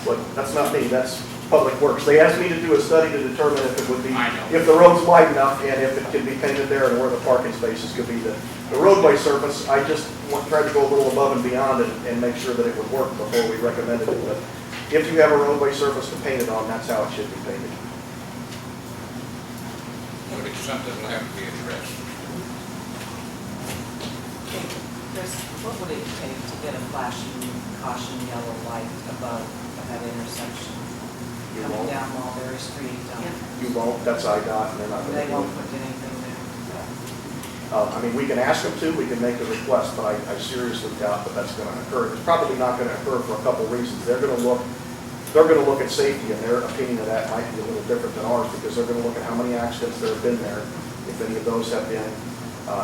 S13: but that's not me, that's Public Works. They asked me to do a study to determine if it would be,
S10: I know.
S13: if the road's wide enough and if it can be painted there and where the parking spaces could be. The roadway surface, I just tried to go a little above and beyond and make sure that it would work before we recommended it. But if you have a roadway surface to paint it on, that's how it should be painted.
S10: But it's something that'll have to be addressed.
S14: Chris, what would it take to get a flashing caution yellow light above that intersection?
S13: You
S14: Coming
S13: won't,
S14: down Mulberry Street,
S13: you won't, that's IDOT and they're not going
S14: they
S13: to do
S14: won't
S13: it.
S14: put anything there.
S13: I mean, we can ask them to, we can make the request, but I seriously doubt that that's going to occur. It's probably not going to occur for a couple of reasons. They're going to look at safety, and their opinion of that might be a little different than ours, because they're going to look at how many accidents there have been there, if any of those have been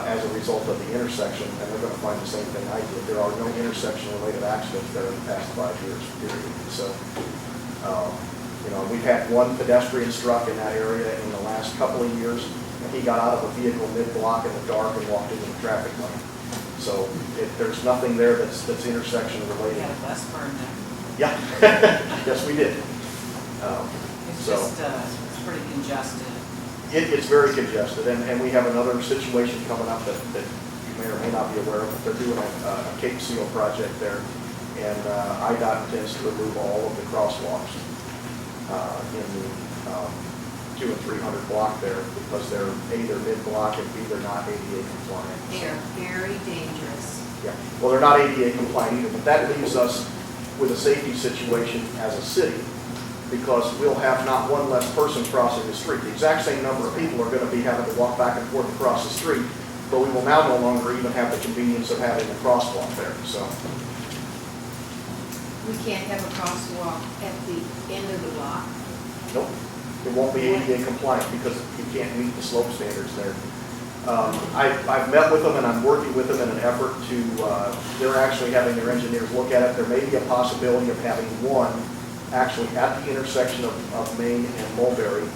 S13: as a result of the intersection, and they're going to find the same thing I did. There are no intersection-related accidents there in the past 5 years, period. So, you know, we've had one pedestrian struck in that area in the last couple of years, and he got out of a vehicle mid-block in the dark and walked into the traffic lane. So there's nothing there that's intersection
S14: We
S13: related.
S14: had a bus burn there.
S13: Yeah, yes, we did.
S14: It's
S13: So-
S14: just, it's pretty congested.
S13: It's very congested, and we have another situation coming up that you may or may not be aware of, but they're doing a Cape Seal project there, and IDOT intends to remove all of the crosswalks in the 200 and 300 block there, because they're A, they're mid-block, and B, they're not ADA compliant.
S4: They are very dangerous.
S13: Yeah, well, they're not ADA compliant either, but that leaves us with a safety situation as a city, because we'll have not one less person crossing the street. The exact same number of people are going to be having to walk back and forth across the street, but we will now no longer even have the convenience of having a crosswalk there, so.
S4: We can't have a crosswalk at the end of the block.
S13: Nope, it won't be ADA compliant because you can't meet the slope standards there. I've met with them and I'm working with them in an effort to, they're actually having their engineers look at it. There may be a possibility of having one actually at the intersection of Main and Mulberry,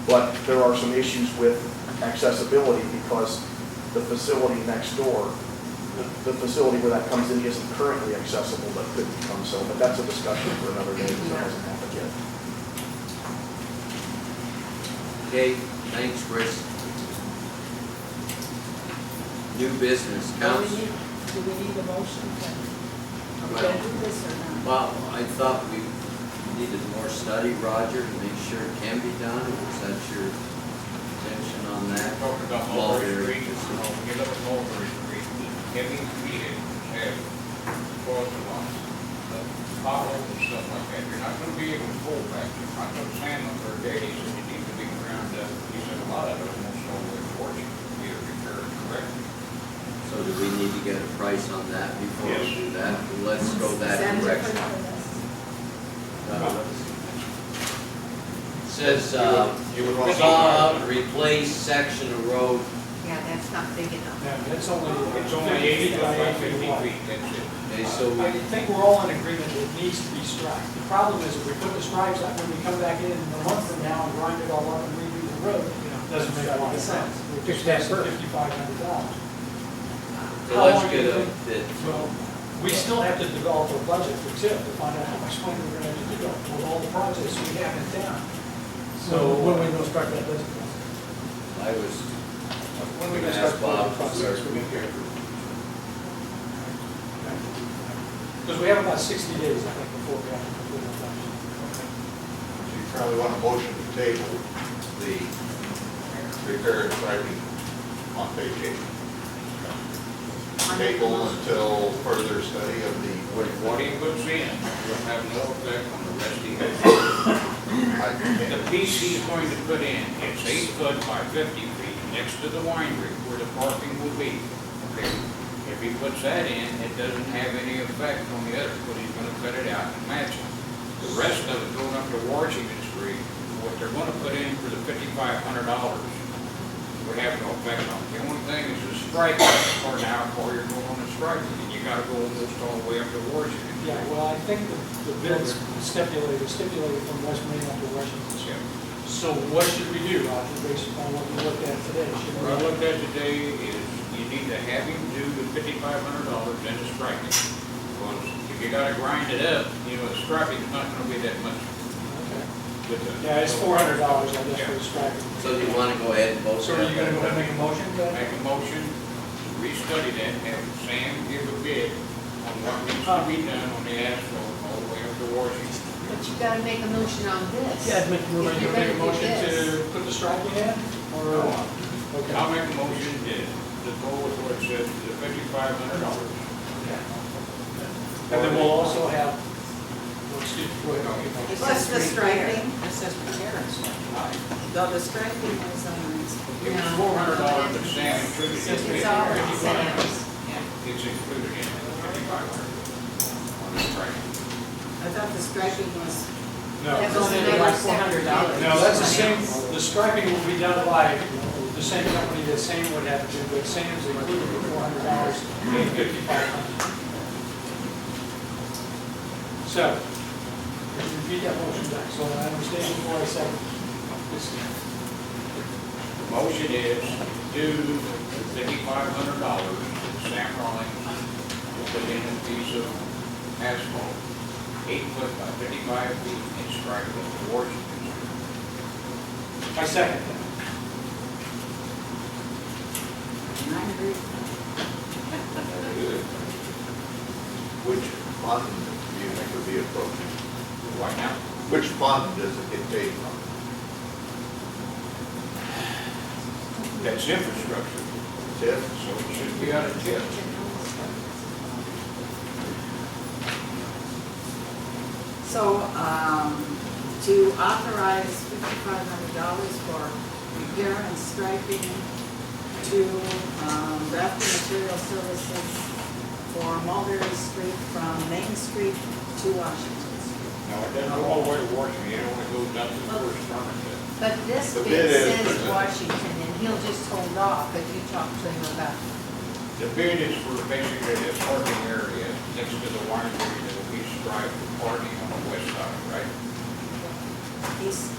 S13: but there are some issues with accessibility because the facility next door, the facility where that comes in isn't currently accessible but could become so, but that's a discussion for another day because that hasn't happened yet.
S1: Okay, thanks, Chris. New business,
S3: Do
S1: council.
S3: we need a motion to, are we
S1: Well-
S3: gonna do this or not?
S1: Well, I thought we needed more study, Roger, to make sure it can be done. Was that your intention on that?
S10: Talking about Mulberry
S1: Mulberry,
S10: Street,
S1: just-
S10: when you look at Mulberry Street, heavy vehicles have crossing lots, potholes and stuff like that. You're not gonna be able to pull back. You're not gonna sand them for days, and you need to be ground up. You said a lot of it almost all the way to Orchard, be repaired correctly.
S1: So do we need to get a price on that before we
S10: Yes.
S1: do that? Let's go
S3: Is
S1: that
S3: that
S1: direction.
S3: different than this?
S1: Says,
S8: You would want.
S1: saw out, replace section of road.
S4: Yeah, that's not big enough.
S2: Yeah, it's only
S10: It's only 80 by 50 feet, that's it.
S1: Okay, so
S2: I
S1: we,
S2: think we're all in agreement that it needs to be striped. The problem is if we put the stripes up, when we come back in a month from now and grind it all up and redo the road, doesn't make a lot of sense. We're just asking $5,500.
S1: so let's get a bid.
S2: Well, we still have to develop a budget for TIP to find out how much money we're gonna have to do with all the projects we have in town. So when we go start that business?
S1: I was,
S2: When we
S1: gonna
S2: gonna
S1: ask
S2: start
S1: Bob
S2: the
S1: to
S2: process?
S1: start.
S2: Because we have about 60 days, I think, before we have to complete our budget.
S8: You probably want a motion to table the repair and striping on page 8. Table until further study of the.
S10: What he puts in will have no effect on the rest he has. The piece he's going to put in, it's 8 foot by 50 feet next to the winery where the parking will be. Okay, if he puts that in, it doesn't have any effect on the other, but he's gonna cut it out and match it. The rest of it going up to Washington Street, what they're gonna put in for the $5,500 would have no effect on it. The only thing is the striping, or now, or you're going on the striping, and you gotta go almost all the way up to Washington.
S2: Yeah, well, I think the bids stipulated from West Main up to Washington Street. So what should we do, Roger, based upon what we looked at today? Should
S10: What I
S2: we,
S10: looked at today is you need to have him do the $5,500 and the striping. Because if you gotta grind it up, the striping's not gonna be that much.
S2: okay.
S10: with the-
S2: Yeah, it's $400, I guess, for the striping.
S1: So do you want to go ahead and vote?
S2: So are you gonna go ahead and make a motion to that?
S10: Make a motion, to restudy that, have Sam give a bid on what needs to be done on the asphalt all the way up to Washington.
S4: But you gotta make a motion on this.
S2: Yeah,
S4: If
S2: you're
S4: you're
S2: gonna make a
S4: gonna do
S2: motion
S4: this.
S2: to put the striping in, or? Okay.
S10: I'll make a motion to go with what it says, the $5,500.
S2: And then we'll also have, well, excuse me, go ahead, I'll get
S3: It's
S2: motion.
S3: just the striping,
S14: It says repair and stuff.
S3: though the striping is on this.
S10: It was $400, but Sam included it.
S4: It's all the same.
S10: It's included in the $5,500 on the striping.
S3: I thought the striping was,
S2: No.
S4: That was
S14: Only
S4: another
S14: like
S4: separate
S14: $400.
S4: bid.
S2: No, that's the same, the striping will be done by the same company that Sam would have to do, but Sam's included the $400 and $5,500. So, repeat that motion back, so I understand before I say this.
S10: The motion is do the $5,500, Sam Rawlings will put in a piece of asphalt, 8 foot by 55 feet, and stripe it to Washington Street.
S2: I second that.
S3: and I agree.
S10: Good.
S8: Which fund do you think would be appropriate?
S10: Right now,
S8: Which fund does it get paid from?
S10: that's infrastructure,
S8: TIF?
S10: so it should be out of TIF.
S3: So, to authorize $5,500 for repair and striping to Grafton Material Services for Mulberry Street from Main Street to Washington Street.
S10: No, it doesn't go all the way to Washington, it only goes down to the first farm.
S4: But this
S8: The
S4: bid
S8: bid is-
S4: says Washington, and he'll just hold off if you talk to him about it.
S10: The bid is for basically the parking area next to the winery that will be striped for parking on the west side, right?
S3: He's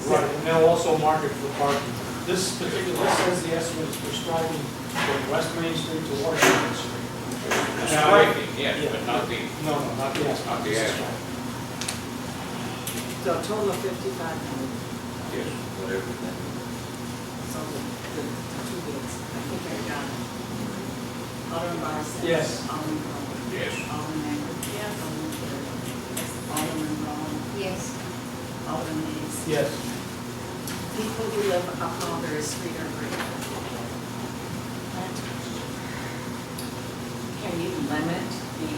S2: Right, and they'll also mark it for parking. This says the estimate is for striping from West Main Street to Washington Street.
S10: The
S2: Now,
S10: striping, yes, but not the,
S2: No, not the asphalt.
S10: Not the
S2: This is
S10: asphalt.
S3: So a total of 5,500.
S10: yes.
S1: Whatever that.
S3: So the two bids, I think I got it. Alderman Barnes?
S2: Yes.
S3: Alderman Cole?
S10: Yes.
S3: Alderman Magley? Yes. Alderman Carey? Alderman Roll?
S4: Yes.
S3: Alderman Hayes?
S2: Yes.
S3: People who live up Mulberry Street are grateful.
S14: Can you limit the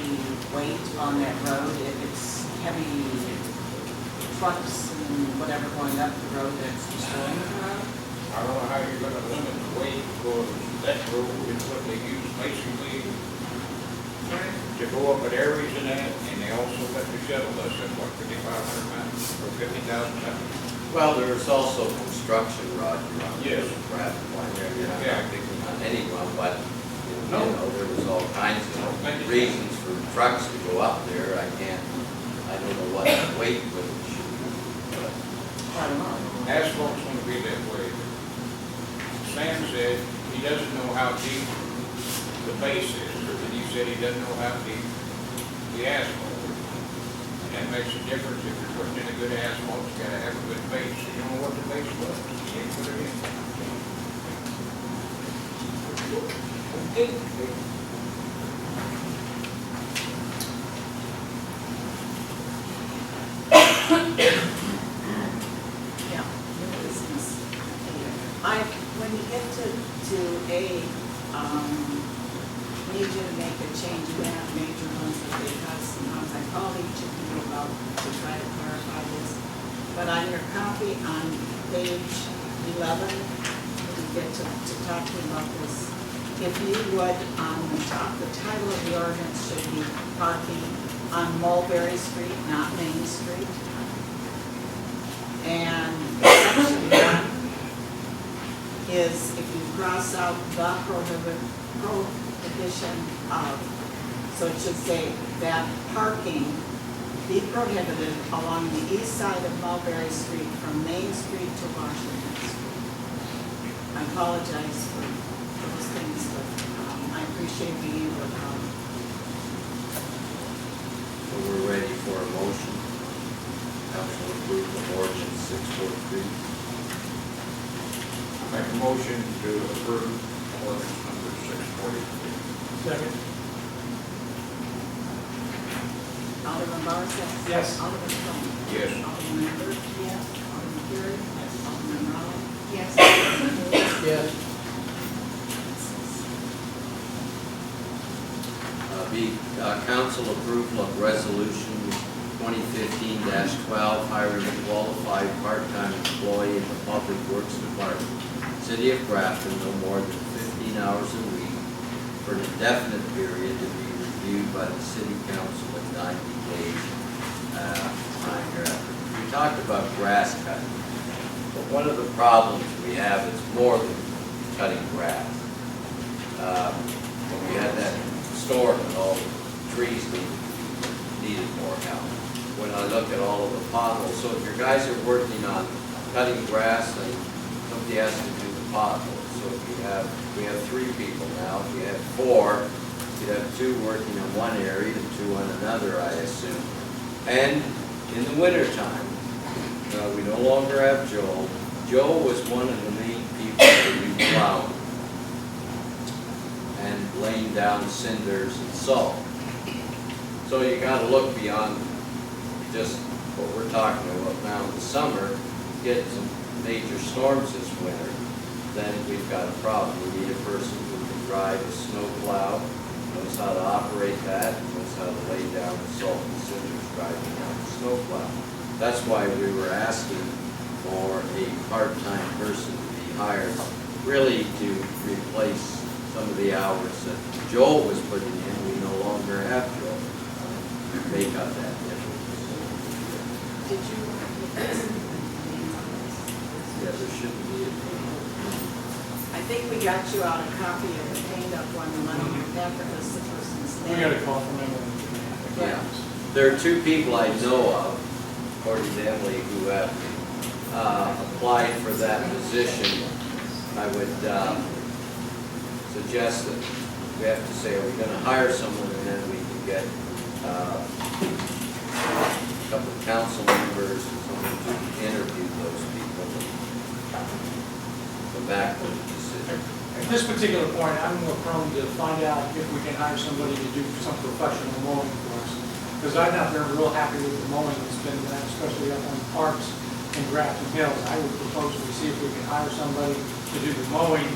S14: weight on that road if it's heavy trucks and whatever going up the road that's destroying the road?
S10: I don't know how you're gonna limit the weight, because that road is what they use basically to go up at areas and that, and they also let the shuttle bus at what, 5,500 pounds or 50,000 pounds?
S1: Well, there's also construction, Roger, on
S10: Yes.
S1: Grafton Winery. You're not
S10: Yeah.
S1: picking on anyone, but, you
S10: No.
S1: know, there was all kinds of reasons for trucks to go up there. I don't know what the weight limit should be. but
S14: I don't know.
S10: Asphalt's gonna be that way. Sam said he doesn't know how deep the base is, and he said he doesn't know how deep the asphalt is. And that makes a difference if you're putting in a good asphalt, you gotta have a good base. You don't know what the base was, you can't put it in.
S3: Yeah, new business. When you get to A, need you to make a change in that major ones, because sometimes I call each of you about to try to clarify this. But on your copy on page 11, when you get to talking about this, if you would, on the top, the title of the ordinance should be parking on Mulberry Street, not Main Street. And section 1 is if you cross out the prohibition of, so it should say that parking be prohibited along the east side of Mulberry Street from Main Street to Washington Street. I apologize for those things, but I appreciate being able to come.
S1: So we're ready for a motion. Council approve of ordinance 643.
S10: Make a motion to approve ordinance number 643.
S2: Second.
S3: Alderman Barnes?
S2: Yes.
S3: Alderman Cole?
S10: Yes.
S3: Alderman Magley? Yes. Alderman Carey? Yes. Alderman Roll?
S4: Yes.
S3: Alderman Hayes?
S1: Yes. B, council approval of resolution 2015-12, hiring a qualified part-time employee in the Public Works Department, City of Grafton, no more than 15 hours a week for an indefinite period to be reviewed by the city council in 90 days. Time hereafter. We talked about grass cutting, but one of the problems we have is more than cutting grass. When we had that storm and all the trees needed more help. When I look at all of the potholes, so if your guys are working on cutting grass, then somebody has to do the potholes. So if we have 3 people now. If you had 4, you'd have 2 working in one area and 2 on another, I assume. And in the wintertime, we no longer have Joe. Joe was one of the main people that do plowing and laying down cinders and salt. So you gotta look beyond just what we're talking about now in the summer. Get some major storms this winter, then we've got a problem. We need a person who can drive a snow plow, knows how to operate that, knows how to lay down the salt and cinders driving down the snow plow. That's why we were asking for a part-time person to be hired really to replace some of the hours that Joel was putting in. We no longer have Joel. Make up that difference.
S3: Did you?
S1: Yeah, there shouldn't be a
S3: I think we got you out a copy of the paint up one, the one you have for the person's
S2: We
S3: name.
S2: got a call from Emily.
S1: Yeah. There are two people I know of, according to Emily, who have applied for that position. I would suggest that we have to say, are we going to hire someone, and then we can get a couple of council members and someone to interview those people and come back with a decision.
S2: At this particular point, I'm more prone to find out if we can hire somebody to do some professional mowing for us. Because I've not been real happy with the mowing that's been done, especially up on the parks in Grafton Hills. I would propose we see if we can hire somebody to do the mowing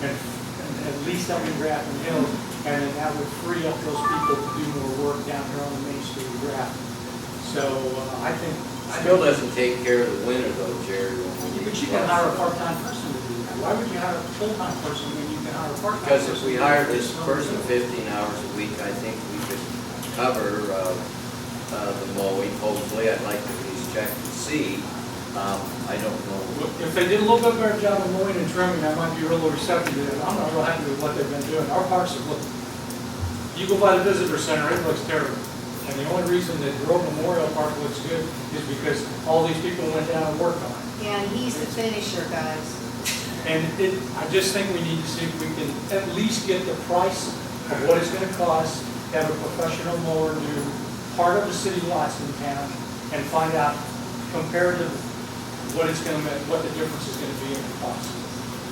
S2: and at least up in Grafton Hills, and then that would free up those people to do more work down here on the main street of Grafton. So I think.
S1: Still doesn't take care of the winter though, Jerry.
S2: But you can hire a part-time person to do that. Why would you hire a full-time person when you can hire a part-time person?
S1: Because if we hire this person 15 hours a week, I think we could cover the mowing, hopefully. I'd like to at least check and see. I don't know.
S2: If they did a little bit better job of mowing and trimming, I might be a little receptive to it. I'm not real happy with what they've been doing. Our parks have looked, you go by the visitor center, it looks terrible. And the only reason that Grove Memorial Park looks good is because all these people went down and worked on it.
S4: And he's the finisher, guys.
S2: And I just think we need to see if we can at least get the price of what it's gonna cost to have a professional mower do part of the city lots in town and find out comparative what it's gonna make, what the difference is gonna be in the cost.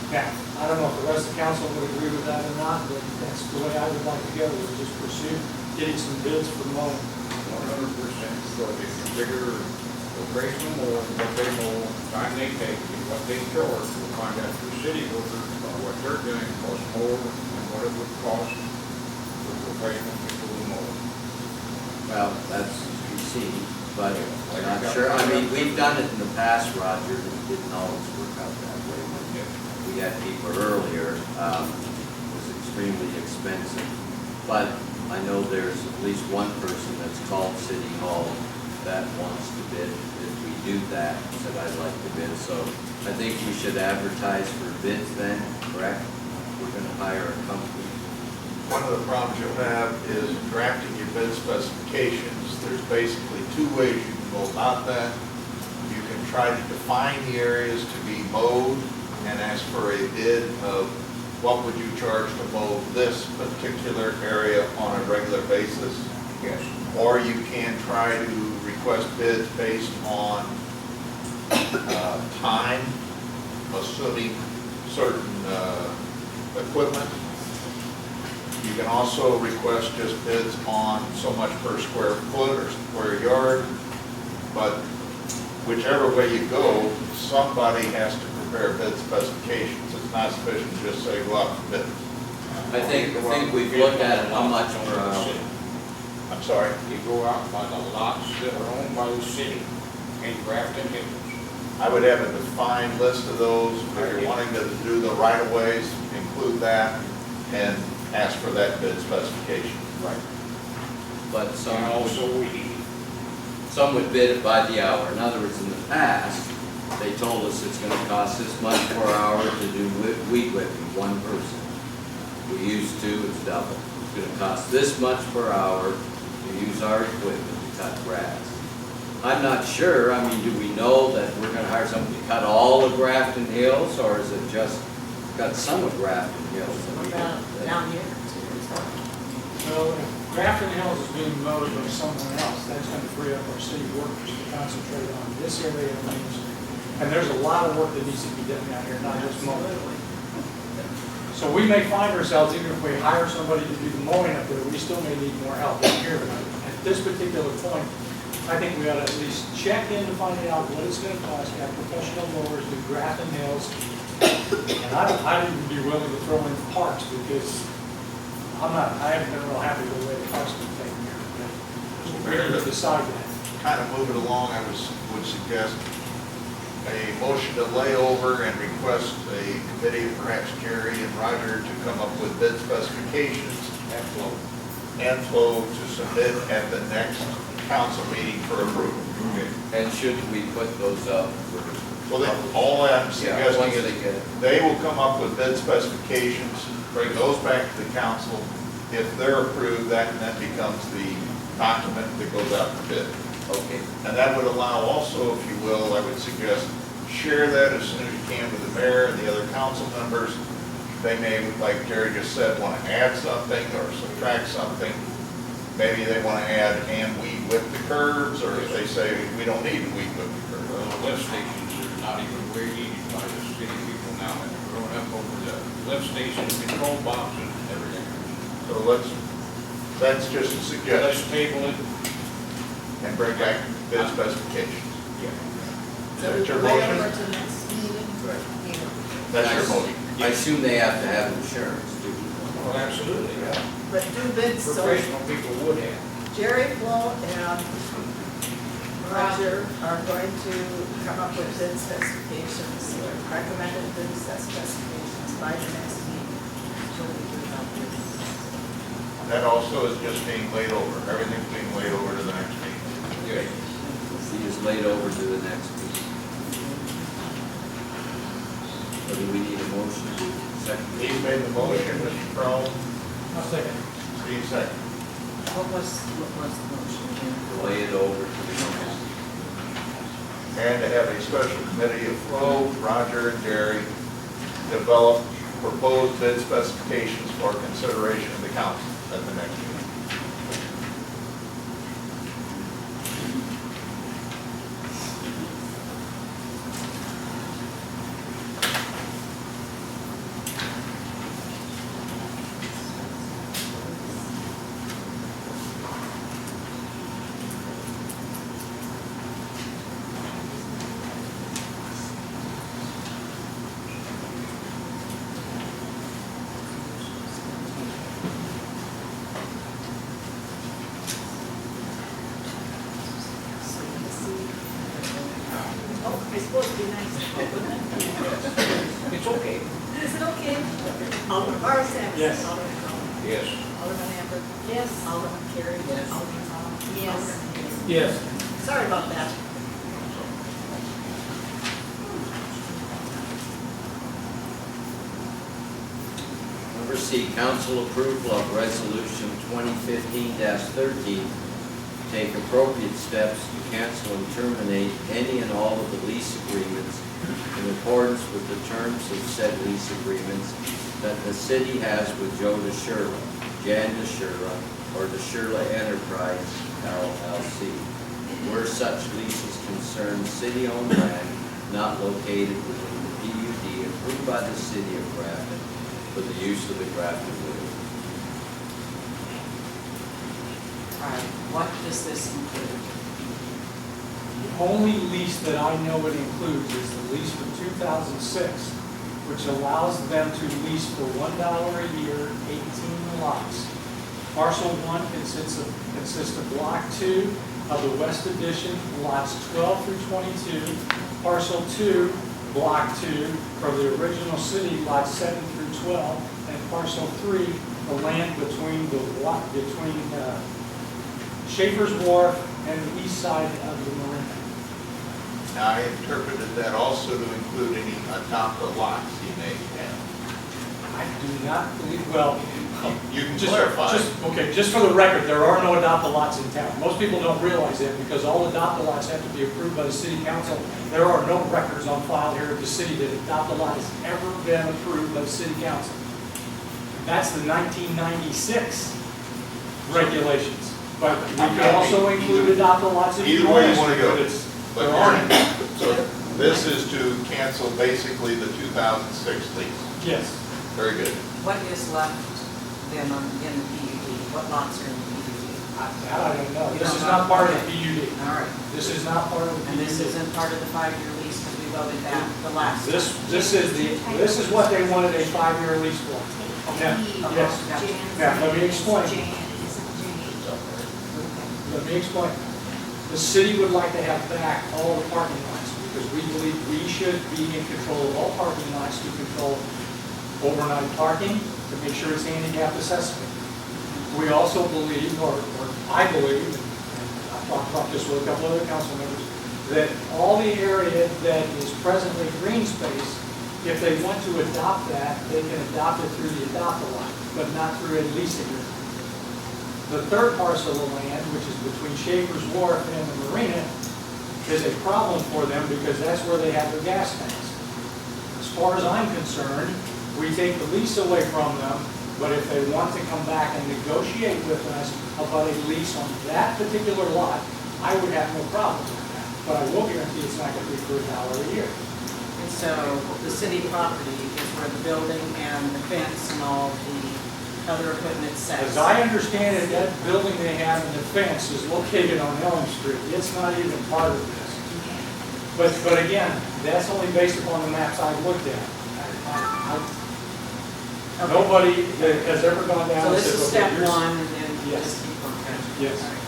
S2: Now, I don't know if the rest of the council would agree with that or not, but that's the way I would like to go, is just pursue getting some bids for mowing.
S10: 100%. So if you figure the price of more, what they mow, time they take, and what they charge, we'll find out the city workers, what they're doing costs more than what it would cost for professional people to mow.
S1: Well, that's to be seen, but I'm not sure. I mean, we've done it in the past, Roger, and it didn't always work out that way. When we had people earlier, it was extremely expensive. But I know there's at least one person that's called City Hall that wants to bid. If we do that, said I'd like to bid. So I think we should advertise for bids then, correct? We're gonna hire a company.
S8: One of the problems you'll have is drafting your bid specifications. There's basically two ways you can go about that. You can try to define the areas to be mowed and ask for a bid of what would you charge to mow this particular area on a regular basis.
S10: Yes.
S8: Or you can try to request bids based on time, assuming certain equipment. You can also request just bids on so much per square foot or square yard, but whichever way you go, somebody has to prepare bid specifications. It's not sufficient to just say go out for bid.
S1: I think we've looked at how much per hour.
S8: I'm sorry?
S10: You go out by the lots that are owned by the city in Grafton Hills.
S8: I would have a defined list of those. If you're wanting to do the right-of-ways, include that and ask for that bid specification.
S1: Right. But
S10: And
S1: some
S10: also weed.
S1: some would bid it by the hour. In other words, in the past, they told us it's gonna cost this much per hour to do weed whipping, one person. We use two, it's double. It's gonna cost this much per hour to use our equipment to cut grass. I'm not sure, I mean, do we know that we're gonna hire someone to cut all of Grafton Hills, or is it just cut some of Grafton Hills?
S3: What about down here?
S2: So if Grafton Hills is being mowed by someone else, that's gonna free up our city workers to concentrate on this area of Main Street. And there's a lot of work that needs to be done out here, not just mowing. So we may find ourselves, even if we hire somebody to do the mowing up there, we still may need more help down here. But at this particular point, I think we ought to at least check in to find out what it's gonna cost to have professional mowers do Grafton Hills. And I'd even be willing to throw in parks, because I haven't been real happy with the way the parks have been taken care of. But we need to decide that.
S8: Kind of move it along, I would suggest a motion to lay over and request a committee, perhaps Jerry and Roger, to come up with bid specifications and flow to submit at the next council meeting for approval.
S1: And should we put those up?
S8: Well, all I'm suggesting
S1: once they
S8: is
S1: get it.
S8: they will come up with bid specifications, bring those back to the council. If they're approved, that then becomes the document that goes out for bid.
S1: Okay.
S8: And that would allow also, if you will, I would suggest, share that as soon as you can with the mayor and the other council members. They may, like Jerry just said, want to add something or subtract something. Maybe they want to add and weed whip the curbs, or if they say we don't need to weed whip the curbs.
S10: Well, the lift stations are not even where needed by the city people now, and they're growing up over the lift station, control boxes and everything.
S8: So that's just a
S10: Let's
S8: suggestion,
S10: table it.
S8: and bring back bid specifications.
S3: So
S8: Is that your
S3: lay
S8: motion?
S3: over to next meeting.
S8: That's your motion.
S1: I assume they have to have insurance, too.
S10: Well, absolutely, yeah.
S3: But do bids, so
S10: Professional people would have.
S3: Jerry, Flo, and Roger are going to come up with bid specifications, recommended bid specifications by the next meeting. So we can have this.
S8: That also is just being laid over. Everything's being laid over to the next meeting.
S10: Good.
S1: He is laid over to the next meeting. So do we need a motion to second?
S8: Steve made the motion, Mr. Crowe,
S2: I'll second.
S8: Steve second.
S14: What was the motion again?
S1: To lay it over to the next.
S8: And to have a special committee of Flo, Roger, and Jerry develop proposed bid specifications for consideration of the council at the next meeting.
S3: Oh, it's supposed to be nice.
S10: It's okay.
S3: Is it okay? Alderman Barseth?
S2: Yes.
S3: Alderman Crowe?
S10: Yes.
S3: Alderman Amber? Yes. Alderman Carey?
S14: Yes.
S3: Alderman Hall?
S4: Yes.
S3: Alderman Hayes?
S2: Yes.
S3: Sorry about that.
S1: Number C, council approval of resolution 2015-13, take appropriate steps to cancel and terminate any and all of the lease agreements in accordance with the terms of said lease agreements that the city has with Joe DeShirla, Jan DeShirla, or DeShirla Enterprise LLC, where such leases concern city-owned land not located within the PUD approved by the city of Grafton for the use of the Grafton River.
S14: All right, what does this include?
S2: The only lease that I know it includes is the lease for 2006, which allows them to lease for $1 a year, 18 lots. Parcel 1 consists of Block 2 of the West Addition, lots 12 through 22. Parcel 2, Block 2, for the original city, lots 7 through 12. And Parcel 3, the land between Schaefer's Wharf and the east side of the marina.
S8: Now, I interpreted that also to include any adopt-a lots he may have.
S2: I do not believe, well,
S8: You can clarify.
S2: just for the record, there are no adopt-a-lots in town. Most people don't realize that because all adopt-a-lots have to be approved by the city council. There are no records on file here at the city that adopt-a-lot has ever been approved by the city council. That's the 1996 regulations. But we can also include adopt-a-lots if you
S8: Either way
S2: want.
S8: you want to go.
S2: There aren't.
S8: So this is to cancel basically the 2006 lease.
S2: Yes.
S8: Very good.
S14: What is left then in the PUD? What lots are in the PUD?
S2: That I don't know.
S14: You
S2: This
S14: don't
S2: is
S14: know?
S2: not part of the PUD.
S14: All right,
S2: This is not part of the
S14: and this
S2: PUD.
S14: isn't part of the 5-year lease because we voted that the last.
S2: This is what they wanted a 5-year lease for. Now, yes. Now, let me explain. Let me explain. The city would like to have back all the parking lots. because we believe we should be in control of all parking lots to control overnight parking, to make sure it's handicap accessible. We also believe, or I believe, and I've talked about this with a couple other council members, that all the area that is presently green space, if they want to adopt that, they can adopt it through the adopt-a-lot, but not through a lease agreement. The third parcel of land, which is between Schaefer's Wharf and the marina, is a problem for them because that's where they have their gas tanks. As far as I'm concerned, we take the lease away from them, but if they want to come back and negotiate with us about a lease on that particular lot, I would have no problem with that. But I will guarantee it's not going to be for $1 a year.
S14: And so the city property is where the building and the fence and all the other equipment sets.
S2: As I understand it, that building they have and the fence is located on Elm Street. It's not even part of this. But again, that's only based upon the maps I've looked at. Nobody that has ever gone down
S14: So
S2: and
S14: this
S2: said,
S14: is
S2: okay,
S14: step
S2: here's-
S14: one, and then
S2: Yes.
S14: just keep on going.
S2: Yes.
S14: All right.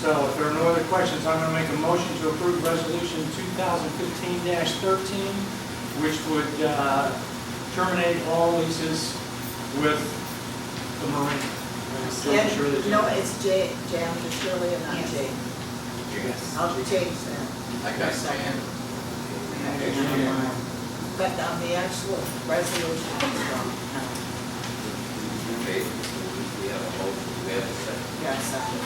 S2: So if there are no other questions, I'm going to make a motion to approve resolution 2015-13, which would terminate all leases with the marina. So I'm sure that you-
S3: No, it's Jan to Shirley and not
S4: Yes.
S3: Jane.
S1: Yes.
S3: I'll change that.
S1: I got Jan.
S3: But on the actual resolution,
S1: Okay, we have a motion, we have a second.
S14: Yeah, second.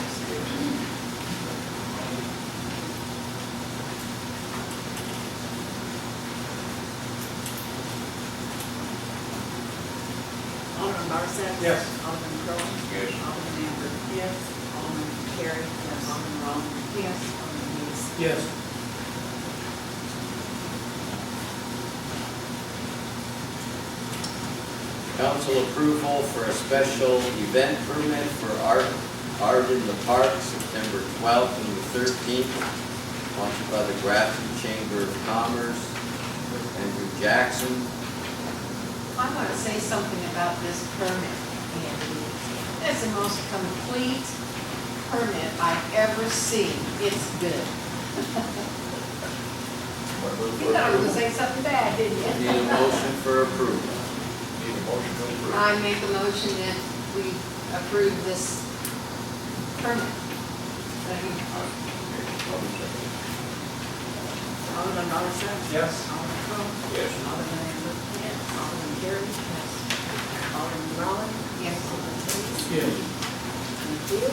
S3: Alderman Barset?
S2: Yes.
S3: Alderman Crowell?
S10: Yes.
S3: Alderman Amber? Yes. Alderman Carey? Yes. Alderman Roll?
S4: Yes.
S3: Alderman Dees?
S2: Yes.
S1: Council approval for a special event permit for Art in the Park, September 12th and the 13th, sponsored by the Grafton Chamber of Commerce, Andrew Jackson.
S4: I want to say something about this permit, Andy. It's the most complete permit I've ever seen. It's good. You thought I was going to say something bad, didn't you?
S1: Need a motion for approval.
S8: Need a motion to approve.
S4: I make a motion that we approve this permit.
S3: Alderman Barset?
S2: Yes.
S3: Alderman Crowell?
S10: Yes.
S3: Alderman Amber? Yes. Alderman Carey? Yes. Alderman Raleigh?
S4: Yes.
S3: Alderman Dees?
S2: Yes.
S3: Thank you.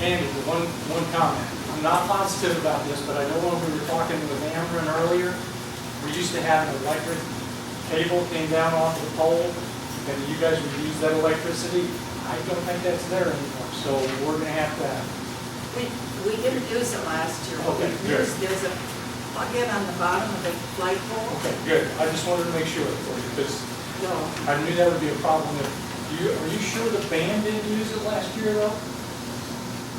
S2: Andy, one comment. I'm not positive about this, but I know when we were talking with Ameren earlier, we used to have an electric cable came down off the pole, and you guys would use that electricity. I don't think that's there anymore, so we're gonna have to,
S3: We didn't use it last year. What
S2: Okay,
S3: we
S2: good.
S3: used, there's a plug-in on the bottom of the light pole.
S2: okay, good. I just wanted to make sure for you, because
S3: So,
S2: I knew that would be a problem. Are you sure the band didn't use it last year, though?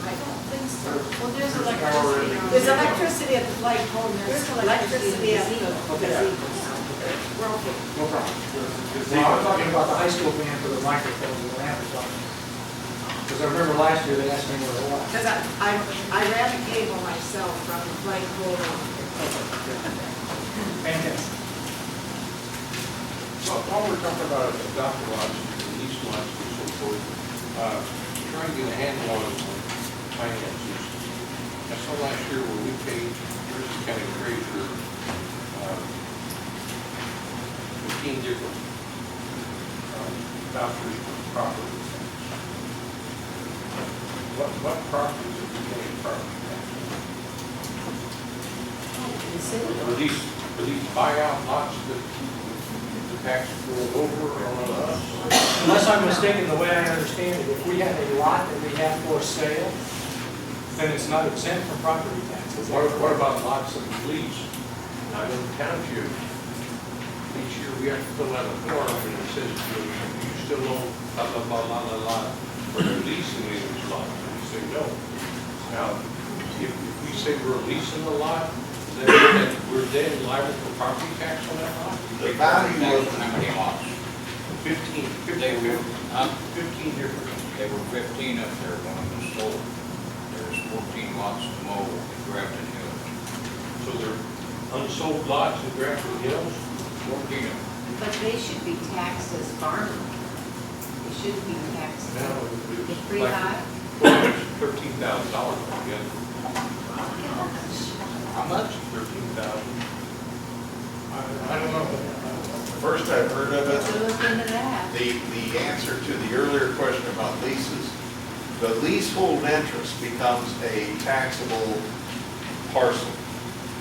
S3: I don't think so.
S4: Well, there's electricity on
S3: There's
S4: there.
S3: electricity at the light pole, and there's
S4: There's
S3: electricity at the
S2: Okay.
S3: gazebo. We're okay.
S2: No problem. Well, I'm talking about the high school band for the microphones and the amplifiers. Because I remember last year they asked me where it was.
S3: Because I ran a cable myself from the light pole down here.
S2: Fantastic.
S10: Well, while we're talking about adopted lots, and lease lots and so forth, trying to get a handle on finances. I saw last year when we paid Jersey County Treasurer 15 different vouchers for property tax. What properties are we paying property tax on? Are these buyout lots that the tax go over on us?
S2: Unless I'm mistaken, the way I understand it, if we have a lot that we have for sale, then it's not exempt from property taxes.
S10: What about lots that we lease? Now, in the township, each year we have to fill out a form and it says you still own blah, blah, blah, blah, blah, blah, for leasing these lots. And we say no. Now, if we say we're leasing the lot, then we're then liable for property tax on that lot?
S8: The value of,
S10: How many lots? 15
S1: They were,
S10: 15 different.
S1: There were 15 up there when it was sold.
S10: there's 14 lots to mow in Grafton Hills.
S7: So they're unsold lots in Grafton Hills?
S10: 14 of them.
S4: But they should be taxed as farmland. They should be taxed. It's pretty high.
S7: Well, it's $13,000 altogether.
S10: How much?
S7: 13,000.
S2: I don't know.
S8: First I've heard of it.
S4: So look into that.
S8: The answer to the earlier question about leases, the leasehold interest becomes a taxable parcel.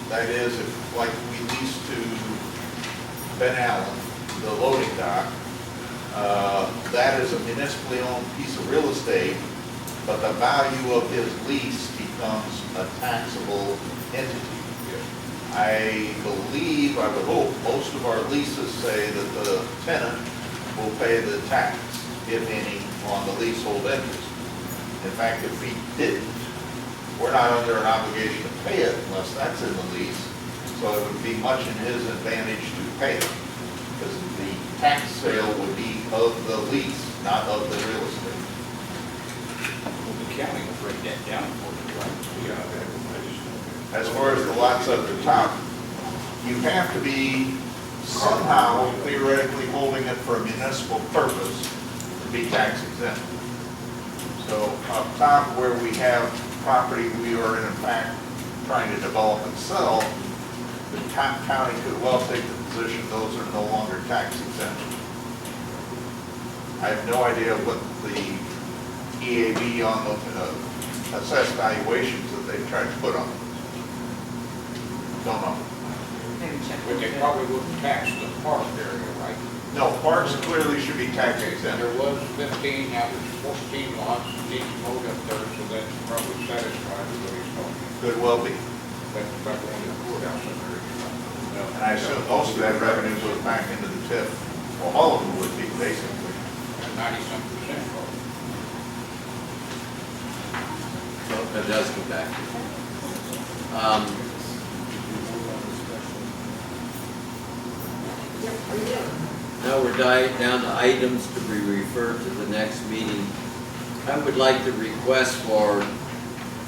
S8: That is, if, like we lease to Ben Allen, the loading dock, that is a municipally owned piece of real estate, but the value of his lease becomes a taxable entity. I believe, I would hope, most of our leases say that the tenant will pay the tax, if any, on the leasehold interest. In fact, if he didn't, we're not under an obligation to pay it unless that's in the lease. So it would be much in his advantage to pay it, because the tax sale would be of the lease, not of the real estate.
S10: Well, the county will break that down for you, right?
S7: Yeah,
S8: As far as the lots up the top, you have to be somehow theoretically holding it for a municipal purpose to be tax exempt. So up top where we have property we are in fact trying to develop and sell, the county could well take the position those are no longer tax exempt. I have no idea what the EAV on the assessed valuations that they've tried to put on them. Don't know.
S14: Maybe check.
S10: But they probably wouldn't tax the park area, right?
S8: No, parks clearly should be tax
S10: And
S8: exempt.
S10: there was 15, now there's 14 lots, each mowed up there, so that's probably satisfied with what he's talking.
S8: Could well be.
S10: That's about the only courthouse in there.
S8: And I assume most of that revenue goes back into the TIF. Well, all of them would be basically.
S10: 90-some% probably.
S1: So that does go back. Now we're down to items to be referred to the next meeting. I would like to request for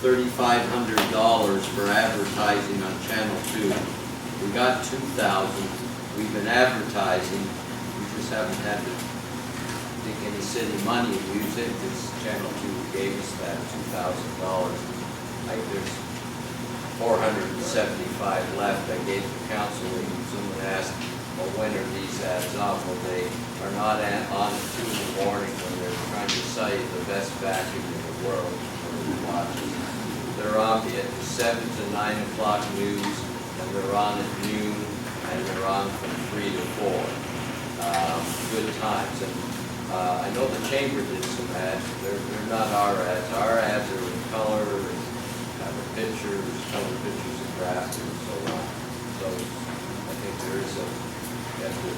S1: $3,500 for advertising on Channel 2. We got 2,000. We've been advertising. We just haven't had to take any city money to use it because Channel 2 gave us that $2,000. I think there's 475 left. I gave the council, and someone asked, well, when are these ads up? Well, they are not on at 2 in the morning when they're trying to sell you the best vacuum in the world for the watches. They're on at 7 to 9 o'clock news, and they're on at noon, and they're on from 3 to 4. Good times. And I know the chamber did some ads. They're not our ads. Our ads are in color, and have the pictures, color pictures of Grafton and so on. So I think there is you have to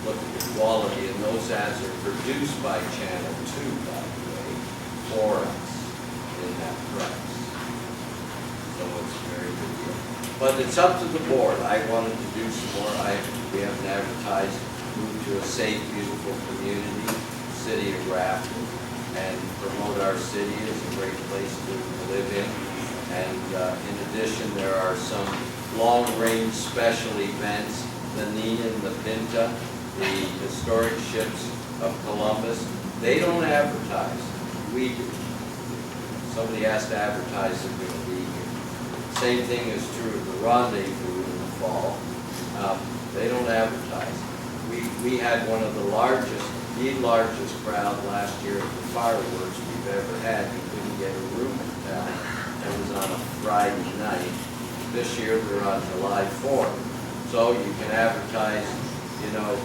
S1: look at the quality, and those ads are produced by Channel 2, by the way, for us in that price. So it's a very good deal. But it's up to the board. I wanted to do some more. We haven't advertised, move to a safe, beautiful community, City of Grafton, and promote our city as a great place to live in. And in addition, there are some long-range special events, the Nina and the Pinta, the historic ships of Columbus. They don't advertise. We do. Somebody has to advertise that they're going to be here. Same thing is true of the rendezvous in the fall. They don't advertise. We had one of the largest crowd last year at the fireworks we've ever had. We couldn't get a room in town. It was on a Friday night. This year they're on July 4th. So you can advertise,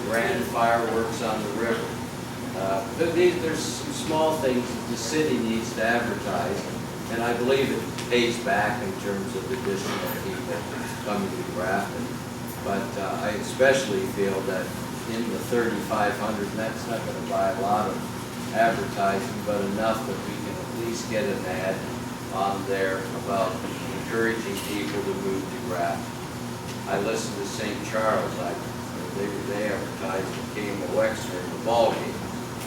S1: grand fireworks on the river. There's some small things that the city needs to advertise, and I believe it pays back in terms of additional people coming to Grafton. But I especially feel that in the 3,500, that's not going to buy a lot of advertising, but enough that we can at least get an ad on there about encouraging people to move to Grafton. I listened to St. Charles. They advertised the game of Wexner in the ball game.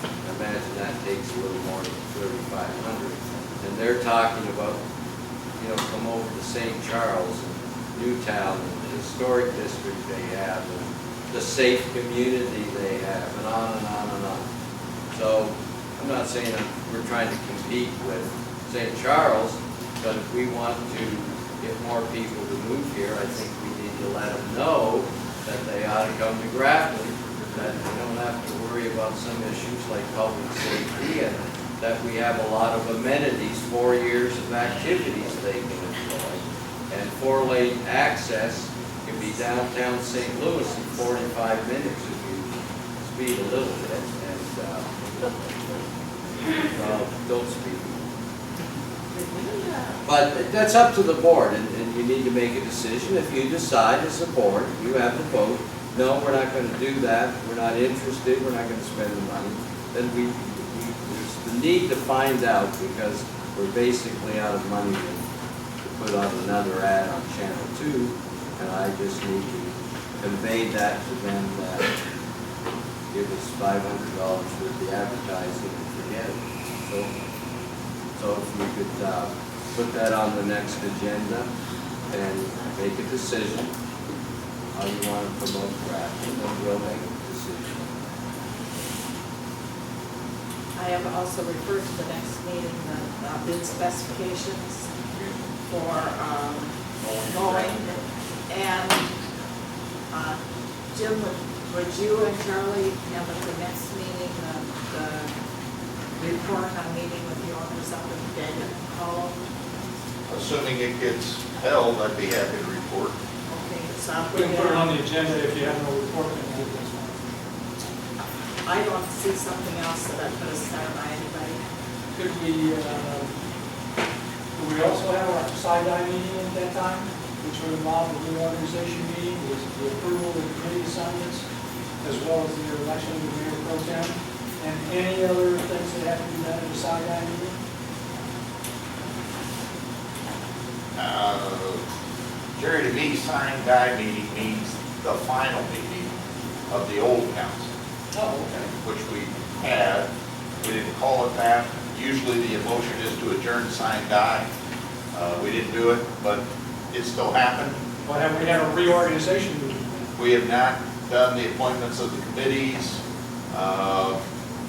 S1: I imagine that takes a little more than 3,500. And they're talking about come over to St. Charles and Newtown and the historic district they have and the safe community they have and on and on and on. So I'm not saying that we're trying to compete with St. Charles, but if we want to get more people to move here, I think we need to let them know that they ought to come to Grafton, that they don't have to worry about some issues like public safety, and that we have a lot of amenities, 4 years of activities they can enjoy. And 4-lane access can be downtown St. Louis in 45 minutes if you speed a little bit, and, well, don't speed. But that's up to the board, and you need to make a decision. If you decide as a board, you have the vote, no, we're not going to do that, we're not interested, we're not going to spend the money, then there's the need to find out, because we're basically out of money to put on another ad on Channel 2, and I just need to convey that to them that give us $500 for the advertising and forget it. So if we could put that on the next agenda and make a decision how you want to promote Grafton, then we'll make a decision.
S3: I have also referred to the next meeting, the bid specifications for mowing. And Jim, would you and Charlie have at the next meeting, the report on meeting with the owners up in David Hollow?
S8: Assuming it gets held, I'd be happy to report.
S3: Okay, so I'll
S2: We can put it on the agenda if you have no report, then we'll do this one.
S3: I don't see something else that I put aside by anybody.
S2: Could we also have our side-eye meeting at that time, which would involve the reorganization meeting, with the approval of the committee assignments, as well as the election of the mayor pro tem, and any other things that have to be done at a side-eye meeting?
S8: Jerry, to me, sign die meeting means the final meeting of the old council,
S2: Oh, okay.
S8: which we had. We didn't call it that. Usually the motion is to adjourn, sign die. We didn't do it, but it still happened.
S2: But have we had a reorganization meeting?
S8: We have not done the appointments of the committees.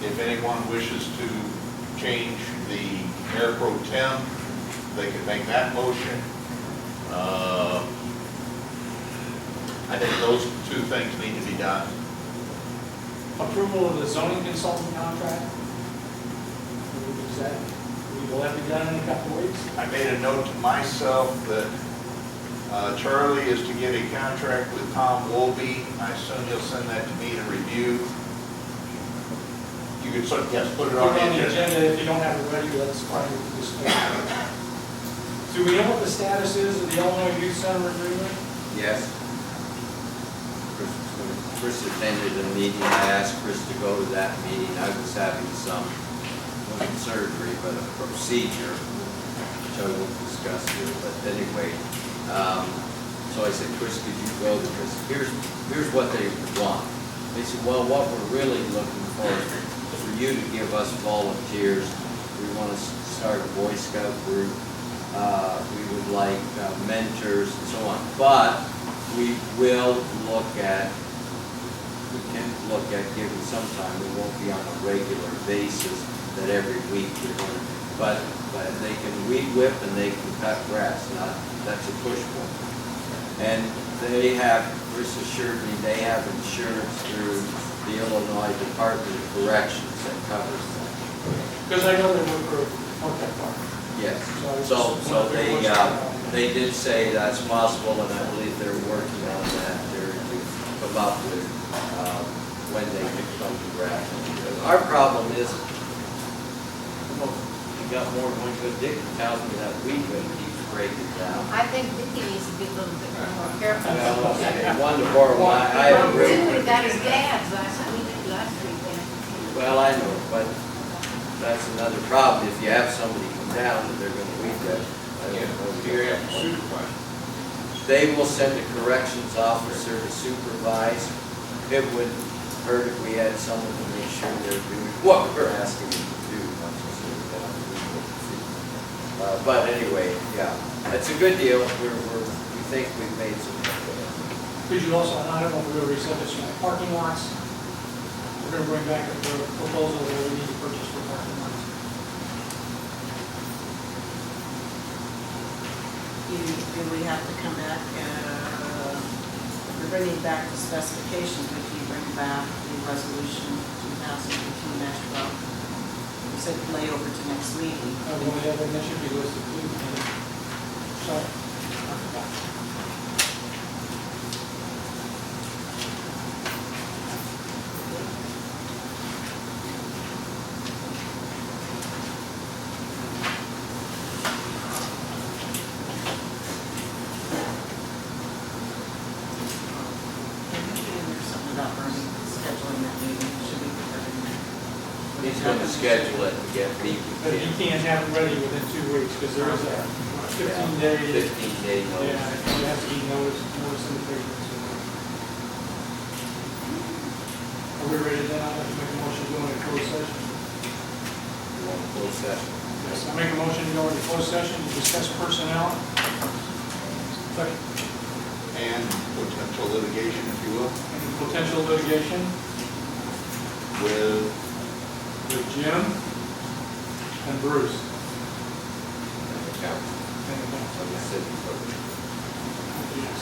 S8: If anyone wishes to change the mayor pro tem, they can make that motion. I think those two things need to be done.
S2: Approval of the zoning consultant contract? Is that, will that be done in a couple of weeks?
S8: I made a note to myself that Charlie is to get a contract with Tom Wolby. I assume he'll send that to me to review. You could sort of, yes, put it on the agenda.
S2: If you don't have it ready, let's try to discuss. Do we know what the status is of the Illinois Youth Center agreement?
S1: Yes. Chris attended a meeting. I asked Chris to go to that meeting. I was having some, wasn't surgery, but a procedure, which I won't discuss here, but anyway. So I said, Chris, could you go? Because here's what they want. They said, well, what we're really looking for is for you to give us volunteers. We want to start a Boy Scout group. We would like mentors and so on. But we will look at, we can look at giving some time. It won't be on a regular basis that every week we're going to, but they can weed whip and they can cut grass. That's a push point. And they have, Chris assured me, they have insurance through the Illinois Department of Corrections that covers that.
S2: Because I know they work for that part.
S1: Yes, so they did say that's possible, and I believe they're working on that. They're to come up with when they can come to Grafton. Because our problem is, we got more than one good Dick tells me that weed whip keeps breaking down.
S4: I think Vicky needs to be a little bit more careful.
S1: Well, okay, one to borrow one, I have a
S4: We got his dad's last weekend.
S1: Well, I know, but that's another problem. If you have somebody come down and they're gonna weed whip, I don't know.
S10: You have to supervise.
S1: They will send a corrections officer to supervise. It would hurt if we had someone to make sure they're doing what we're asking them to do. But anyway, yeah, it's a good deal. We think we've made some.
S2: Could you also, I don't know if we already said this, parking lots, we're gonna bring back a proposal that we need to purchase for parking lots.
S14: Do we have to come back, we're bringing back the specifications, if you bring back the resolution 2018-12? You said lay over to next meeting.
S2: Well, yeah, that should be listed too. Sorry. I forgot.
S14: There's something about Bernie scheduling that meeting, should be prepared.
S1: He's gonna schedule it and get people.
S2: But you can't have it ready within 2 weeks, because there is a 15-day.
S1: 15-day
S2: Yeah,
S1: notice.
S2: it has to be noticed in the paper. So. Are we ready then? I'd like to make a motion to go into closed session.
S1: You want to close session?
S2: Yes, I make a motion to go into closed session to discuss personnel. Second.
S8: And potential litigation, if you will,
S2: And potential litigation
S8: with
S2: with Jim and Bruce.
S1: And the council.
S2: And the council.
S1: Of the city clerk.
S2: Yes.